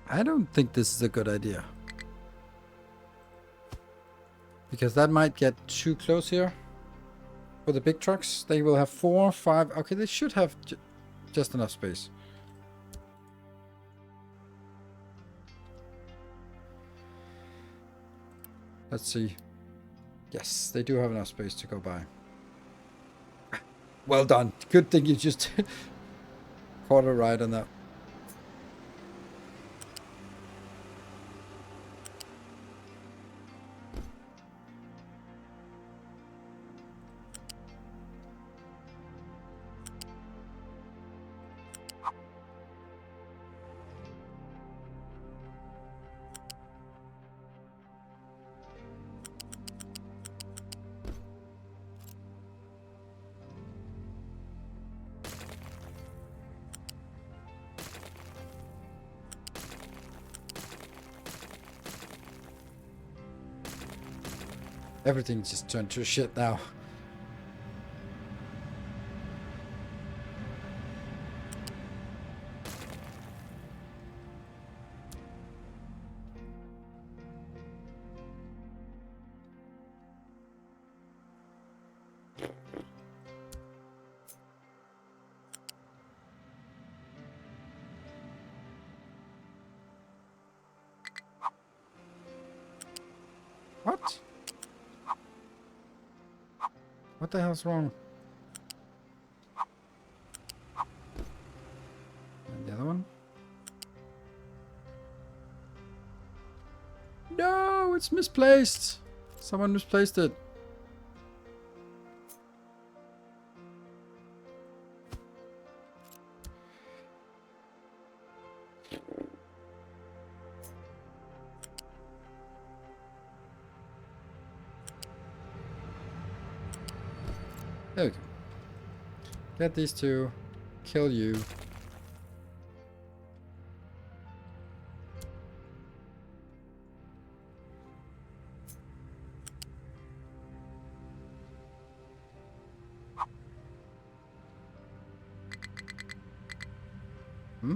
Speaker 1: I don't think this is a good idea. Because that might get too close here. For the big trucks, they will have 4, 5... Okay, they should have just enough space. Let's see. Yes, they do have enough space to go by. Well done. Good thing you just caught it right on that. Everything just turned to shit now. What? What the hell's wrong? And the other one? No, it's misplaced. Someone misplaced it. There we go. Get these two. Kill you. Hmm?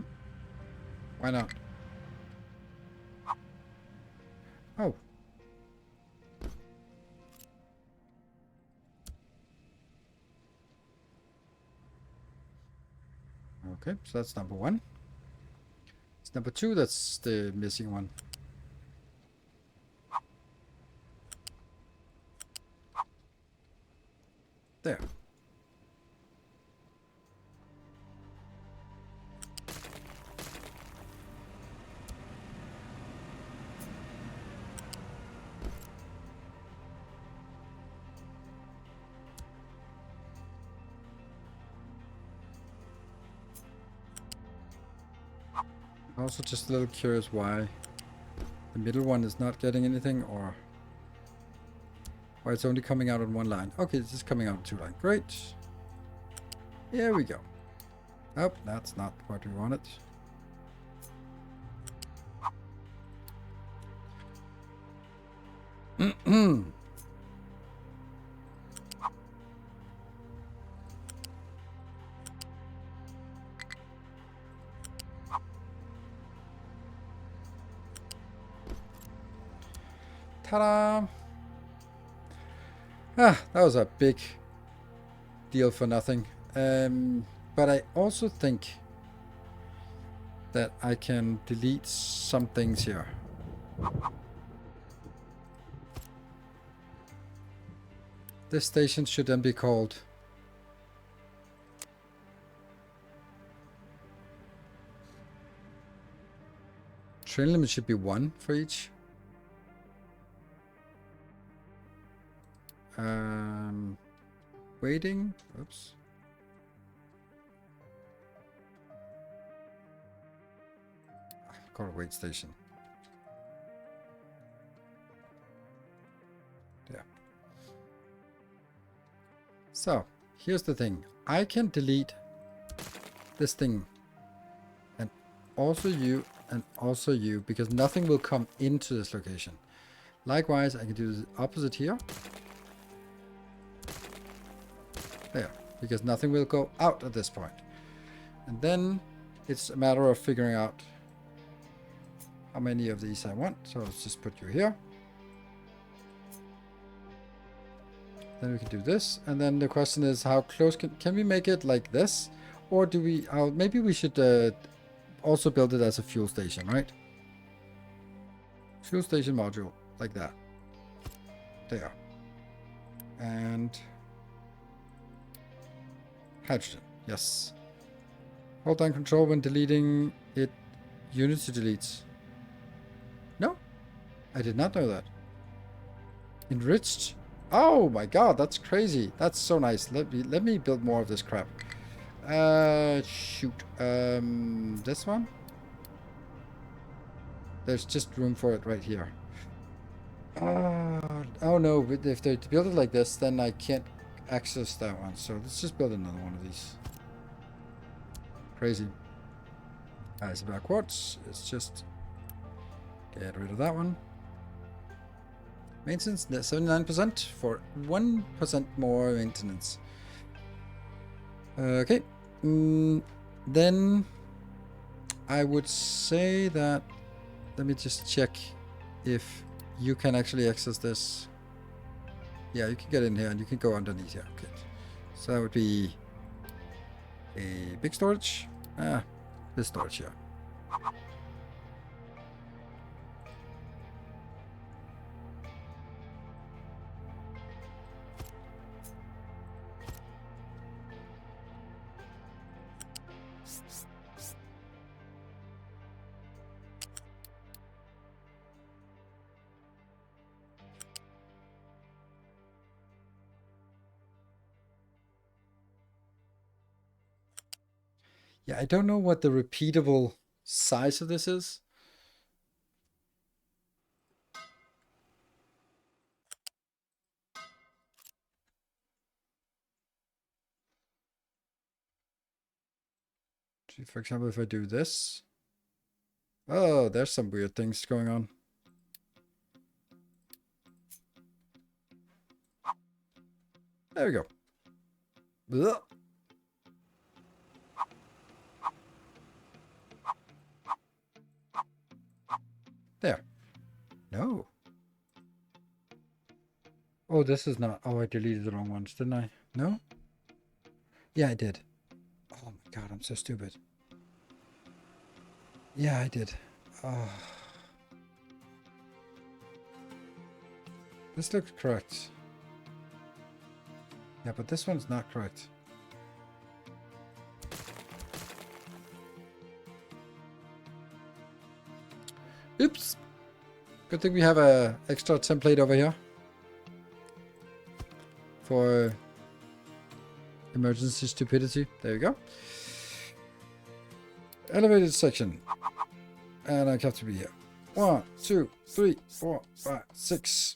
Speaker 1: Why not? Oh. Okay, so that's number 1. It's number 2 that's the missing one. There. I'm also just a little curious why the middle one is not getting anything, or why it's only coming out on 1 line. Okay, it's just coming out on 2 lines. Great. Here we go. Oh, that's not what we wanted. Ta-da! Ah, that was a big deal for nothing. But I also think that I can delete some things here. This station should then be called train limit should be 1 for each. Waiting. Oops. Call it wait station. There. So, here's the thing. I can delete this thing and also you and also you because nothing will come into this location. Likewise, I can do the opposite here. There, because nothing will go out at this point. And then it's a matter of figuring out how many of these I want. So let's just put you here. Then we can do this. And then the question is how close can we make it like this? Or do we, maybe we should also build it as a fuel station, right? Fuel station module, like that. There. And hydrogen, yes. Hold down control when deleting it. Unity deletes. No, I did not know that. Enriched. Oh my god, that's crazy. That's so nice. Let me build more of this crap. Shoot. This one? There's just room for it right here. Oh no, but if they build it like this, then I can't access that one. So let's just build another one of these. Crazy. As backwards, it's just get rid of that one. Maintenance 79% for 1% more maintenance. Okay. Then I would say that, let me just check if you can actually access this. Yeah, you can get in here and you can go underneath here. Okay. So that would be a big storage. This storage here. Yeah, I don't know what the repeatable size of this is. For example, if I do this. Oh, there's some weird things going on. There we go. Ugh. There. No. Oh, this is not. Oh, I deleted the wrong ones, didn't I? No? Yeah, I did. Oh my god, I'm so stupid. Yeah, I did. Oh. This looks correct. Yeah, but this one's not correct. Oops. Good thing we have a extra template over here for emergency stupidity. There you go. Elevated section. And I have to be here. 1, 2, 3, 4, 5, 6.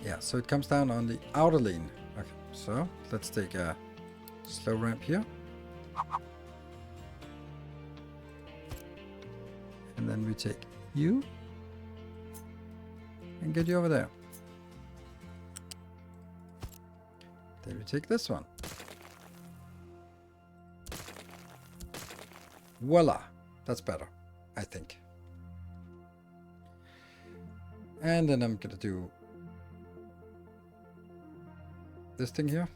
Speaker 1: Yeah, so it comes down on the outer lane. Okay, so let's take a slow ramp here. And then we take you and get you over there. Then we take this one. Voila! That's better, I think. And then I'm gonna do this thing here.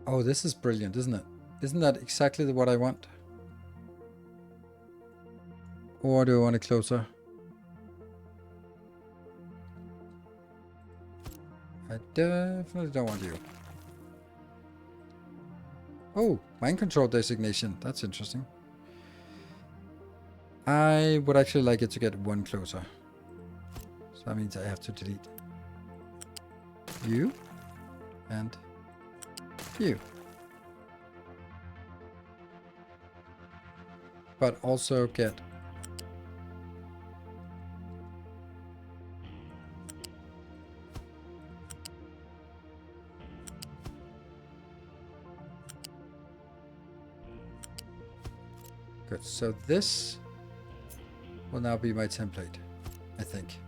Speaker 1: Oh, this is brilliant, isn't it? Isn't that exactly what I want? Or do I want it closer? I definitely don't want you. Oh, mind control designation. That's interesting. I would actually like it to get one closer. So that means I have to delete you and you. But also get good. So this will now be my template, I think.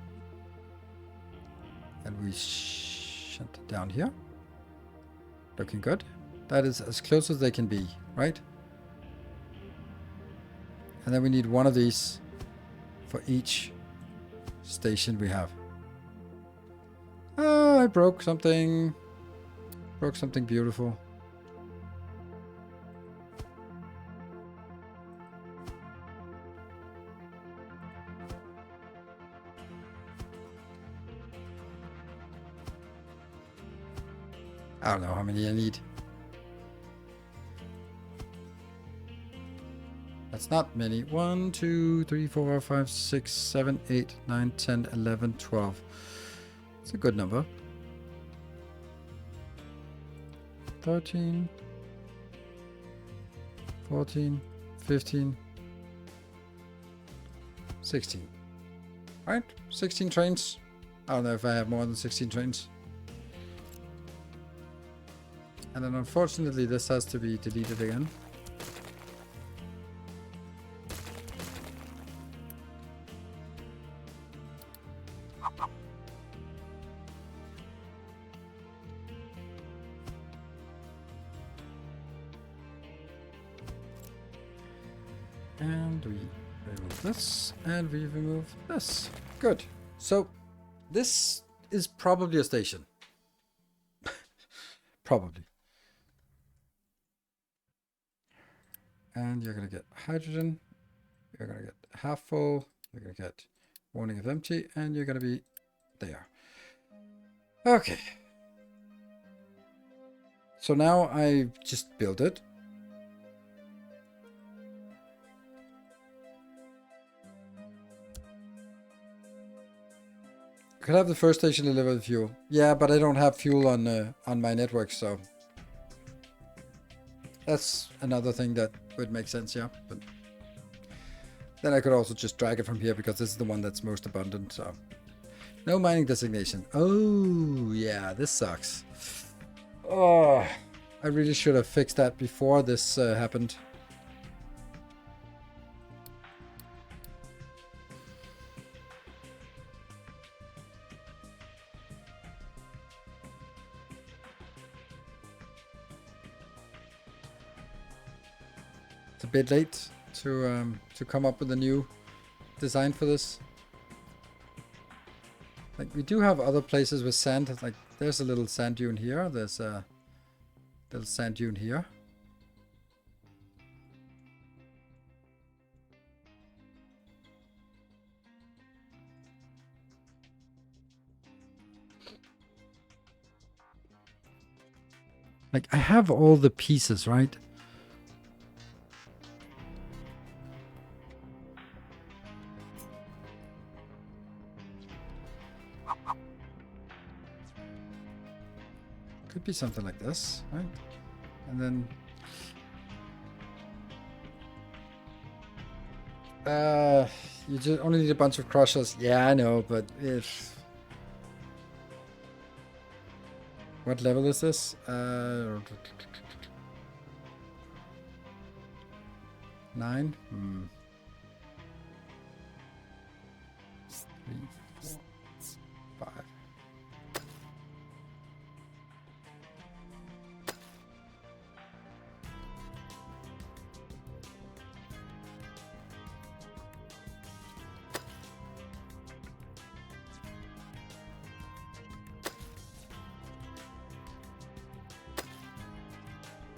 Speaker 1: And we shunt it down here. Looking good. That is as close as they can be, right? And then we need one of these for each station we have. Oh, I broke something. Broke something beautiful. I don't know how many I need. That's not many. 1, 2, 3, 4, 5, 6, 7, 8, 9, 10, 11, 12. It's a good number. 13, 14, 15, 16. Right? 16 trains. I don't know if I have more than 16 trains. And then unfortunately this has to be deleted again. And we remove this, and we remove this. Good. So this is probably a station. Probably. And you're going to get hydrogen. You're going to get half full. You're going to get warning of empty. And you're going to be there. Okay. So now I just build it. Could have the first station deliver the fuel. Yeah, but I don't have fuel on my network, so that's another thing that would make sense, yeah. But then I could also just drag it from here because this is the one that's most abundant. So no mining designation. Oh yeah, this sucks. Oh, I really should have fixed that before this happened. A bit late to come up with a new design for this. Like we do have other places with sand. Like there's a little sand dune here. There's a little sand dune here. Like I have all the pieces, right? Could be something like this, right? And then you just only need a bunch of crushers. Yeah, I know, but if what level is this? 9. 3, 4, 5.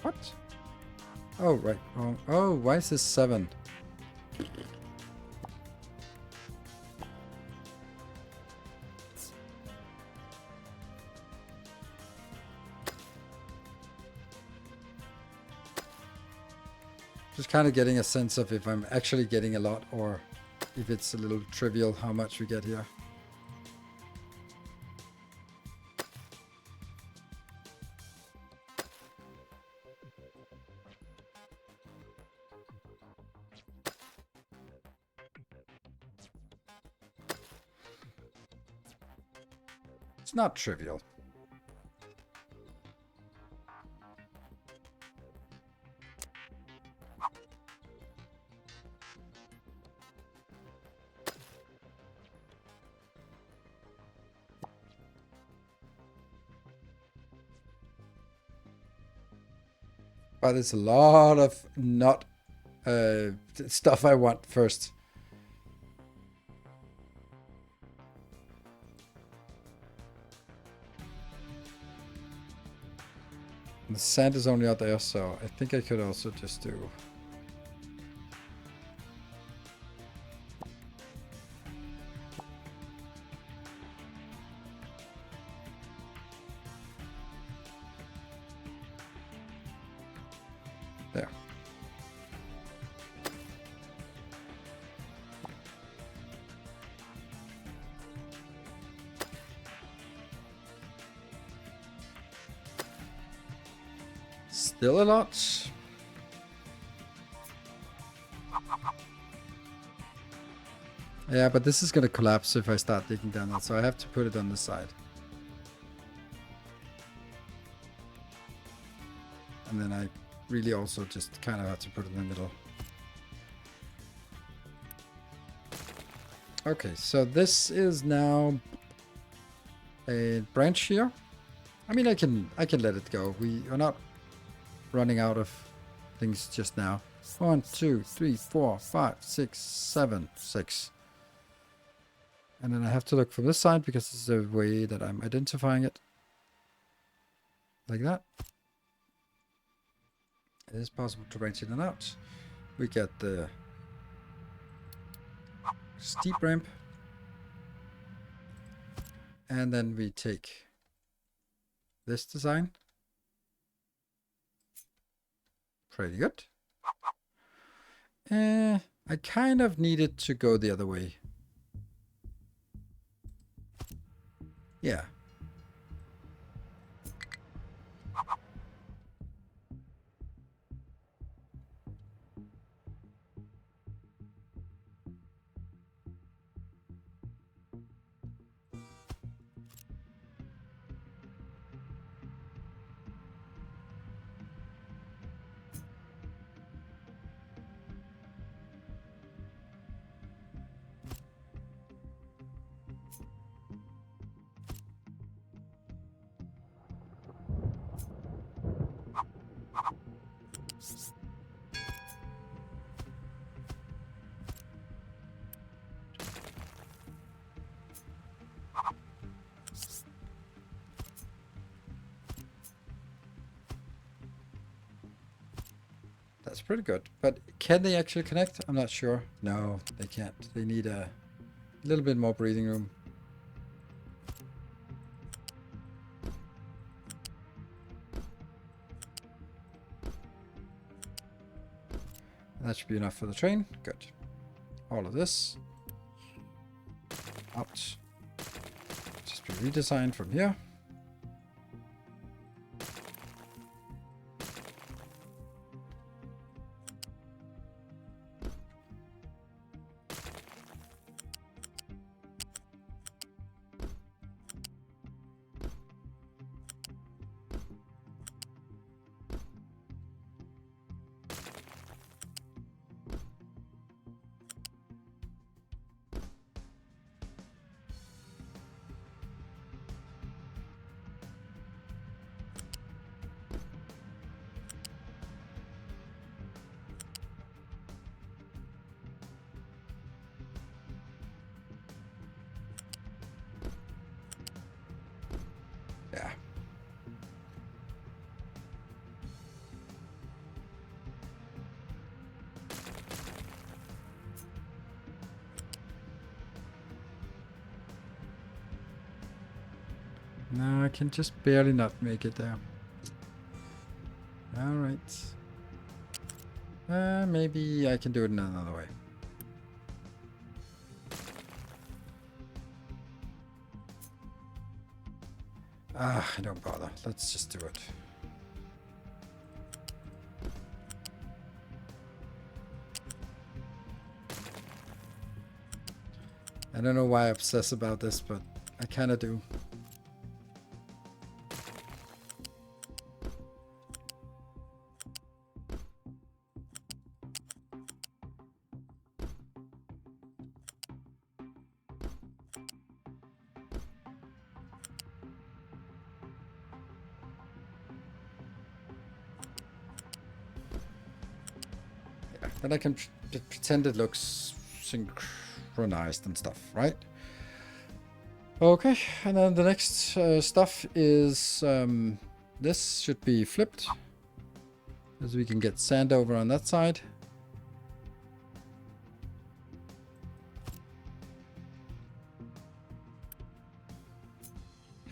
Speaker 1: What? Oh, right. Wrong. Oh, why is this 7? Just kind of getting a sense of if I'm actually getting a lot or if it's a little trivial how much we get here. It's not trivial. But there's a lot of not stuff I want first. The sand is only out there, so I think I could also just do... There. Still a lot. Yeah, but this is going to collapse if I start digging down that, so I have to put it on the side. And then I really also just kind of have to put it in the middle. Okay, so this is now a branch here. I mean, I can let it go. We are not running out of things just now. 1, 2, 3, 4, 5, 6, 7, 6. And then I have to look from this side because this is the way that I'm identifying it. Like that. It is possible to branch in and out. We get the steep ramp. And then we take this design. Pretty good. I kind of need it to go the other way. Yeah. That's pretty good. But can they actually connect? I'm not sure. No, they can't. They need a little bit more breathing room. That should be enough for the train. Good. All of this. Out. Just be redesigned from here. Yeah. No, I can just barely not make it there. Alright. Maybe I can do it in another way. Don't bother. Let's just do it. I don't know why I obsess about this, but I kind of do. Then I can pretend it looks synchronized and stuff, right? Okay, and then the next stuff is this should be flipped, as we can get sand over on that side.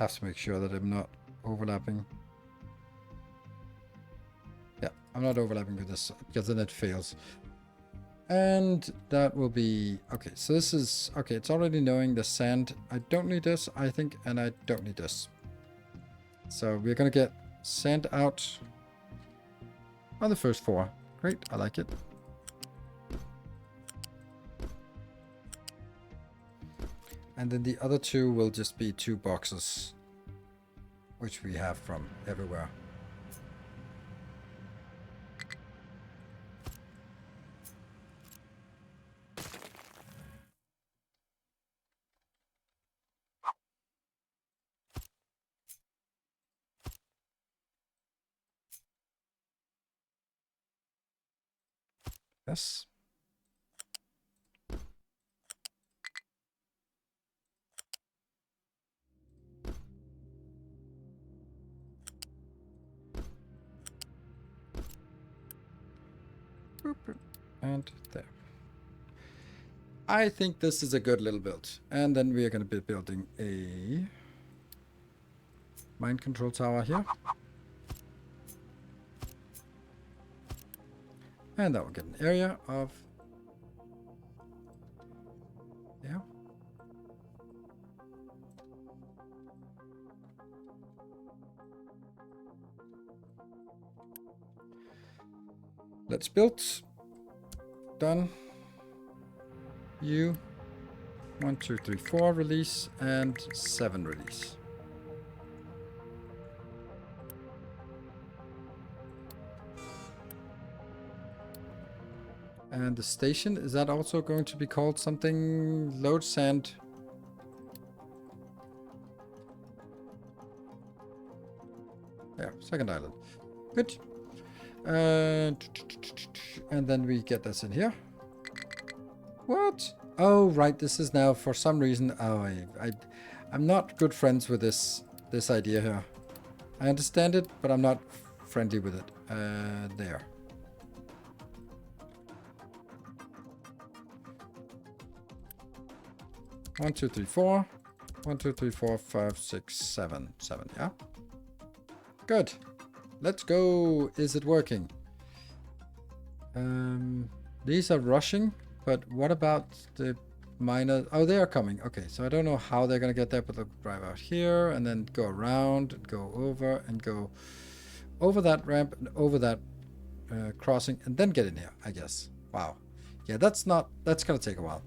Speaker 1: Have to make sure that I'm not overlapping. Yeah, I'm not overlapping with this because then it fails. And that will be okay. So this is okay. It's already knowing the sand. I don't need this, I think, and I don't need this. So we're gonna get sand out on the first 4. Great, I like it. And then the other 2 will just be 2 boxes, which we have from everywhere. Yes. Boop, and there. I think this is a good little build. And then we are going to be building a mind control tower here. And that will get an area of... Yeah. Let's build. Done. You. 1, 2, 3, 4 release and 7 release. And the station, is that also going to be called something? Load sand. Yeah, second island. Good. And then we get this in here. What? Oh, right. This is now for some reason. Oh, I'm not good friends with this idea here. I understand it, but I'm not friendly with it. There. One, 2, 3, 4. 1, 2, 3, 4, 5, 6, 7. 7, yeah. Good. Let's go. Is it working? These are rushing, but what about the miners? Oh, they are coming. Okay, so I don't know how they're gonna get there, but they'll drive out here and then go around and go over and go over that ramp and over that crossing and then get in here, I guess. Wow. Yeah, that's gonna take a while.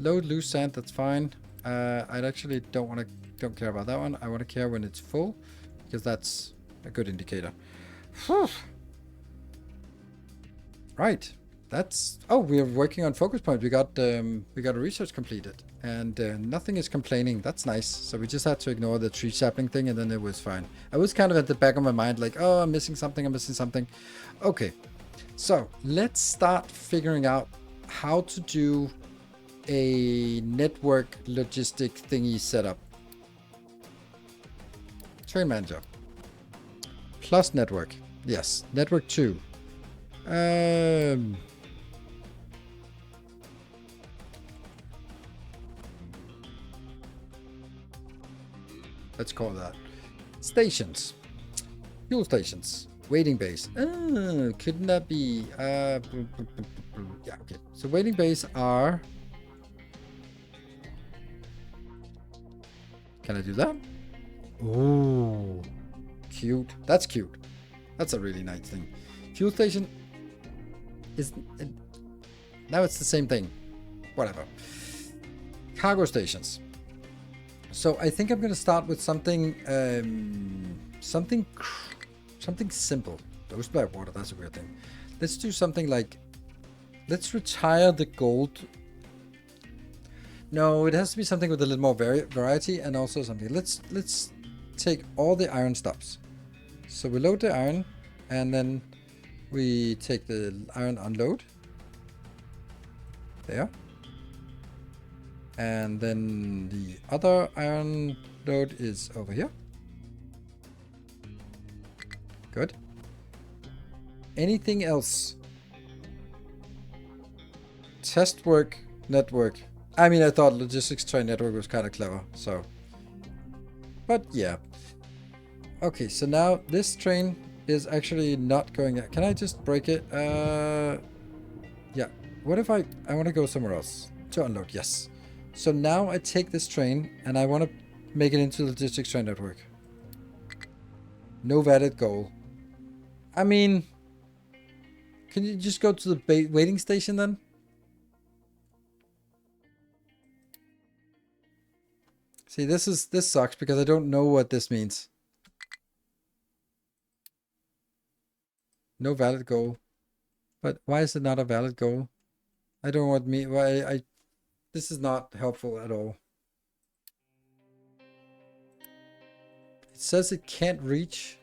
Speaker 1: Load loose sand, that's fine. I actually don't care about that one. I want to care when it's full because that's a good indicator. Whew. Right. That's... Oh, we're working on focus point. We got a research completed and nothing is complaining. That's nice. So we just had to ignore the tree sapling thing and then it was fine. I was kind of at the back of my mind like, oh, I'm missing something. Okay. So let's start figuring out how to do a network logistic thingy setup. Train manager. Plus network. Yes. Network 2. Let's call that. Stations. Fuel stations. Waiting bays. Oh, couldn't that be... yeah, okay. So waiting bays are... Can I do that? Ooh. Cute. That's cute. That's a really nice thing. Fuel station is... now it's the same thing. Whatever. Cargo stations. So I think I'm going to start with something... something simple. Those by water, that's a weird thing. Let's do something like... Let's retire the gold. No, it has to be something with a little more variety and also something. Let's take all the iron stops. So we load the iron and then we take the iron unload. There. And then the other iron load is over here. Good. Anything else? Test work, network. I mean, I thought logistics train network was kind of clever, so. But yeah. Okay, so now this train is actually not going. Can I just break it? Yeah. What if I want to go somewhere else to unload? Yes. So now I take this train and I want to make it into the logistics train network. No valid goal. I mean, can you just go to the waiting station then? See, this sucks because I don't know what this means. No valid goal. But why is it not a valid goal? I don't know what why this is not helpful at all. It says it can't reach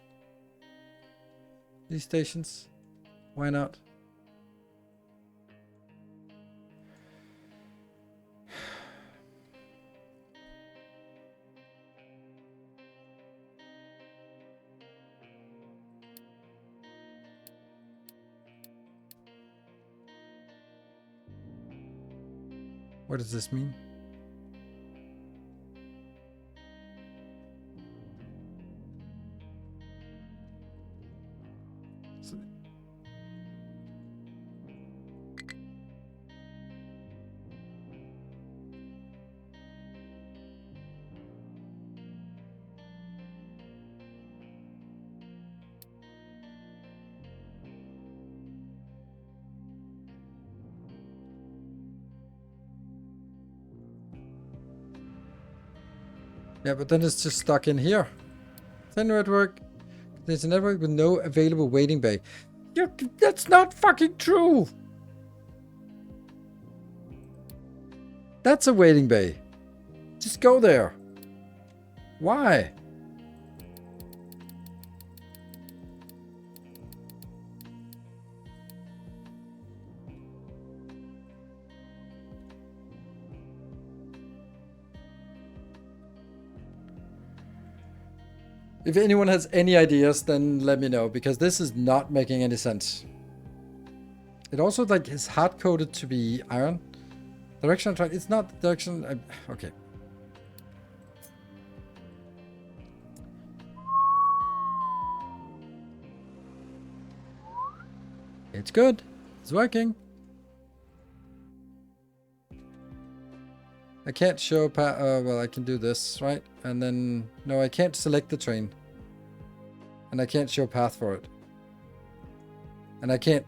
Speaker 1: these stations. Why not? What does this mean? Yeah, but then it's just stuck in here. Send network. There's a network with no available waiting bay. That's not fucking true. That's a waiting bay. Just go there. Why? If anyone has any ideas, then let me know, because this is not making any sense. It also like is hard coded to be iron. Direction I'm trying. It's not the direction. Okay. It's good. It's working. I can't show well, I can do this, right? And then, no, I can't select the train. And I can't show path for it. And I can't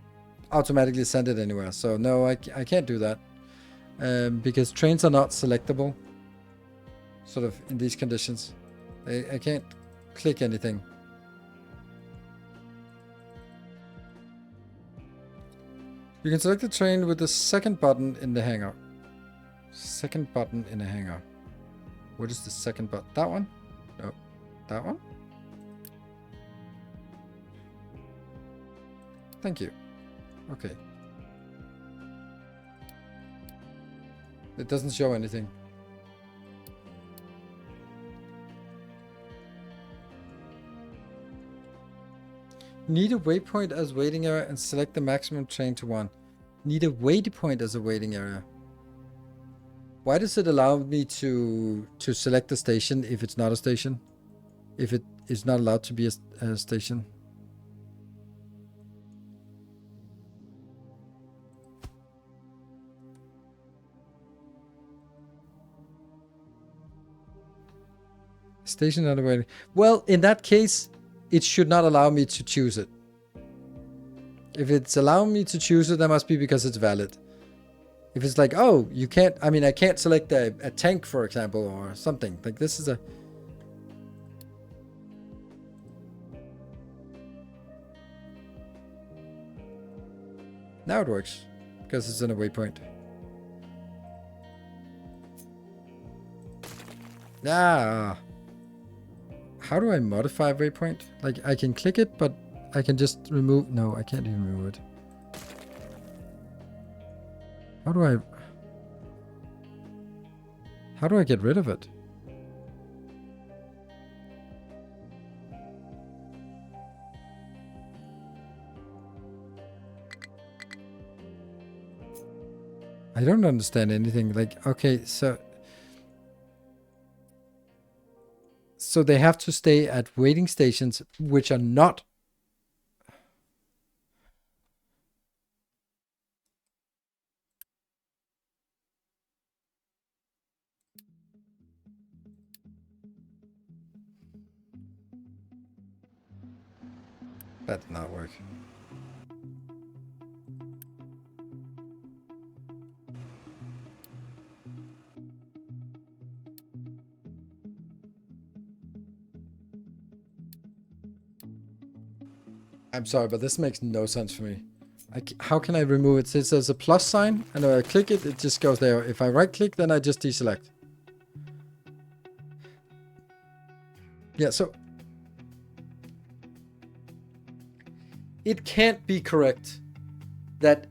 Speaker 1: automatically send it anywhere. So no, I can't do that. Because trains are not selectable. Sort of in these conditions. I can't click anything. You can select the train with the second button in the hangar. Second button in a hangar. What is the second button? That one? No. That one? Thank you. Okay. It doesn't show anything. Need a waypoint as waiting area and select the maximum train to one. Need a waypoint as a waiting area. Why does it allow me to select the station if it's not a station? if it is not allowed to be a station. Station not waiting. Well, in that case, it should not allow me to choose it. If it's allowing me to choose it, that must be because it's valid. If it's like, oh, you can't, I mean, I can't select a tank, for example, or something. Like this is a... Now it works, because it's in a waypoint. Ah. How do I modify waypoint? Like, I can click it, but I can just remove... No, I can't even remove it. How do I get rid of it? I don't understand anything. Like, okay, so they have to stay at waiting stations which are not... That did not work. I'm sorry, but this makes no sense for me. How can I remove it? It says a plus sign, and if I click it, it just goes there. If I right click, then I just deselect. Yeah, so... It can't be correct that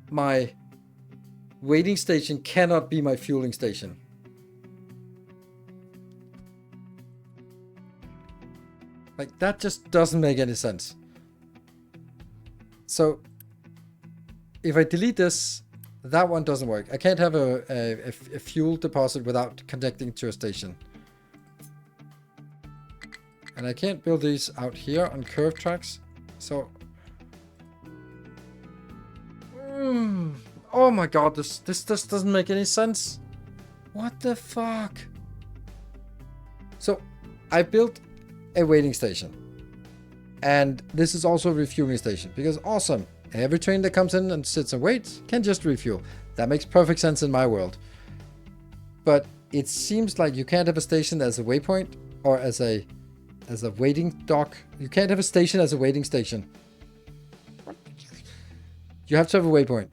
Speaker 1: my waiting station cannot be my fueling station. Like, that just doesn't make any sense. So, if I delete this, that one doesn't work. I can't have a fuel deposit without connecting to a station. And I can't build these out here on curved tracks. So... Oh my god, this doesn't make any sense. What the fuck? So, I built a waiting station. And this is also a refueling station. Because awesome. Every train that comes in and sits and waits can just refuel. That makes perfect sense in my world. But it seems like you can't have a station as a waypoint or as a waiting dock. You can't have a station as a waiting station. You have to have a waypoint.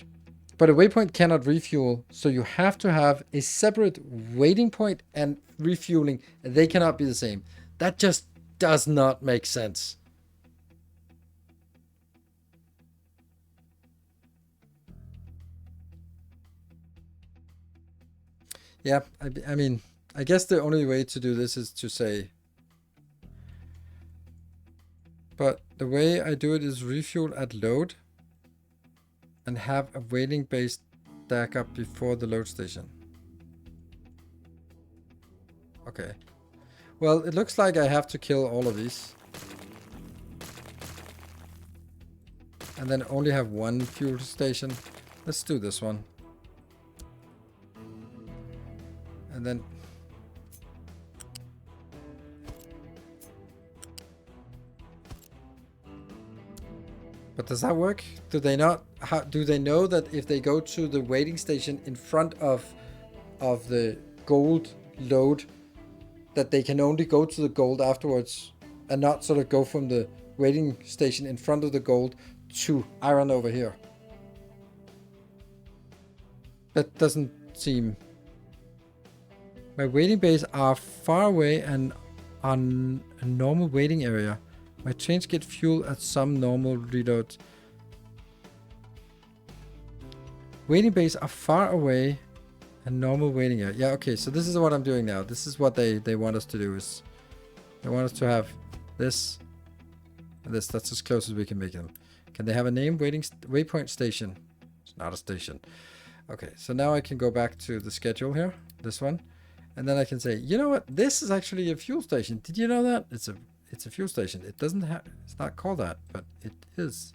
Speaker 1: But a waypoint cannot refuel, so you have to have a separate waiting point and refueling. They cannot be the same. That just does not make sense. Yeah, I mean, I guess the only way to do this is to say... But the way I do it is refuel at load and have a waiting base stack up before the load station. Okay. Well, it looks like I have to kill all of these. And then only have one fuel station. Let's do this one. And then... But does that work? Do they not? How do they know that if they go to the waiting station in front of the gold load, that they can only go to the gold afterwards and not sort of go from the waiting station in front of the gold to iron over here? That doesn't seem... My waiting bays are far away and on a normal waiting area. My trains get fuel at some normal reloads. Waiting bays are far away and normal waiting area. Yeah, okay, so this is what I'm doing now. This is what they want us to do. Is they want us to have this and this. That's as close as we can make them. Can they have a name? Waypoint station. It's not a station. Okay, so now I can go back to the schedule here. This one. And then I can say, you know what? This is actually a fuel station. Did you know that? It's a fuel station. It doesn't have, it's not called that, but it is.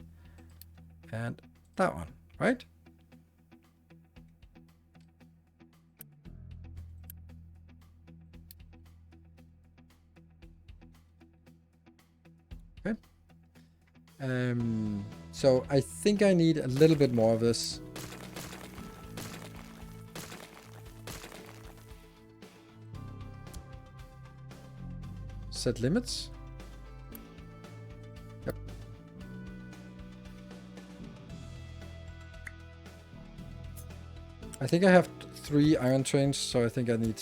Speaker 1: And that one, right? Okay. So I think I need a little bit more of this. Set limits. Yep. I think I have 3 iron trains, so I think I need...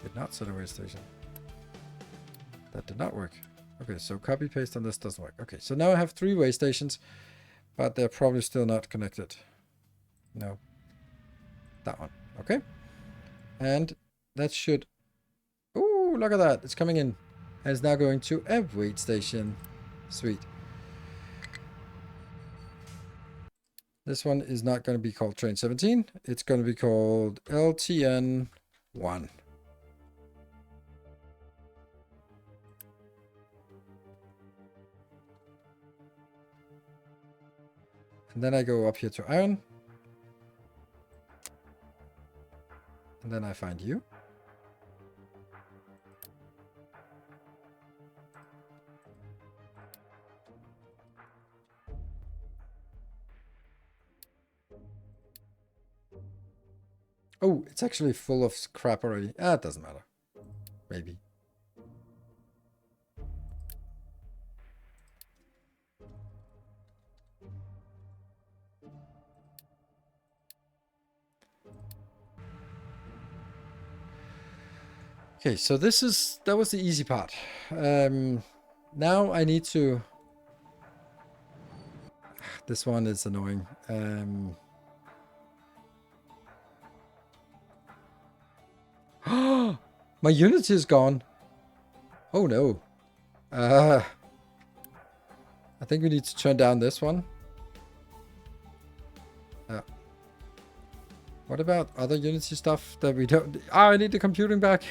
Speaker 1: Did not set a way station. That did not work. Okay, so copy paste on this doesn't work. Okay, so now I have 3 way stations, but they're probably still not connected. No. That one. Okay. And that should... Ooh, look at that. It's coming in. And it's now going to a wait station. Sweet. This one is not going to be called Train 17. It's going to be called LTN 1. And then I go up here to iron. And then I find you. Oh, it's actually full of crap already. Ah, it doesn't matter. Maybe. Okay, so that was the easy part. Now I need to... This one is annoying. My Unity is gone. Oh no. I think we need to turn down this one. What about other Unity stuff that we don't... I need the computing back.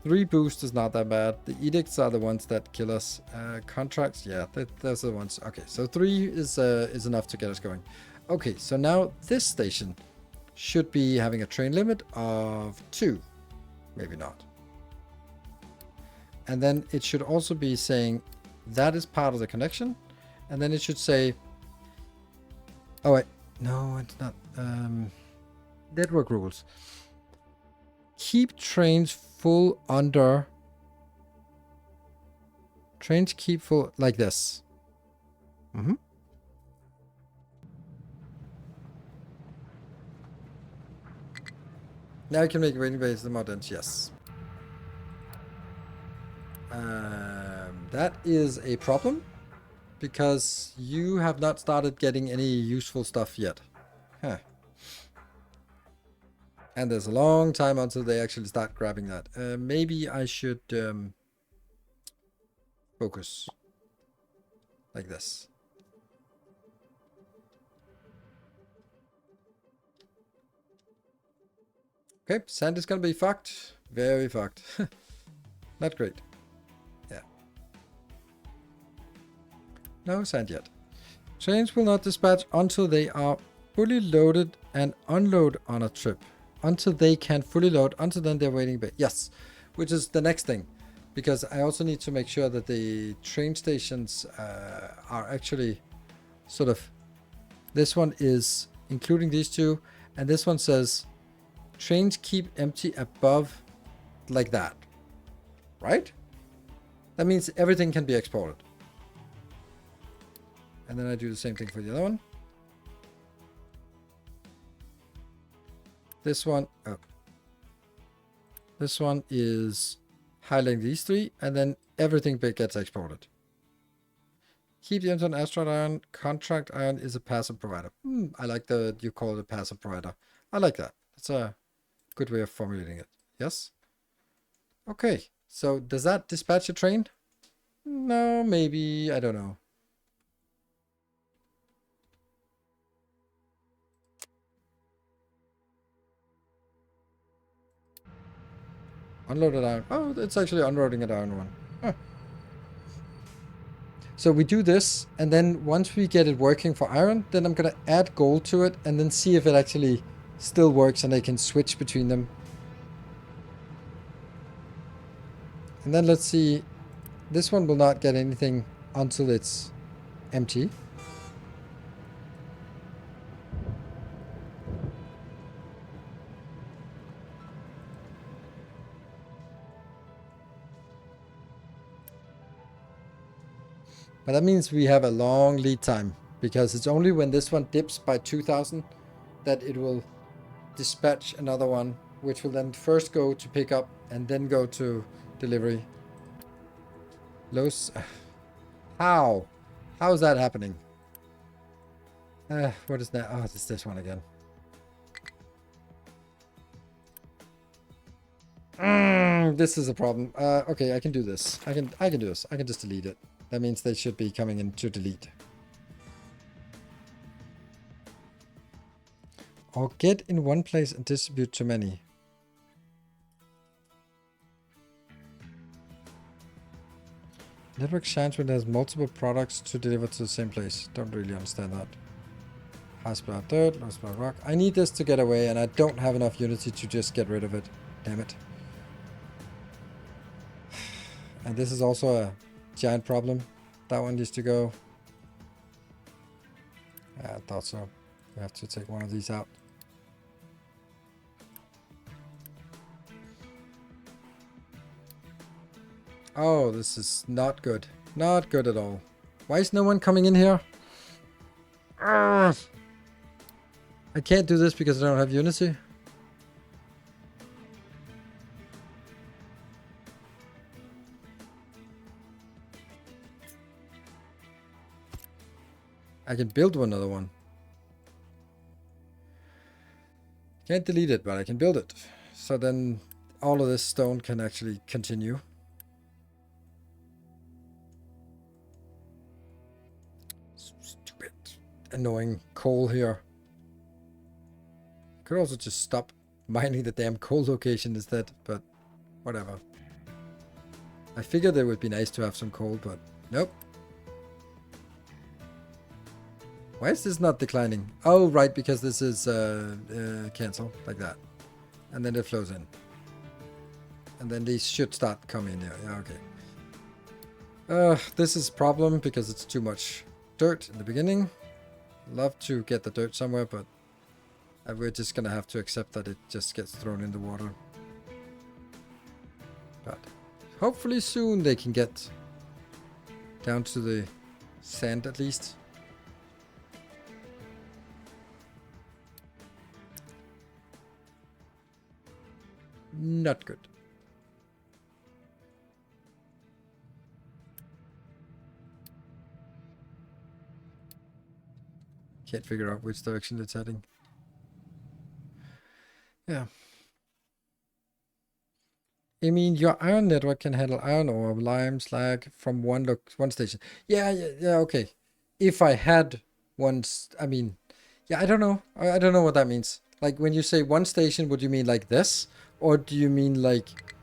Speaker 1: 3 boost is not that bad. The edicts are the ones that kill us. Contracts, yeah, those are the ones. Okay, so 3 is enough to get us going. Okay, so now this station should be having a train limit of 2. Maybe not. And then it should also be saying that is part of the connection. And then it should say... Oh, wait. No, it's not. Network rules. Keep trains full under... Trains keep full like this. Mm-hmm. Now you can make waiting bays the moderns, yes. That is a problem because you have not started getting any useful stuff yet. Huh. And there's a long time until they actually start grabbing that. Maybe I should focus like this. Okay, sand is gonna be fucked. Very fucked. Not great. Yeah. No sand yet. Trains will not dispatch until they are fully loaded and unload on a trip. Until they can fully load. Until then they're waiting. Yes, which is the next thing. Because I also need to make sure that the train stations are actually sort of... This one is including these 2. And this one says... Trains keep empty above like that, right? That means everything can be exported. And then I do the same thing for the other one. This one, oh. This one is highlighting these 3, and then everything big gets exported. Keep the internal asteroid iron. Contract iron is a passive provider. I like that you call it a passive provider. I like that. That's a good way of formulating it. Yes? Okay. So does that dispatch a train? No, maybe. I don't know. Unloaded iron. Oh, it's actually unloading an iron one. Huh. So we do this, and then once we get it working for iron, then I'm gonna add gold to it, and then see if it actually still works, and I can switch between them. And then let's see. This one will not get anything until it's empty. But that means we have a long lead time, because it's only when this one dips by 2000 that it will dispatch another one, which will then first go to pick up and then go to delivery. Los. How? How is that happening? What is that? Oh, it's this one again. This is a problem. Okay, I can do this. I can do this. I can just delete it. That means they should be coming in to delete. Or get in one place and distribute to many. Network shines when it has multiple products to deliver to the same place. Don't really understand that. High spread dirt, low spread rock. I need this to get away, and I don't have enough unity to just get rid of it. Damn it. And this is also a giant problem. That one needs to go. Yeah, I thought so. We have to take one of these out. Oh, this is not good. Not good at all. Why is no one coming in here? Ugh. I can't do this because I don't have unity. I can build another one. Can't delete it, but I can build it. So then all of this stone can actually continue. Stupid, annoying coal here. Could also just stop mining the damn coal location instead, but whatever. I figured it would be nice to have some coal, but nope. Why is this not declining? Oh, right, because this is cancel, like that. And then it flows in. And then these should start coming here. Yeah, okay. This is a problem because it's too much dirt in the beginning. Love to get the dirt somewhere, but we're just gonna have to accept that it just gets thrown in the water. But hopefully soon they can get down to the sand at least. Not good. Can't figure out which direction it's heading. Yeah. I mean, your iron network can handle iron ore, lime, slag from one station. Yeah, okay. If I had one, I mean, yeah, I don't know. I don't know what that means. Like, when you say one station, would you mean like this? Or do you mean like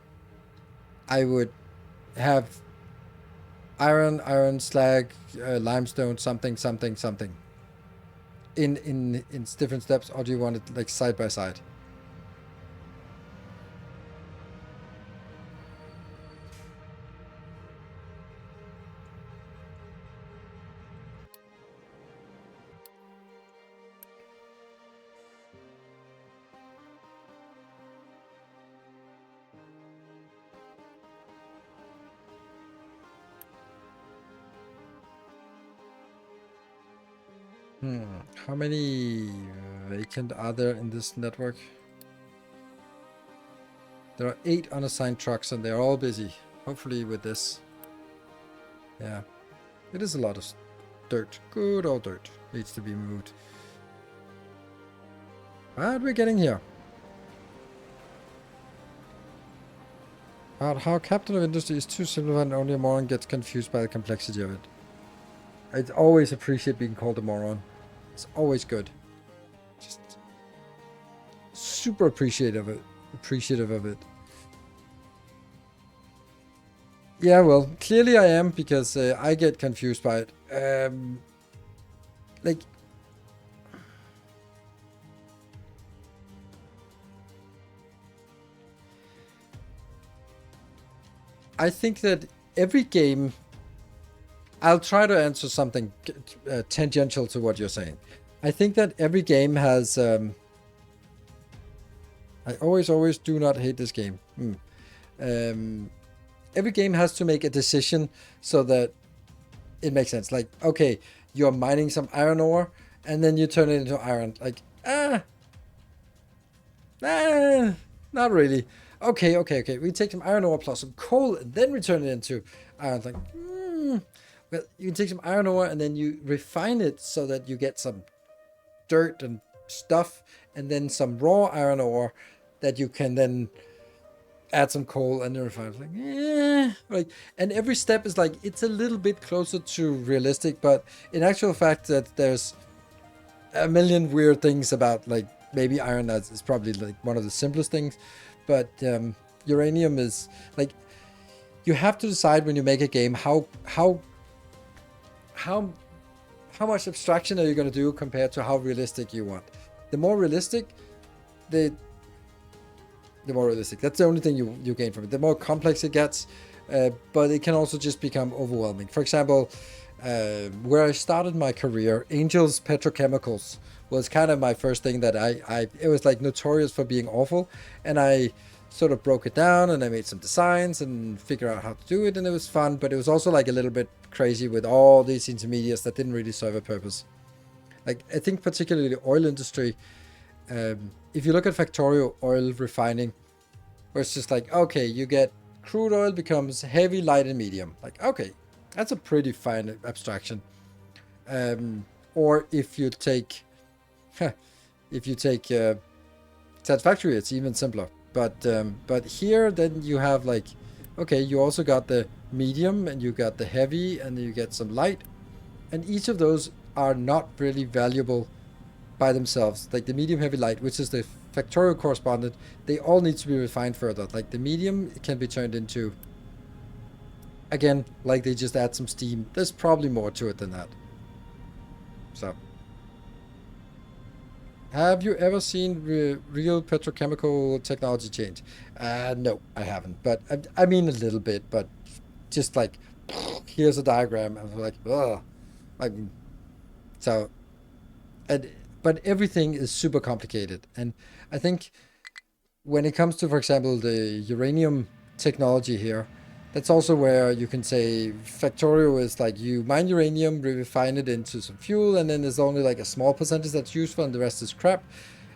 Speaker 1: I would have iron, slag, limestone, something in different steps, or do you want it like side by side? How many vacant are there in this network? There are 8 unassigned trucks and they're all busy. Hopefully with this. Yeah. It is a lot of dirt. Good old dirt. Needs to be moved. But we're getting here. About how Captain of Industry is too simplified and only a moron gets confused by the complexity of it. I always appreciate being called a moron. It's always good. Just super appreciative of it. Yeah, well, clearly I am, because I get confused by it. Like, I think that every game, I'll try to answer something tangential to what you're saying. I think that every game has, I always do not hate this game. Every game has to make a decision so that it makes sense. Like, okay, you're mining some iron ore, and then you turn it into iron. Like, not really. Okay. We take some iron ore plus some coal, and then we turn it into iron. Like, well, you can take some iron ore, and then you refine it so that you get some dirt and stuff, and then some raw iron ore that you can then add some coal and then refine. Like, and every step is like, it's a little bit closer to realistic, but in actual fact, that there's a million weird things about, like, maybe iron is probably like one of the simplest things, but uranium is like, you have to decide when you make a game how much abstraction are you going to do compared to how realistic you want. The more realistic, the more realistic. That's the only thing you gain from it. The more complex it gets, but it can also just become overwhelming. For example, where I started my career, Angels Petrochemicals was kind of my first thing that it was like notorious for being awful, and I sort of broke it down, and I made some designs and figured out how to do it, and it was fun, but it was also like a little bit crazy with all these intermediates that didn't really serve a purpose. Like, I think particularly the oil industry, if you look at Factorio oil refining, where it's just like, okay, you get crude oil becomes heavy, light, and medium. Like, okay, that's a pretty fine abstraction. Or if you take Satisfactory, it's even simpler. But here, then you have like, okay, you also got the medium, and you got the heavy, and you get some light, and each of those are not really valuable by themselves. Like the medium, heavy, light, which is the Factorial correspondent, they all need to be refined further. Like the medium, it can be turned into, again, like they just add some steam. There's probably more to it than that. So, have you ever seen real petrochemical technology change? No, I haven't. But I mean a little bit, but just like, here's a diagram. I'm like, ugh. So, but everything is super complicated. And I think when it comes to, for example, the uranium technology here, that's also where you can say Factorio is like, you mine uranium, refine it into some fuel, and then there's only like a small percentage that's useful, and the rest is crap.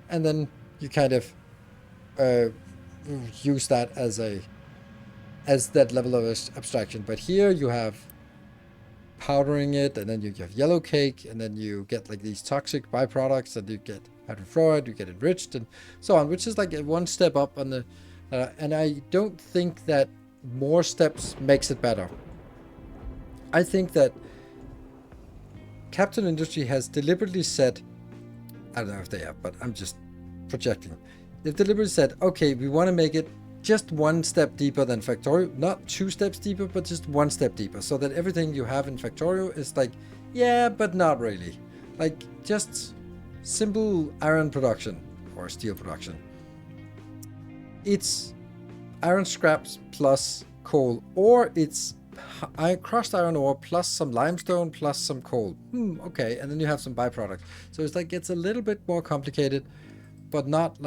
Speaker 1: And then you kind of use that as that level of abstraction. But here you have powdering it, and then you have yellow cake, and then you get like these toxic byproducts, and you get hydrofluoride, you get enriched, and so on, which is like one step up on the and I don't think that more steps makes it better. I think that Captain Industry has deliberately said, I don't know if they have, but I'm just projecting, they've deliberately said, okay, we want to make it just one step deeper than Factorio, not 2 steps deeper, but just 1 step deeper, so that everything you have in Factorio is like, yeah, but not really. Like, just simple iron production or steel production. It's iron scraps plus coal, or it's crushed iron ore plus some limestone plus some coal. Okay, and then you have some byproducts. So it's like, it's a little bit more complicated, but not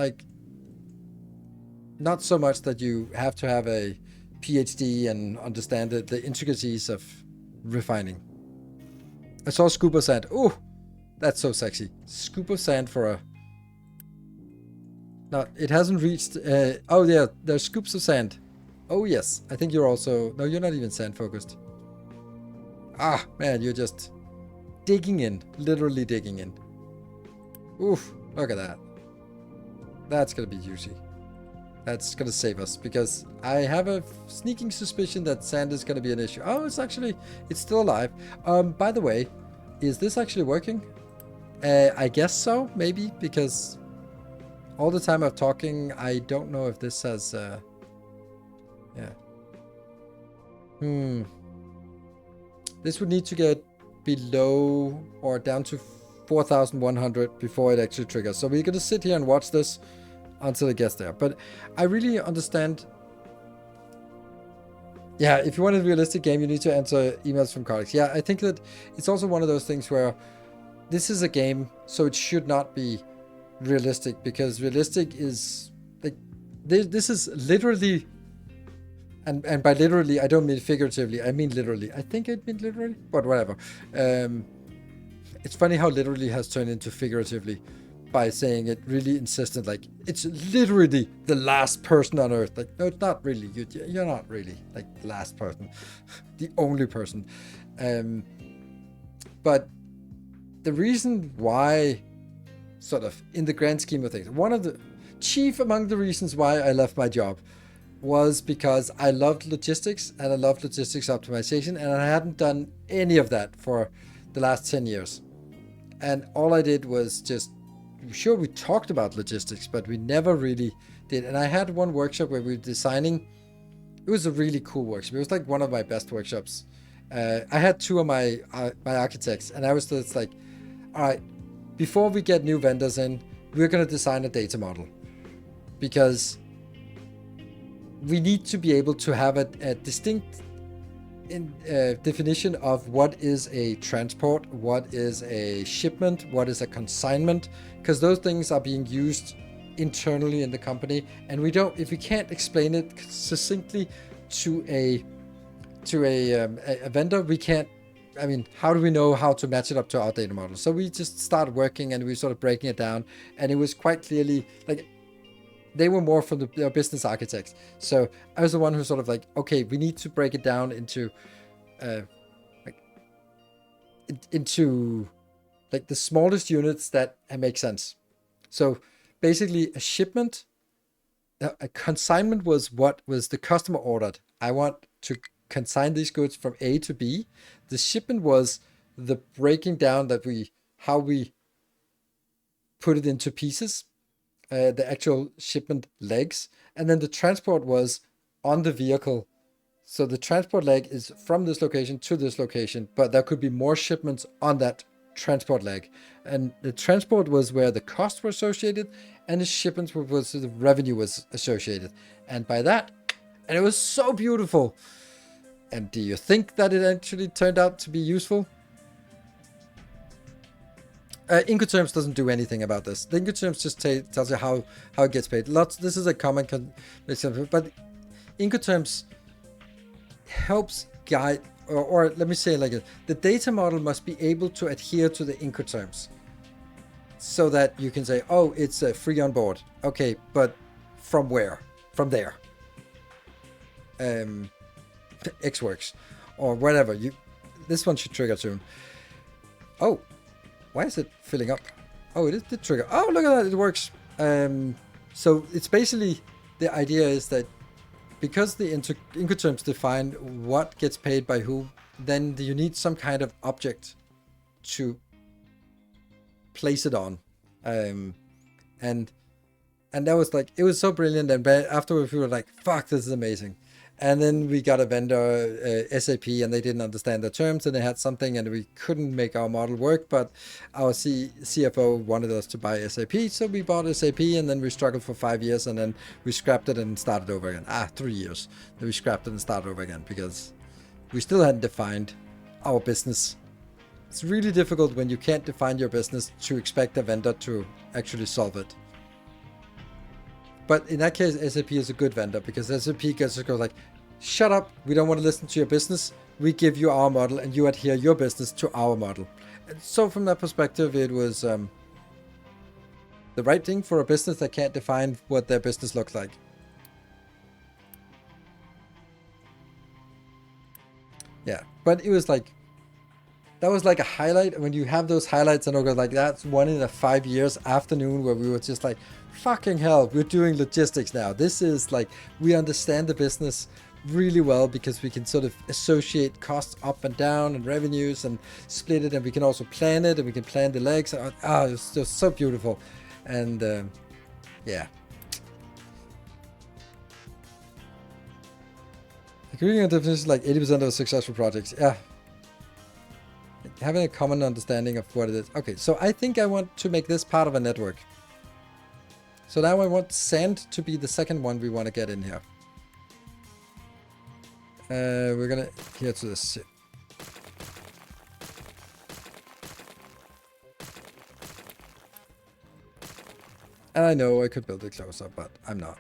Speaker 1: so much that you have to have a PhD and understand the intricacies of refining. I saw scoop of sand. Oh, that's so sexy. Scoop of sand for a... No, it hasn't reached... oh yeah, there's scoops of sand. Oh yes, I think you're also... No, you're not even sand focused. Ah, man, you're just digging in. Literally digging in. Oof, look at that. That's gonna be juicy. That's gonna save us, because I have a sneaking suspicion that sand is gonna be an issue. Oh, it's still alive. By the way, is this actually working? I guess so, maybe, because all the time I'm talking, I don't know if this has, yeah. This would need to get below or down to 4,100 before it actually triggers. So we're going to sit here and watch this until it gets there. But I really understand. Yeah, if you want a realistic game, you need to answer emails from colleagues. Yeah, I think that it's also one of those things where this is a game, so it should not be realistic, because realistic is like this is literally, and by literally I don't mean figuratively, I mean literally. I think it meant literally, but whatever. It's funny how literally has turned into figuratively by saying it really insistent, like it's literally the last person on earth. Like, no, it's not really. You're not really like the last person, the only person. But the reason why, sort of in the grand scheme of things, one of the chief among the reasons why I left my job was because I loved logistics and I loved logistics optimization, and I hadn't done any of that for the last 10 years. And all I did was just, sure, we talked about logistics, but we never really did. And I had one workshop where we were designing. It was a really cool workshop. It was like one of my best workshops. I had two of my architects, and I was just like, all right, before we get new vendors in, we're going to design a data model, because we need to be able to have a distinct definition of what is a transport, what is a shipment, what is a consignment, because those things are being used internally in the company, and if we can't explain it succinctly to a vendor, we can't. I mean, how do we know how to match it up to our data model? So we just started working, and we sort of breaking it down, and it was quite clearly like they were more from their business architects. So I was the one who sort of like, okay, we need to break it down into the smallest units that make sense. So basically a shipment, a consignment was what was the customer ordered. I want to consign these goods from A to B. The shipment was the breaking down how we put it into pieces. The actual shipment legs, and then the transport was on the vehicle. So the transport leg is from this location to this location, but there could be more shipments on that transport leg. And the transport was where the costs were associated, and the shipments was the revenue was associated. And by that, and it was so beautiful. And do you think that it actually turned out to be useful? Incoterms doesn't do anything about this. The Incoterms just tells you how it gets paid. This is a common example, but Incoterms helps guide, or let me say it like this: the data model must be able to adhere to the Incoterms, so that you can say, oh, it's free on board. Okay, but from where? From there. Xworks or whatever. This one should trigger soon. Oh. Why is it filling up? Oh, it is the trigger. Oh, look at that. It works. So it's basically, the idea is that because the Incoterms define what gets paid by who, then you need some kind of object to place it on. And that was like, it was so brilliant. And afterwards we were like, fuck, this is amazing. And then we got a vendor, SAP, and they didn't understand the terms, and they had something, and we couldn't make our model work, but our CFO wanted us to buy SAP, so we bought SAP, and then we struggled for 5 years, and then we scrapped it and started over again. 3 years. Then we scrapped it and started over again, because we still hadn't defined our business. It's really difficult when you can't define your business to expect a vendor to actually solve it. But in that case, SAP is a good vendor, because SAP just goes like, shut up, we don't want to listen to your business. We give you our model, and you adhere your business to our model. And so from that perspective, it was the right thing for a business that can't define what their business looks like. Yeah, but it was like, that was like a highlight. When you have those highlights, and go like, that's one in a 5 years afternoon where we were just like, fucking hell, we're doing logistics now. This is like, we understand the business really well, because we can sort of associate costs up and down and revenues and split it, and we can also plan it, and we can plan the legs. It's just so beautiful. And yeah. Agreeing on definitions is like 80% of successful projects. Yeah. Having a common understanding of what it is. Okay, so I think I want to make this part of a network. So now I want sand to be the second one we want to get in here. We're gonna here to this. And I know I could build it closer, but I'm not.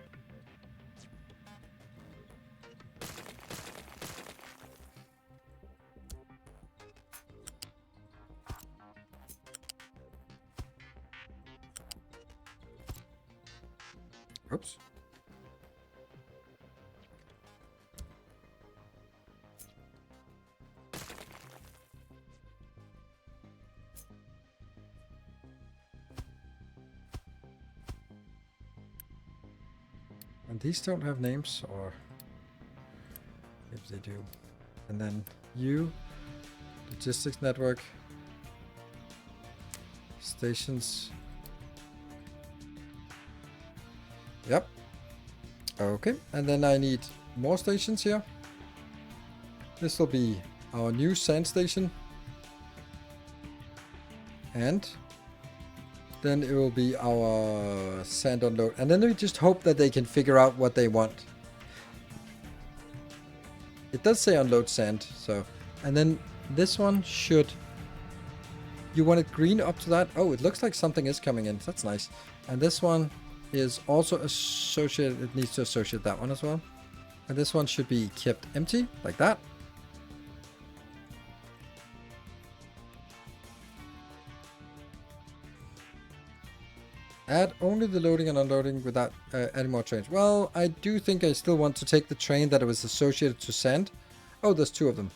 Speaker 1: Oops. And these don't have names, or if they do. And then you, logistics network, stations. Yep. Okay, and then I need more stations here. This will be our new sand station. And then it will be our sand unload. And then we just hope that they can figure out what they want. It does say unload sand, so. And then this one should... You want it green up to that? Oh, it looks like something is coming in. That's nice. And this one is also associated. It needs to associate that one as well. And this one should be kept empty, like that. Add only the loading and unloading without adding more trains. Well, I do think I still want to take the train that was associated to sand. Oh, there's two of them.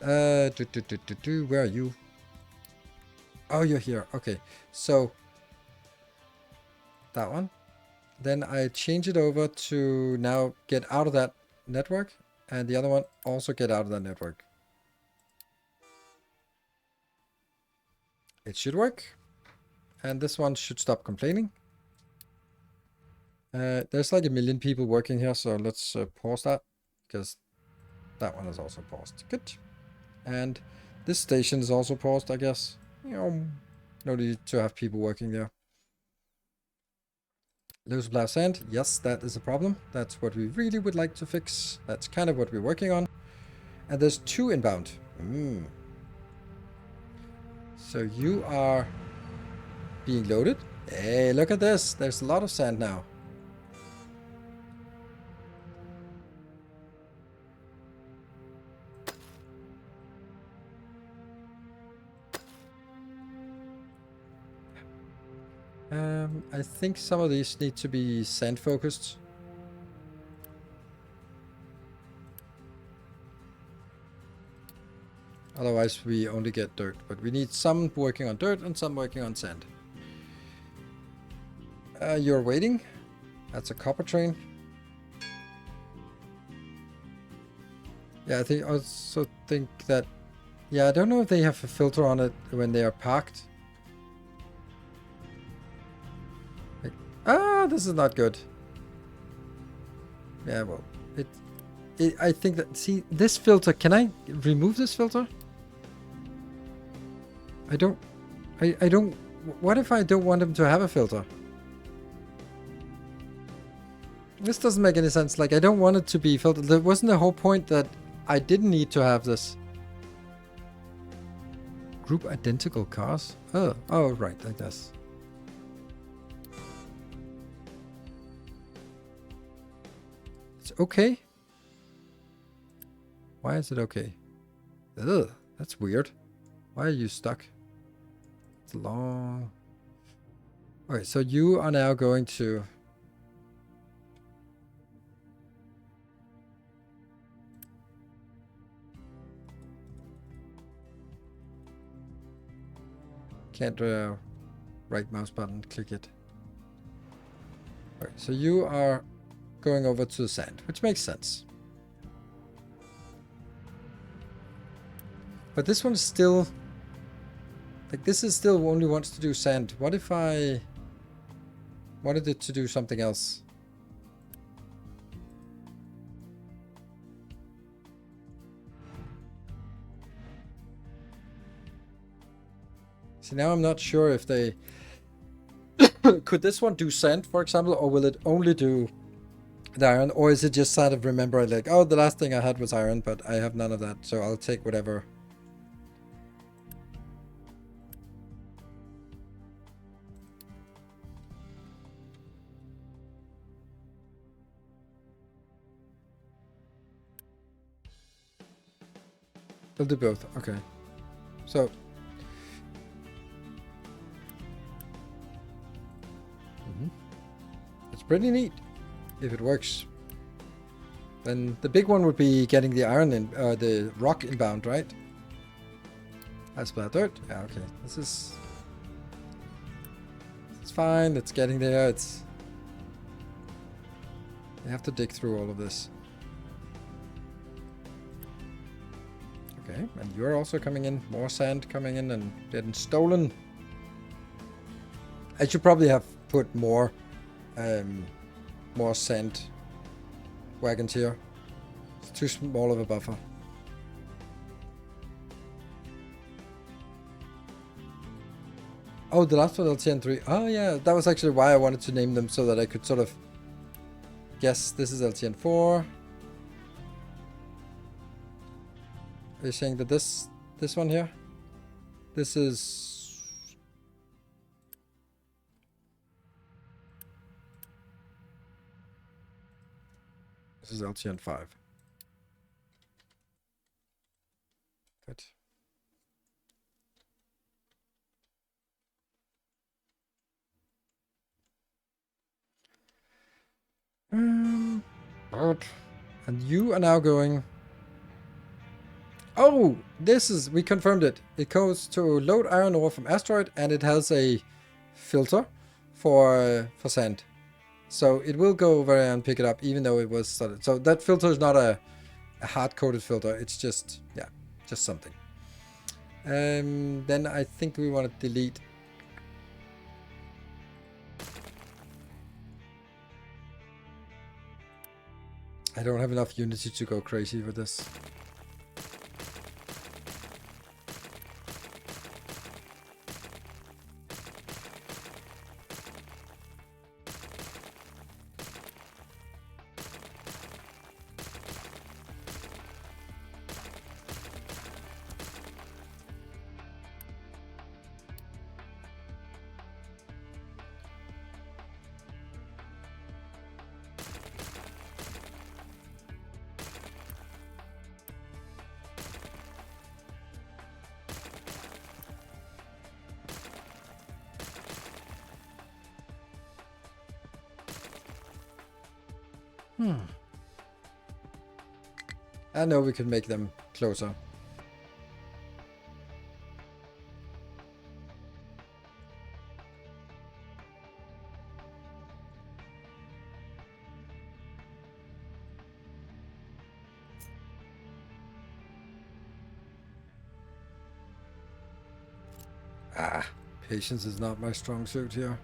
Speaker 1: Where are you? Oh, you're here. Okay, so that one. Then I change it over to now get out of that network. And the other one also get out of that network. It should work. And this one should stop complaining. There's like 1 million people working here, so let's pause that. Because that one is also paused. Good. And this station is also paused, I guess. You know, no need to have people working there. Low supply of sand. Yes, that is a problem. That's what we really would like to fix. That's kind of what we're working on. And there's 2 inbound. So you are... being loaded. Hey, look at this. There's a lot of sand now. I think some of these need to be sand focused. Otherwise we only get dirt, but we need some working on dirt and some working on sand. You're waiting. That's a copper train. Yeah, I also think that... Yeah, I don't know if they have a filter on it when they are parked. Like, this is not good. Yeah, well, I think that... See, this filter... Can I remove this filter? I don't... What if I don't want them to have a filter? This doesn't make any sense. Like, I don't want it to be filtered. There wasn't the whole point that I didn't need to have this. Group identical cars? Oh, right, like this. It's okay. Why is it okay? Ugh, that's weird. Why are you stuck? It's long. Alright, so you are now going to... Can't right mouse button click it. Alright, so you are going over to the sand, which makes sense. But this one is still... Like, this is still only wants to do sand. What if I wanted it to do something else? See, now I'm not sure if they... Could this one do sand, for example, or will it only do the iron? Or is it just sort of remember, like, oh, the last thing I had was iron, but I have none of that, so I'll take whatever. We'll do both. Okay. So. It's pretty neat if it works. Then the big one would be getting the iron in, the rock inbound, right? That's black dirt. Yeah, okay. This is. It's fine. It's getting there. It's. You have to dig through all of this. Okay, and you're also coming in. More sand coming in and getting stolen. I should probably have put more sand wagons here. It's too small of a buffer. Oh, the last one, LTN 3. Oh yeah, that was actually why I wanted to name them, so that I could sort of guess this is LTN 4. Are you saying that this one here? This is... This is LTN 5. Good. Out. And you are now going... Oh, this is, we confirmed it. It goes to load iron ore from asteroid, and it has a filter for sand. So it will go over and pick it up, even though it was solid. So that filter is not a hard-coded filter. It's just, yeah, just something. Then I think we want to delete. I don't have enough Unity to go crazy with this. I know we can make them closer. Patience is not my strong suit here.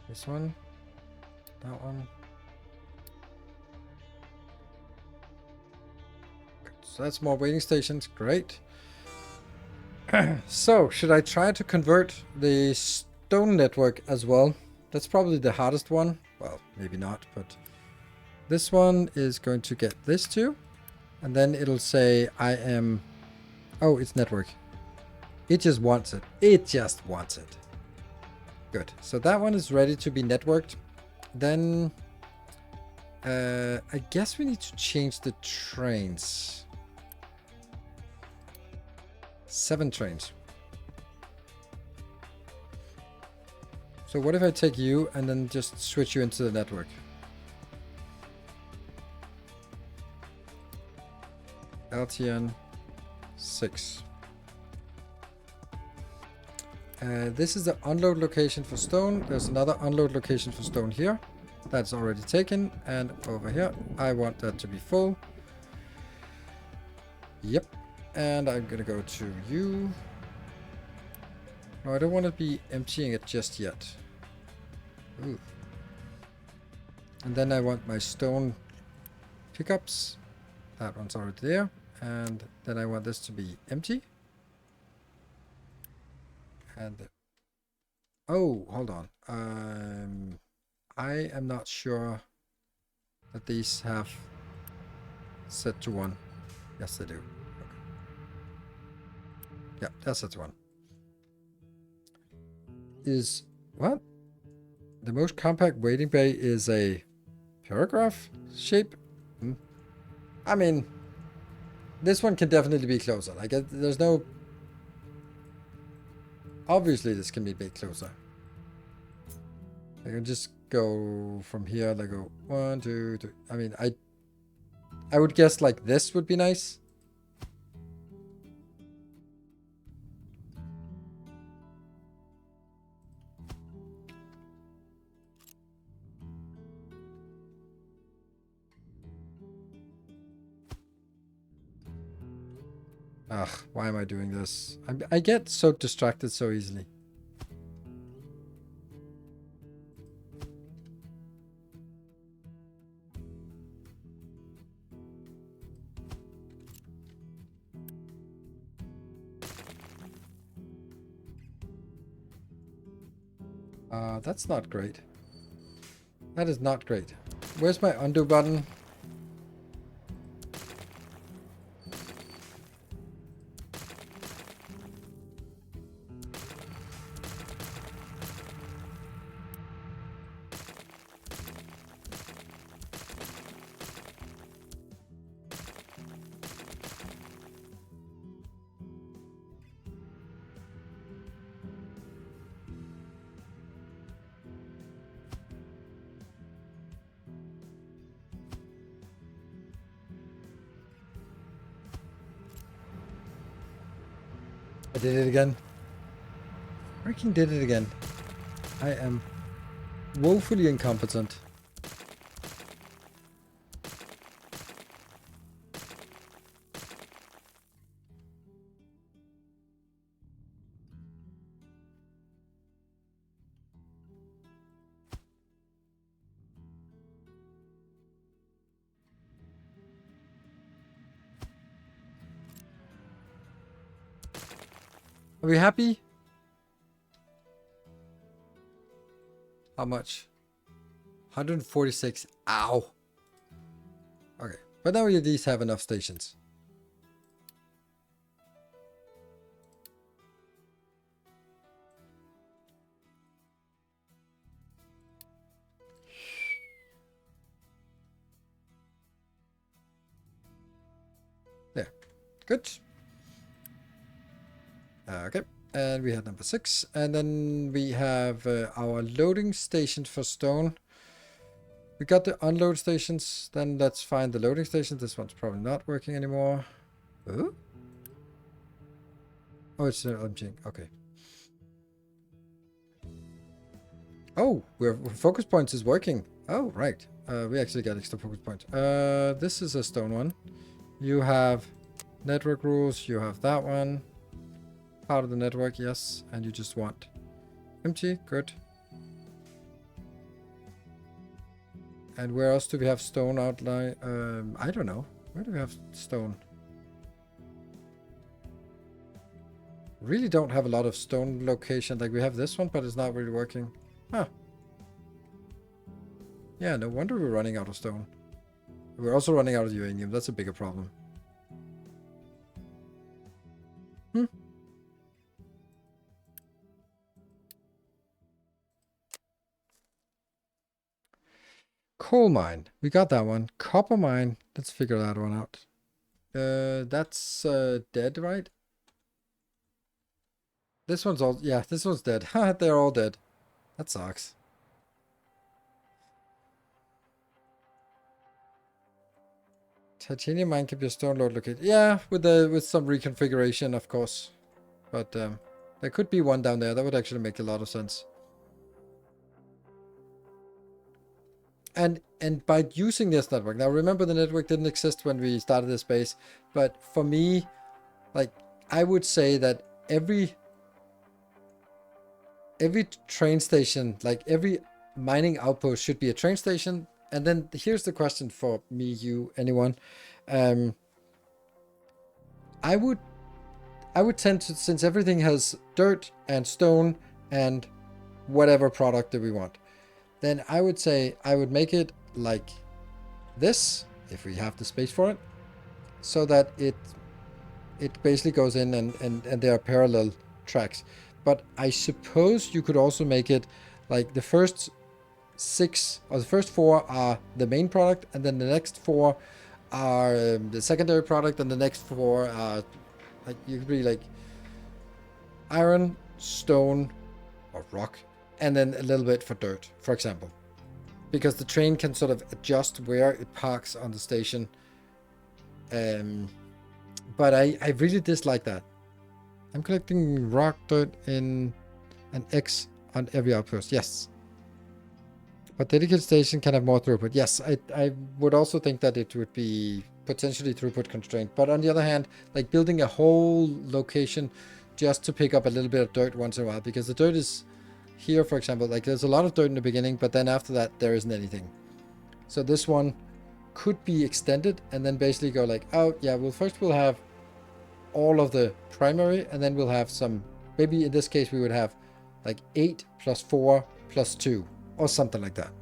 Speaker 1: This one, that one. Good. So that's more waiting stations. Great. So, should I try to convert the stone network as well? That's probably the hardest one. Well, maybe not, but this one is going to get this too. And then it'll say I am... Oh, it's network. It just wants it. It just wants it. Good. So that one is ready to be networked. Then I guess we need to change the trains. 7 trains. So what if I take you and then just switch you into the network? LTN 6. This is the unload location for stone. There's another unload location for stone here. That's already taken. And over here, I want that to be full. Yep. And I'm gonna go to you. No, I don't want to be emptying it just yet. Ooh. And then I want my stone pickups. That one's already there. And then I want this to be empty. And oh, hold on. I am not sure that these have set to 1. Yes, they do. Okay. Yeah, that's set to 1. Is what? The most compact waiting bay is a paragraph shape? I mean, this one can definitely be closer. Like, there's no... Obviously, this can be a bit closer. I can just go from here, like go 1, 2, 3. I mean, I would guess like this would be nice. Ugh, why am I doing this? I get so distracted so easily. That's not great. That is not great. Where's my undo button? I did it again. Freaking did it again. I am woefully incompetent. Are we happy? How much? 146. Ow. Okay. But now we at least have enough stations. There. Good. Okay. And we had number 6. And then we have our loading stations for stone. We got the unload stations. Then let's find the loading station. This one's probably not working anymore. Oh, it's emptying. Okay. Oh, focus points is working. Oh, right. We actually got extra focus points. This is a stone one. You have network rules. You have that one. Part of the network, yes. And you just want empty. Good. And where else do we have stone outline? I don't know. Where do we have stone? Really don't have a lot of stone location. Like we have this one, but it's not really working. Huh. Yeah, no wonder we're running out of stone. We're also running out of uranium. That's a bigger problem. Coal mine. We got that one. Copper mine. Let's figure that one out. That's dead, right? This one's all... Yeah, this one's dead. They're all dead. That sucks. Titanium mine can be a stone load located. Yeah, with some reconfiguration, of course. But There could be one down there. That would actually make a lot of sense. And by using this network, now remember the network didn't exist when we started this base, but for me, like, I would say that every train station, like every mining outpost should be a train station. And then here's the question for me, you, anyone. I would tend to, since everything has dirt and stone and whatever product that we want, then I would say I would make it like this, if we have the space for it, so that it basically goes in and there are parallel tracks. But I suppose you could also make it like the first 6 or the first 4 are the main product, and then the next 4 are the secondary product, and the next 4 are like, you could be like iron, stone, or rock, and then a little bit for dirt, for example, because the train can sort of adjust where it parks on the station. But I really dislike that. I'm collecting rock, dirt in an X on every outpost. Yes. But dedicated station can have more throughput. Yes, I would also think that it would be potentially throughput constraint. But on the other hand, like building a whole location just to pick up a little bit of dirt once in a while, because the dirt is here, for example, like there's a lot of dirt in the beginning, but then after that, there isn't anything. So this one could be extended and then basically go like, oh yeah, well first we'll have all of the primary, and then we'll have some, maybe in this case we would have like 8 plus 4 plus 2 or something like that,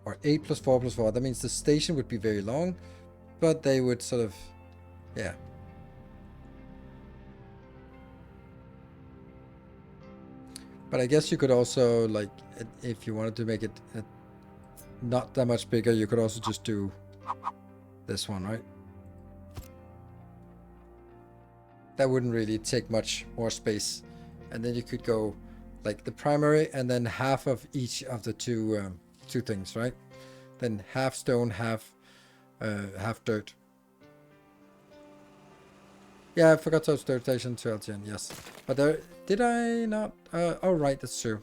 Speaker 1: or 8 plus 4 plus 4. That means the station would be very long, but they would sort of, yeah. But I guess you could also, like, if you wanted to make it not that much bigger, you could also just do this one, right? That wouldn't really take much more space. And then you could go like the primary and then half of each of the two things, right? Then half stone, half dirt. Yeah, I forgot to dirt station to LTN, yes. But there, did I not? Oh, right, that's true.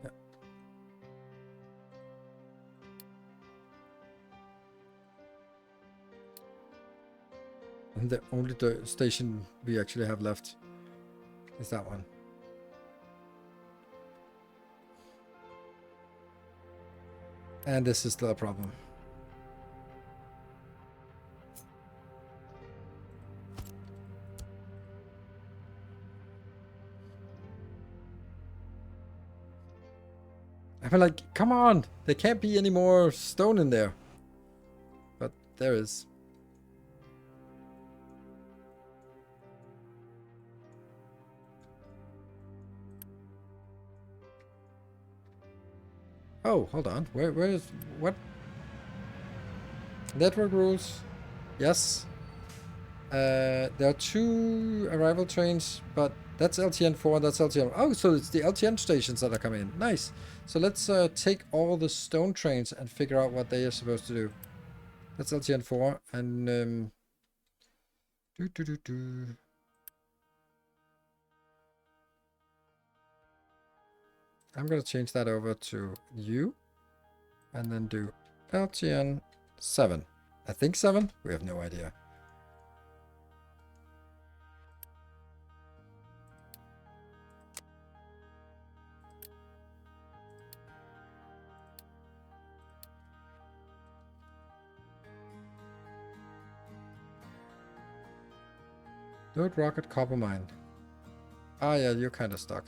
Speaker 1: Yeah. And the only station we actually have left is that one. And this is still a problem. I'm like, come on! There can't be any more stone in there. But there is. Oh, hold on. Where is... What? Network rules. Yes. There are 2 arrival trains, but that's LTN4, that's LTN... Oh, so it's the LTN stations that are coming in. Nice. So let's take all the stone trains and figure out what they are supposed to do. That's LTN4, and... I'm going to change that over to you, and then do LTN 7. I think 7? We have no idea. Dirt rocket copper mine. Ah, yeah, you're kind of stuck.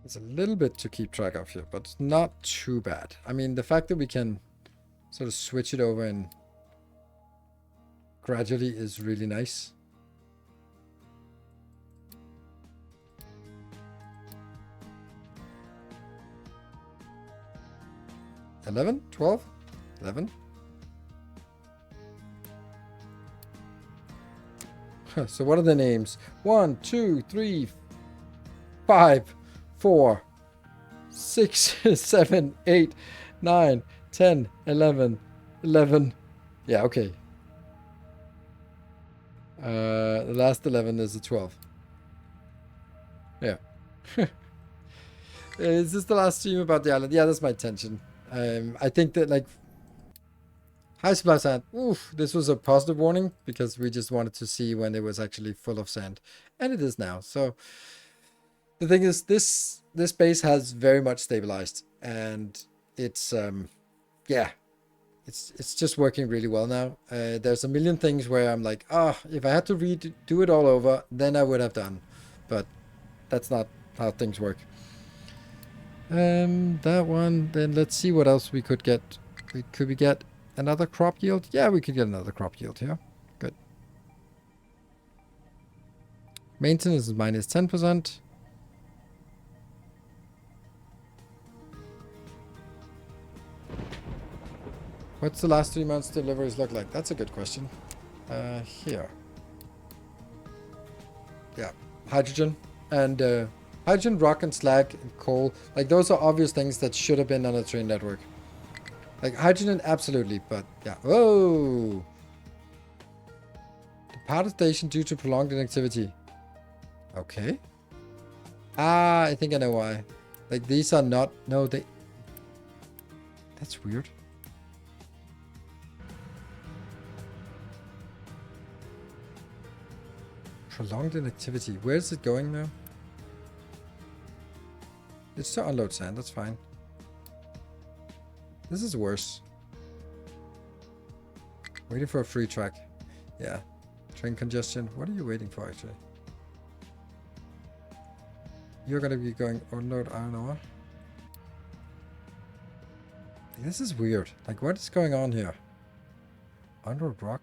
Speaker 1: It's a little bit to keep track of here, but it's not too bad. I mean, the fact that we can sort of switch it over and gradually is really nice. 11, 12, 11. So what are the names? 1, 2, 3, 5, 4, 6, 7, 8, 9, 10, 11, 11. Yeah, okay. The last 11 is the 12. Yeah. Is this the last stream about the island? Yeah, that's my intention. I think that, like, high supply sand. Oof, this was a positive warning because we just wanted to see when it was actually full of sand. And it is now. So the thing is, this base has very much stabilized. And it's, yeah, it's just working really well now. There's a million things where I'm like, if I had to do it all over, then I would have done. But that's not how things work. That one. Then let's see what else we could get. Could we get another crop yield? Yeah, we could get another crop yield here. Good. Maintenance is minus 10%. What's the last 3 months deliveries look like? That's a good question. Here. Yeah, hydrogen and hydrogen, rock and slag and coal. Like, those are obvious things that should have been on a train network. Like hydrogen, absolutely, but yeah. Whoa! Departed station due to prolonged inactivity. Okay. I think I know why. Like, these are not... No, they... That's weird. Prolonged inactivity. Where is it going now? It's to unload sand, that's fine. This is worse. Waiting for a free track. Yeah. Train congestion. What are you waiting for, actually? You're gonna be going unload iron ore. This is weird. Like, what is going on here? Unload rock?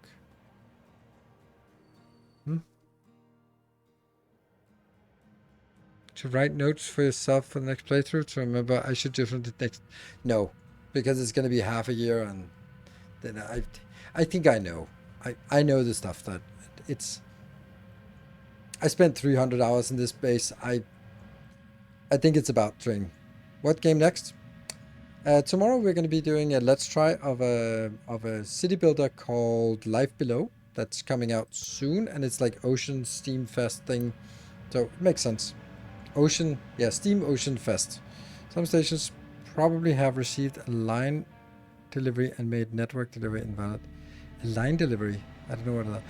Speaker 1: To write notes for yourself for the next playthrough to remember I should do from the next... No, because it's going to be half a year, and then I think I know. I know the stuff that it's... I spent 300 hours in this base. I think it's about train. What game next? Tomorrow we're going to be doing a let's try of a city builder called Life Below. That's coming out soon, and it's like Ocean Steam Fest thing. So it makes sense. Steam Ocean Fest. Some stations probably have received a line delivery and made network delivery invalid. A line delivery? I don't know what that...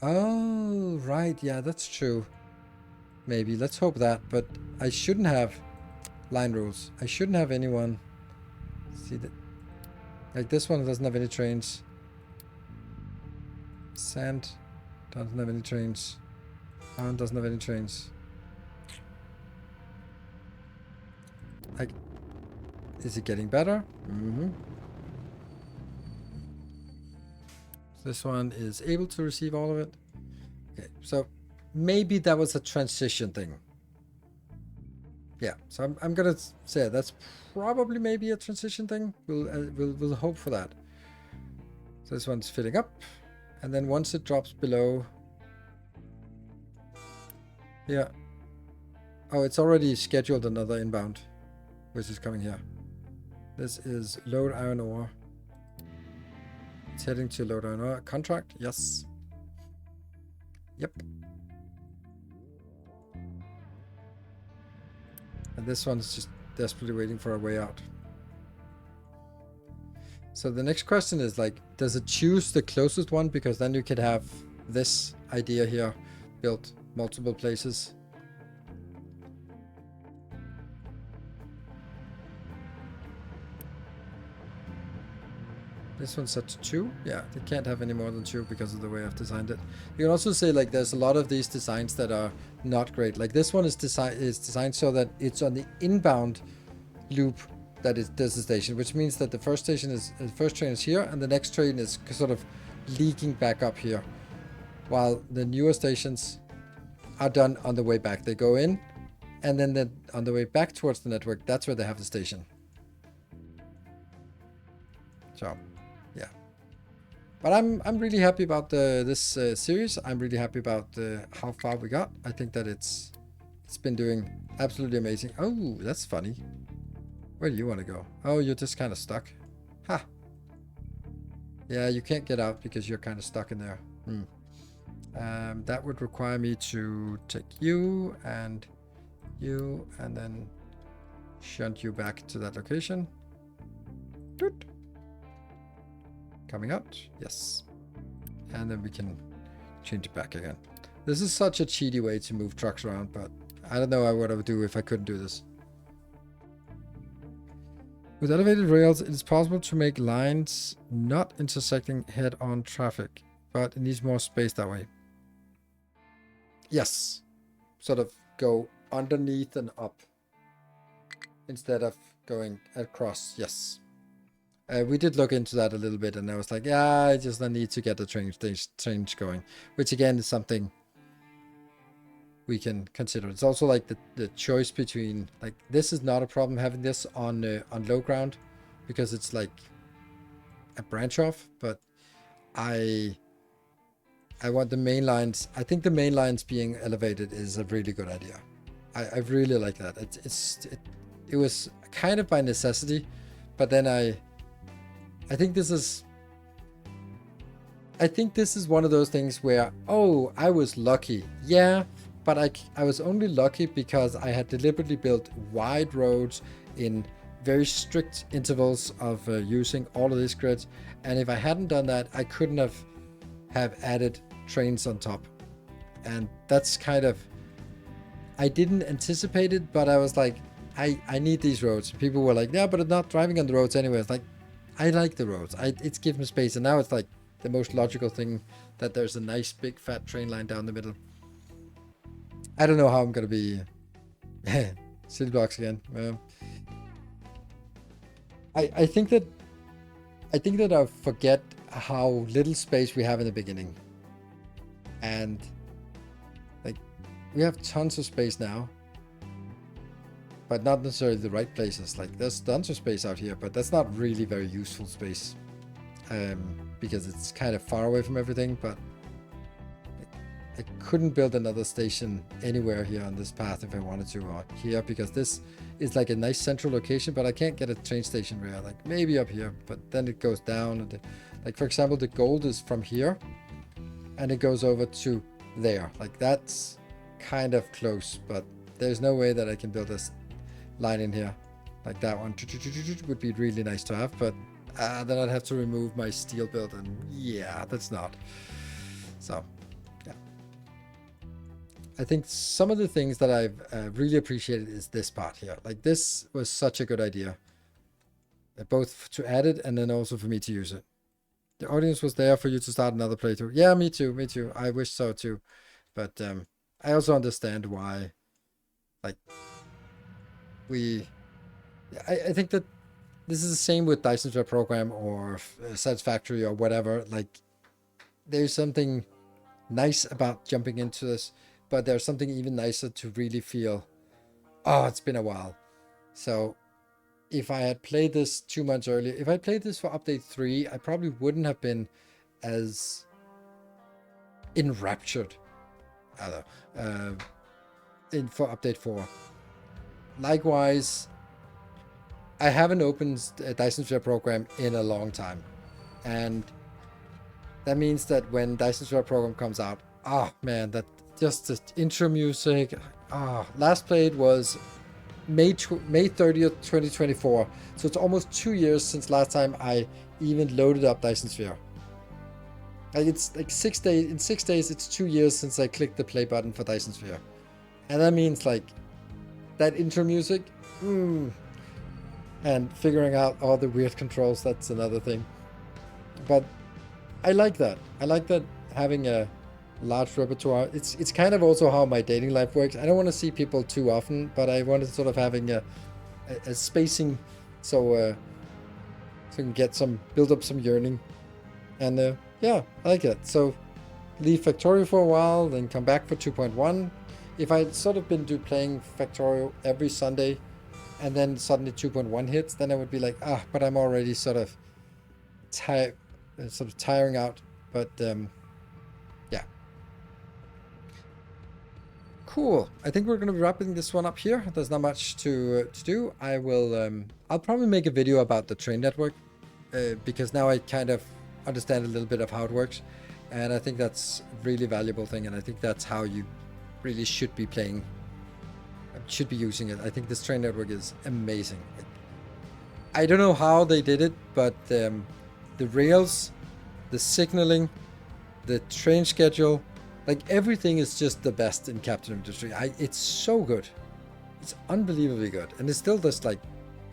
Speaker 1: Oh, right. Yeah, that's true. Maybe. Let's hope that. But I shouldn't have line rules. I shouldn't have anyone... See that? Like, this one doesn't have any trains. Sand doesn't have any trains. Iron doesn't have any trains. Like, is it getting better? Mm-hmm. This one is able to receive all of it. Okay, so maybe that was a transition thing. Yeah, so I'm gonna say that's probably maybe a transition thing. We'll hope for that. So this one's filling up, and then once it drops below. Yeah. Oh, it's already scheduled another inbound, which is coming here. This is load iron ore. It's heading to load iron ore. Contract? Yes. Yep. And this one's just desperately waiting for a way out. So the next question is, like, does it choose the closest one? Because then you could have this idea here built multiple places. This one's set to 2. Yeah, it can't have any more than 2 because of the way I've designed it. You can also say, like, there's a lot of these designs that are not great. Like, this one is designed so that it's on the inbound loop that there's a station, which means that the first train is here, and the next train is sort of leaking back up here, while the newer stations are done on the way back. They go in, and then on the way back towards the network, that's where they have the station. So, yeah. But I'm really happy about this series. I'm really happy about how far we got. I think that it's been doing absolutely amazing. Oh, that's funny. Where do you want to go? Oh, you're just kind of stuck. Ha. Yeah, you can't get out because you're kind of stuck in there. That would require me to take you and then shunt you back to that location. Doot. Coming out. Yes. And then we can change it back again. This is such a cheaty way to move trucks around, but I don't know what I would do if I couldn't do this. With elevated rails, it is possible to make lines not intersecting head-on traffic, but it needs more space that way. Yes. Sort of go underneath and up instead of going across. Yes. We did look into that a little bit, and I was like, yeah, I need to get the train going, which again is something we can consider. It's also like the choice between, like, this is not a problem having this on low ground because it's like a branch off, but I want the main lines. I think the main lines being elevated is a really good idea. I really like that. It was kind of by necessity, but then I think this is one of those things where, oh, I was lucky. Yeah, but I was only lucky because I had deliberately built wide roads in very strict intervals of using all of these grids. And if I hadn't done that, I couldn't have added trains on top. And that's kind of, I didn't anticipate it, but I was like, I need these roads. People were like, yeah, but I'm not driving on the roads anyway. It's like, I like the roads. It's given space, and now it's like the most logical thing that there's a nice big fat train line down the middle. I don't know how I'm gonna be city blocks again. I think that I forget how little space we have in the beginning, and like we have tons of space now. But not necessarily the right places. Like there's tons of space out here, but that's not really very useful space, because it's kind of far away from everything. But I couldn't build another station anywhere here on this path if I wanted to, or here, because this is like a nice central location, but I can't get a train station where, like maybe up here, but then it goes down. And like for example, the gold is from here, and it goes over to there. Like that's kind of close, but there's no way that I can build this line in here. Like that one would be really nice to have, but then I'd have to remove my steel build, and yeah, that's not. So yeah, I think some of the things that I've really appreciated is this part here. Like this was such a good idea, both to add it and then also for me to use it. The audience was there for you to start another playthrough. Yeah, me too. I wish so too, but I also understand why, like, I think that this is the same with Dyson's Web Program or Satisfactory or whatever. Like, there's something nice about jumping into this, but there's something even nicer to really feel, oh, it's been a while. So if I had played this 2 months earlier, if I played this for update 3, I probably wouldn't have been as enraptured for update 4. Likewise, I haven't opened a Dyson's Web Program in a long time, and that means that when Dyson's Web Program comes out, oh man, that just the intro music. Last played was May 30th, 2024. So it's almost 2 years since last time I even loaded up Dyson Sphere. Like it's like 6 days. In 6 days, it's 2 years since I clicked the play button for Dyson Sphere, and that means like that intro music, and figuring out all the weird controls, that's another thing. But I like that. I like that having a large repertoire. It's kind of also how my dating life works. I don't want to see people too often, but I wanted sort of having a spacing, so you can build up some yearning. And yeah, I like it. So leave Factorio for a while, then come back for 2.1. If I'd sort of been playing Factorio every Sunday, and then suddenly 2.1 hits, then I would be like, but I'm already sort of sort of tiring out. But yeah. Cool. I think we're going to be wrapping this one up here. There's not much to do. I'll probably make a video about the train network because now I kind of understand a little bit of how it works, and I think that's a really valuable thing, and I think that's how you really should be playing, should be using it. I think this train network is amazing. I don't know how they did it, but the rails, the signaling, the train schedule, like everything is just the best in Captain Industry. It's so good. It's unbelievably good. And it's still just like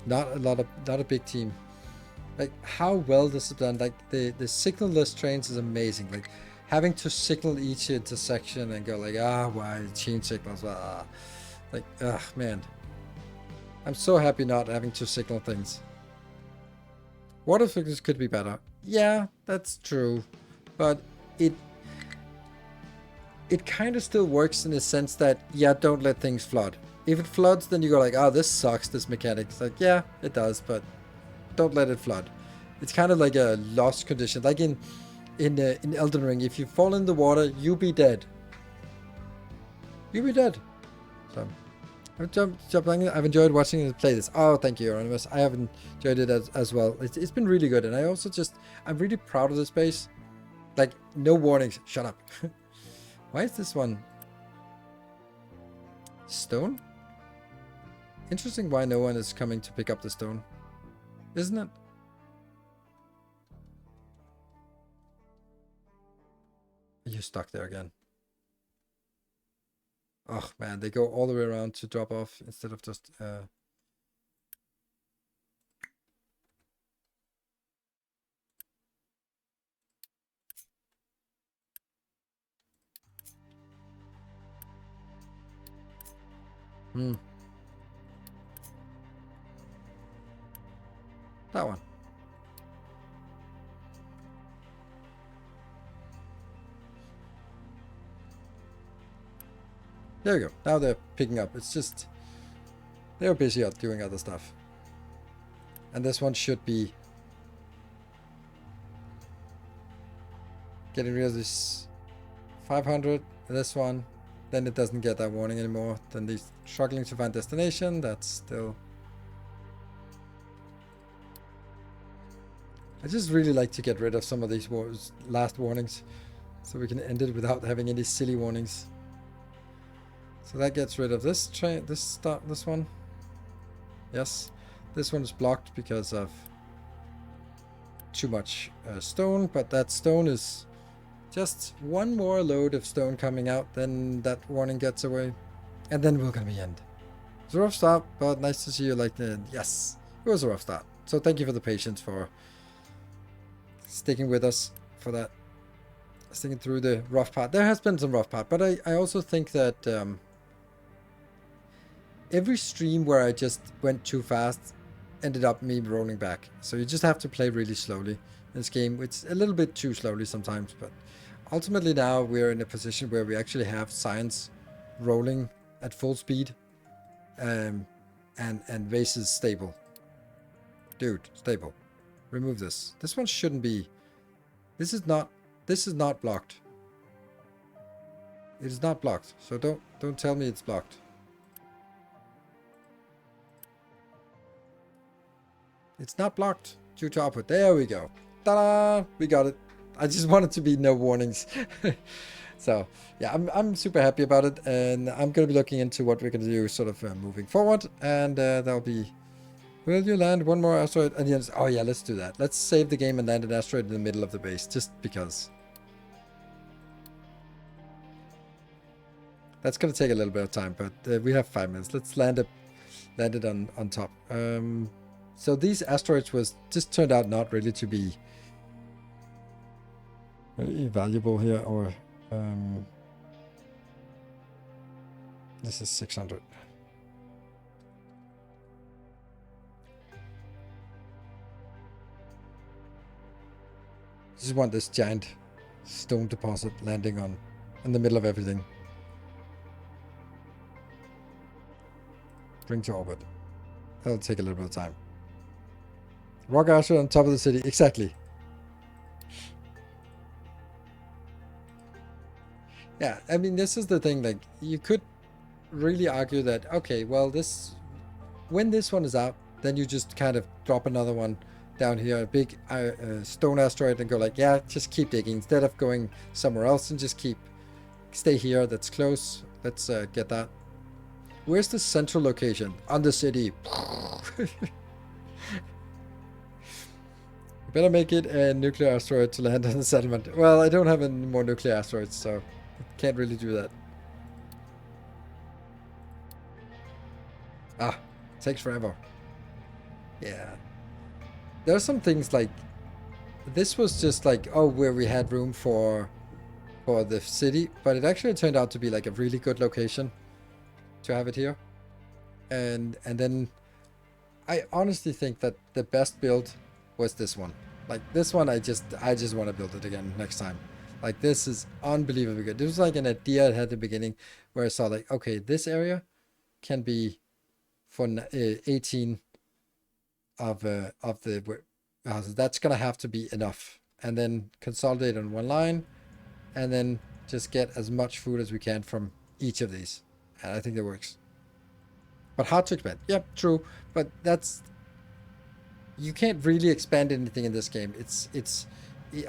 Speaker 1: not a big team. Like how well this is done. Like the signalless trains is amazing. Like having to signal each intersection and go like, why change signals? Like, man. I'm so happy not having to signal things. Water fixes could be better. Yeah, that's true. But it kind of still works in the sense that, yeah, don't let things flood. If it floods, then you go like, this sucks, this mechanic. It's like, yeah, it does, but don't let it flood. It's kind of like a lost condition. Like in Elden Ring, if you fall in the water, you be dead. You be dead. So, I've enjoyed watching you play this. Oh, thank you, Anonymous. I have enjoyed it as well. It's been really good, and I also I'm really proud of this base. Like, no warnings. Shut up. Why is this one stone? Interesting why no one is coming to pick up the stone, isn't it? You're stuck there again. Oh man, they go all the way around to drop off instead of just that one. There we go. Now they're picking up. It's just they're busy out doing other stuff. And this one should be getting rid of this 500. This one, then it doesn't get that warning anymore. Then they're struggling to find destination. That's still. I just really like to get rid of some of these last warnings, so we can end it without having any silly warnings. So that gets rid of this train, this one. Yes, this one is blocked because of too much stone, but that stone is just one more load of stone coming out, then that warning gets away, and then we're gonna be end. It's a rough start, but nice to see you like the yes, it was a rough start. So thank you for the patience, for sticking with us for that, sticking through the rough part. There has been some rough part, but I also think that every stream where I just went too fast ended up me rolling back. So you just have to play really slowly in this game. It's a little bit too slowly sometimes, but ultimately now we're in a position where we actually have science rolling at full speed, and race is stable. Dude, stable. Remove this. This one shouldn't be. This is not blocked. It is not blocked. So don't tell me it's blocked. It's not blocked due to output. There we go. Ta-da! We got it. I just wanted to be no warnings. So yeah, I'm super happy about it, and I'm gonna be looking into what we're gonna do sort of moving forward, and that'll be. Will you land one more asteroid? And yes, oh yeah, let's do that. Let's save the game and land an asteroid in the middle of the base, just because. That's gonna take a little bit of time, but we have 5 minutes. Let's land it on top. So these asteroids just turned out not really to be very valuable here, or this is 600. Just want this giant stone deposit landing in the middle of everything. Bring to orbit. That'll take a little bit of time. Rock asteroid on top of the city. Exactly. Yeah, I mean, this is the thing. Like, you could really argue that, okay, well, when this one is out, then you just kind of drop another one down here, a big stone asteroid, and go like, yeah, just keep digging instead of going somewhere else, and just stay here. That's close. Let's get that. Where's the central location? On the city. Better make it a nuclear asteroid to land on the settlement. Well, I don't have any more nuclear asteroids, so can't really do that. Ah, takes forever. Yeah. There are some things like, this was just like, oh, where we had room for the city, but it actually turned out to be like a really good location to have it here. And then I honestly think that the best build was this one. Like this one, I just want to build it again next time. Like this is unbelievably good. This was like an idea I had at the beginning where I saw like, okay, this area can be for 18 of the houses. That's gonna have to be enough, and then consolidate on one line, and then just get as much food as we can from each of these. And I think that works. But hard to expand. Yep, true. But you can't really expand anything in this game.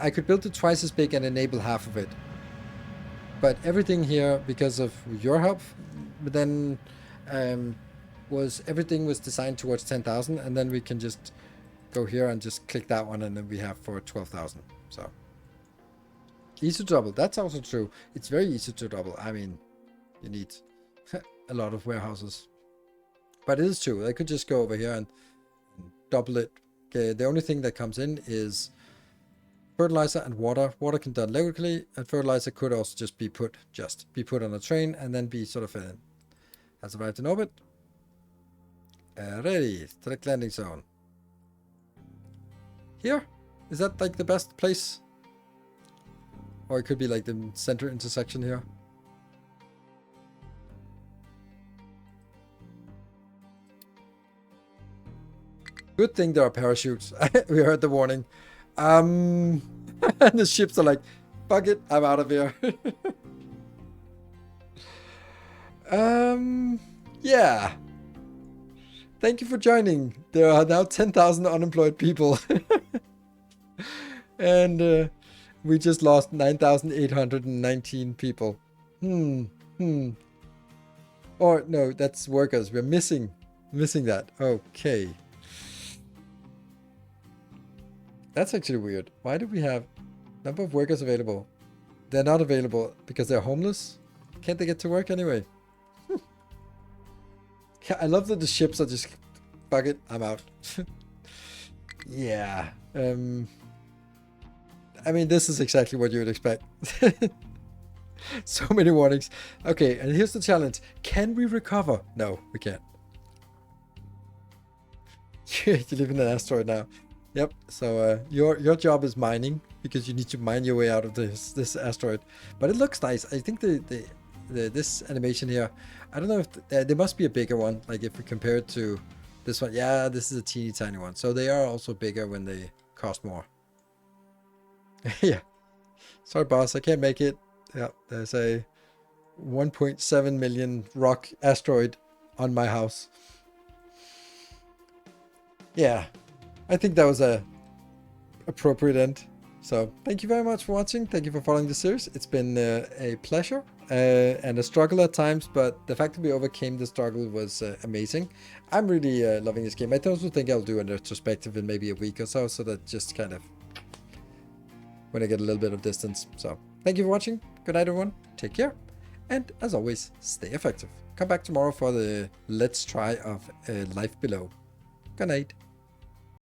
Speaker 1: I could build it twice as big and enable half of it. But everything here, because of your help, then everything was designed towards 10,000, and then we can just go here and just click that one, and then we have for 12,000. So easy to double. That's also true. It's very easy to double. I mean, you need a lot of warehouses. But it is true. I could just go over here and double it. Okay, the only thing that comes in is fertilizer and water. Water can be done locally, and fertilizer could also just be put on a train and then be sort of has arrived in orbit. Ready. Direct landing zone. Here? Is that like the best place? Or it could be like the center intersection here. Good thing there are parachutes. We heard the warning. And the ships are like, fuck it, I'm out of here. Yeah. Thank you for joining. There are now 10,000 unemployed people. And we just lost 9,819 people. Or no, that's workers. We're missing that. Okay. That's actually weird. Why do we have number of workers available? They're not available because they're homeless? Can't they get to work anyway? Yeah, I love that the ships are just, fuck it, I'm out. Yeah. I mean, this is exactly what you would expect. So many warnings. Okay, and here's the challenge. Can we recover? No, we can't. You live in an asteroid now. Yep. So your job is mining, because you need to mine your way out of this asteroid. But it looks nice. I think this animation here, I don't know if there must be a bigger one. Like if we compare it to this one, yeah, this is a teeny tiny one. So they are also bigger when they cost more. Yeah. Sorry, boss, I can't make it. Yeah, there's a 1.7 million rock asteroid on my house. Yeah. I think that was a appropriate end. So thank you very much for watching. Thank you for following the series. It's been a pleasure and a struggle at times, but the fact that we overcame the struggle was amazing. I'm really loving this game. I also think I'll do a retrospective in maybe a week or so that just kind of when I get a little bit of distance. So thank you for watching. Good night, everyone. Take care. And as always, stay effective. Come back tomorrow for the Let's Try of Life Below. Good night.